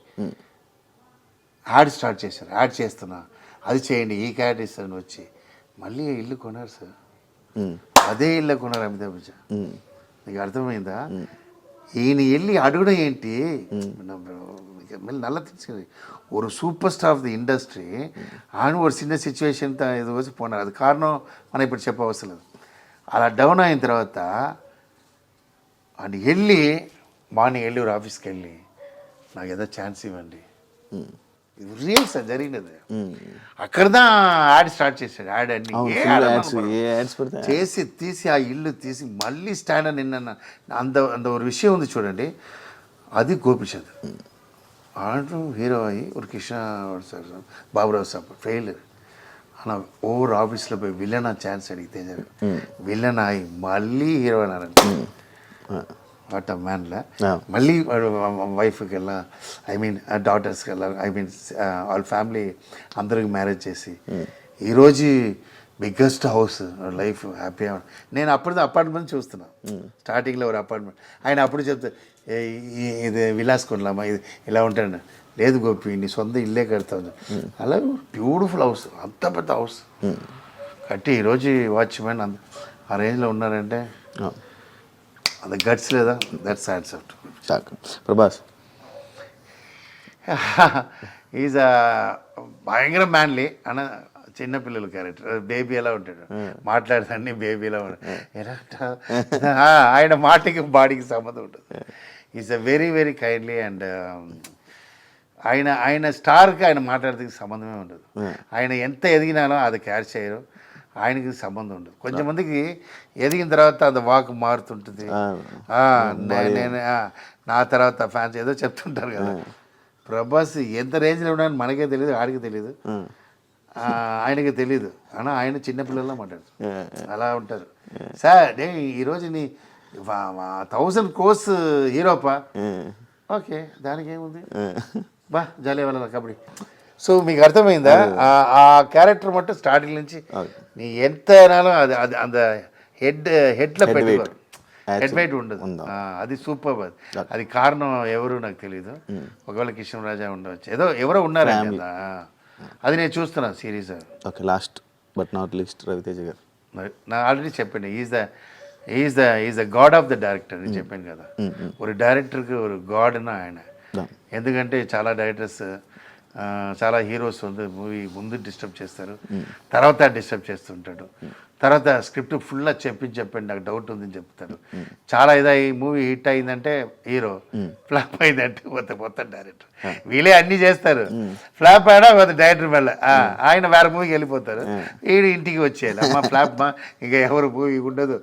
యాడ్ స్టార్ట్ చేశారు. యాడ్ చేస్తున్నా అది చేయండి ఈ క్యారెక్టర్ ఇస్తారని వచ్చి మళ్ళీ ఇల్లు కొన్నారు సార్. అదే ఇల్లు కొన్నారు అమితాబ్ బచ్చన్. మీకు అర్థమైందా? ఈయన వెళ్ళి అడగడం ఏంటి మళ్ళీ நல்லா தெரிஞ்சுக்கிறது ஒரு superstar of the industry ఆయన ஒரு சின்ன సిచ్యువేషన్ ఇది వచ్చి పోనారు. అది కారణం మనం ఇప్పుడు చెప్పవసరం లేదు. అలా డౌన్ అయిన తర్వాత ఆయన వెళ్ళి మార్నింగ్ వెళ్ళి ఒక ఆఫీస్కి వెళ్ళి నాకు ఏదో ఛాన్స్ ఇవ్వండి ఇది రియల్ సార్ జరిగినది. అక్కడదా యాడ్ స్టార్ట్ చేశాడు. యాడ్ అన్ని చేసి తీసి ఆ ఇల్లు తీసి మళ్ళీ స్టాండ్ నిన్న అంత ఒక విషయం ఉంది చూడండి. అది గోపిచంద్ ఆడు హీరో అయ్యి ఒక Krishna sir Baburao sir fail అలా ఓవర్ ఆఫీస్లో పోయి విలన్ ఛాన్స్ అడిగితే విలన్ అయ్యి మళ్ళీ హీరో అన్నారండి. వాట్ మ్యాన్లా మళ్ళీ వైఫ్కి వెళ్ళా ఐ మీన్ డాటర్స్కి వెళ్ళా ఐ మీన్ వాళ్ళ ఫ్యామిలీ అందరికి మ్యారేజ్ చేసి ఈరోజు బిగ్గెస్ట్ హౌస్ లైఫ్ హ్యాపీగా. నేను అప్పుడు అపార్ట్మెంట్ చూస్తున్నా స్టార్టింగ్లో ఒక అపార్ట్మెంట్. ఆయన అప్పుడు చెప్తే ఇది విలాస్ కొనలామా ఇది ఇలా ఉంటాడు. లేదు గోపి నీ సొంత ఇల్లే కడతావు. అలా బ్యూటిఫుల్ హౌస్ అంత పెద్ద హౌస్ కట్టి ఈరోజు వాచ్మెన్ ఆ రేంజ్లో ఉన్నారంటే అది గట్స్ లేదా దట్స్ యాక్సెప్ట్. ప్రభాస్ ఈజ్ భయంకర మ్యాన్లీ అన్న చిన్నపిల్లల క్యారెక్టర్ బేబీ ఎలా ఉంటాడు మాట్లాడతాన్ని బేబీ ఎలా ఉంటాడు. ఆయన మాటకి బాడీకి సంబంధం ఉంటుంది. Is a very very kindly and ఆయన స్టార్కి ఆయన మాట్లాడేందుకు సంబంధమే ఉండదు. ఆయన ఎంత ఎదిగినానో అది క్యాచ్ చేయరు. ఆయనకి సంబంధం ఉండదు. కొంచెంమందికి ఎదిగిన తర్వాత అది వాక్ మారుతుంటుంది. నేను నా తర్వాత ఫ్యాన్స్ ఏదో చెప్తుంటారు కదా. ప్రభాస్ ఎంత రేంజ్లో ఉన్నాయని మనకే తెలియదు ఆడికి తెలియదు ఆయనకి తెలియదు. ஆனால் ఆయన చిన్నపిల్లల్లో మాట్లాడుతారు అలా ఉంటారు. సార్ డే ఈరోజు నీ 1000 crores హీరోపా ఓకే దానికి ఏముంది బా జాలీ వాళ్ళ కబడ్డీ. సో మీకు అర్థమైందా? ఆ క్యారెక్టర్ మట్టు స్టార్టింగ్ నుంచి నీ ఎంత అయినాలో అది అది అంత హెడ్లో పెట్టుకోరు హెడ్ వెయిట్ ఉండదు. అది సూపర్. అది కారణం ఎవరు నాకు తెలియదు. ఒకవేళ కృష్ణరాజా ఉండవచ్చు ఏదో ఎవరో ఉన్నారు కదా. అది నేను చూస్తున్నాను series. Okay last but not least Ravi Teja garu నా ఆల్రెడీ చెప్పండి is the god of the director అని చెప్పాను కదా. ఒక డైరెక్టర్కి ఒక గాడ్నా ఆయన. ఎందుకంటే చాలా డైరెక్టర్స్ చాలా హీరోస్ ఉంది మూవీ ముందు డిస్టర్బ్ చేస్తారు, తర్వాత డిస్టర్బ్ చేస్తుంటాడు, తర్వాత స్క్రిప్ట్ ఫుల్గా చెప్పండి నాకు డౌట్ ఉందని చెప్తారు. చాలా ఈ మూవీ హిట్ అయిందంటే హీరో, ఫ్లాప్ అయిందంటే మొత్తం డైరెక్టర్. వీళ్ళే అన్నీ చేస్తారు. ఫ్లాప్ అయినా డైరెక్టర్ మళ్ళీ ఆయన వేరే మూవీకి వెళ్ళిపోతారు, వీడు ఇంటికి వచ్చేయాలి. అమ్మ ఫ్లాప్ మా ఇంకా ఎవరు మూవీ ఉండదు,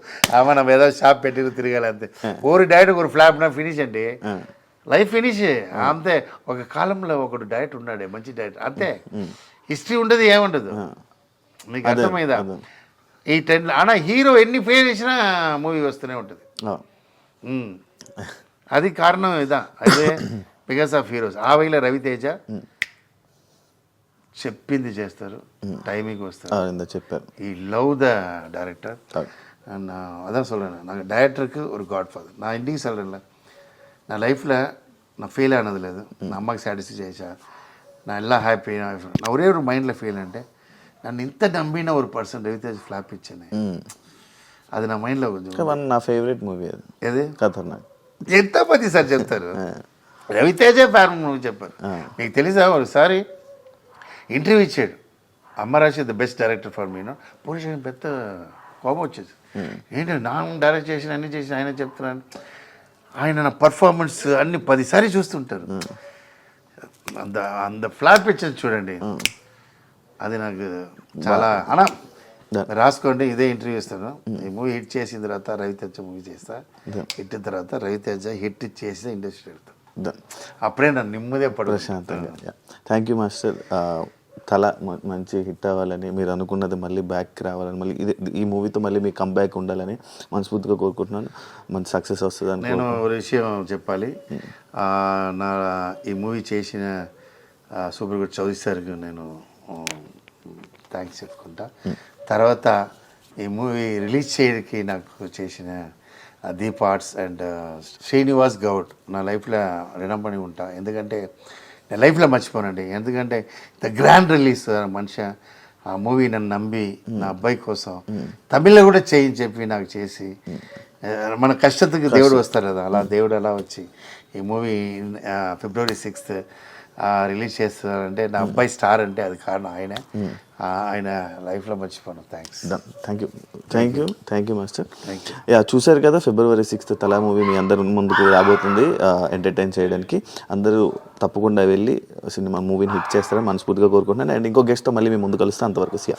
మనం ఏదో షాప్ పెట్టి తిరగాలి అంతే. ఓరి డైరెక్టర్ ఒక ఫ్లాప్ నా ఫినిష్ అండి, లైఫ్ ఫినిష్ అంతే. ఒక కాలంలో ఒకడు డైరెక్టర్ ఉన్నాడే మంచి డైరెక్టర్ అంతే, హిస్టరీ ఉండదు ఏముండదు. మీకు అర్థమైందా? ఈ ట్రెండ్ అలా హీరో ఎన్ని ఫెయిల్ చేసినా మూవీ వస్తూనే ఉంటుంది. అది కారణం ఇదా, అదే బికాస్ ఆఫ్ హీరోస్. ఆ వైలో రవితేజ చెప్పింది చేస్తారు, టైమింగ్ వస్తారు, చెప్పారు. ఈ లవ్ ద డైరెక్టర్. அதான் சொல்கிறேன், நாங்கள் டேரக்டருக்கு ஒரு காட் ஃபாதர். நான் இன்றைக்கி சொல்கிறேன்ல, నా లైఫ్లో నా ఫెయిల్ అయినది లేదు. నా అమ్మకి సాటిస్ఫై చేసా, నా ఎలా హ్యాపీ. నా ఒరే ఒక మైండ్లో ఫెయిల్ అంటే నన్ను ఇంత నమ్మిన ఒక పర్సన్ రవితేజ్ ఫ్లాప్ ఇచ్చాను. అది నా మైండ్లో కొంచెం నా ఫేవరెట్ మూవీ అది. ఏది? ఖతర్నాక్. ఎంతమంది సార్ చెప్తారు రవితేజే ఫ్యాన్ మూవీ చెప్పారు. మీకు తెలుసా ఒకసారి ఇంటర్వ్యూ ఇచ్చాడు, అమ్మరాశి ద బెస్ట్ డైరెక్టర్ ఫర్ మీను. పోలీస్ పెద్ద కోపం వచ్చేది, ఏంటి నా డైరెక్ట్ చేసిన అన్నీ చేసిన ఆయన చెప్తున్నాను. ఆయన నా పర్ఫార్మెన్స్ అన్ని 10 సారి చూస్తుంటారు. అంత ఫ్లాప్ ఇచ్చేది చూడండి, అది నాకు చాలా అనా. రాసుకోండి, ఇదే ఇంటర్వ్యూ ఇస్తాను. ఈ మూవీ హిట్ చేసిన తర్వాత రవితేజ మూవీ చేస్తా, హిట్ తర్వాత రవితేజ హిట్ చేసి ఇండస్ట్రీ వెళ్తాను. అప్పుడే నన్ను నిమ్మదే ప్రశాంతంగా. Thank you master. తల మంచి హిట్ అవ్వాలని, మీరు అనుకున్నది మళ్ళీ బ్యాక్ రావాలని, మళ్ళీ ఈ మూవీతో మళ్ళీ మీ కంబ్యాక్ ఉండాలని మనస్ఫూర్తిగా కోరుకుంటున్నాను. మంచి సక్సెస్ వస్తుందని. నేను ఒక విషయం చెప్పాలి, నా ఈ మూవీ చేసిన సూపర్ గుడ్ చౌదరి సార్కి నేను థ్యాంక్స్ చెప్పుకుంటా. తర్వాత ఈ మూవీ రిలీజ్ చేయడానికి నాకు చేసిన దీప్ ఆర్ట్స్ అండ్ శ్రీనివాస్ గౌడ్ నా లైఫ్లో రుణపడి ఉంటా. ఎందుకంటే నేను లైఫ్లో మర్చిపోనండి. ఎందుకంటే ద గ్రాండ్ రిలీజ్ మనిషి ఆ మూవీ నన్ను నమ్మి నా అబ్బాయి కోసం తమిళ్లో కూడా చేయని చెప్పి నాకు చేసి, మన కష్టத்துக்கு దేవుడు వస్తారు కదా, అలా దేవుడు అలా వచ్చి ఈ మూవీ February 6th రిలీజ్ చేస్తున్నారంటే నా అబ్బాయి స్టార్ అంటే అది కారణం ఆయనే. ఆయన లైఫ్లో మర్చిపోను. Thank you master. యా, చూశారు కదా, February 6th తలా మూవీ మీ అందరు ముందుకు రాబోతుంది ఎంటర్టైన్ చేయడానికి. అందరూ తప్పకుండా వెళ్ళి సినిమా మూవీని హిట్ చేస్తారని మనస్ఫూర్తిగా కోరుకుంటున్నాను. అండ్ ఇంకో గెస్ట్తో మళ్ళీ మీ ముందు కలుస్తే, అంతవరకు సియా.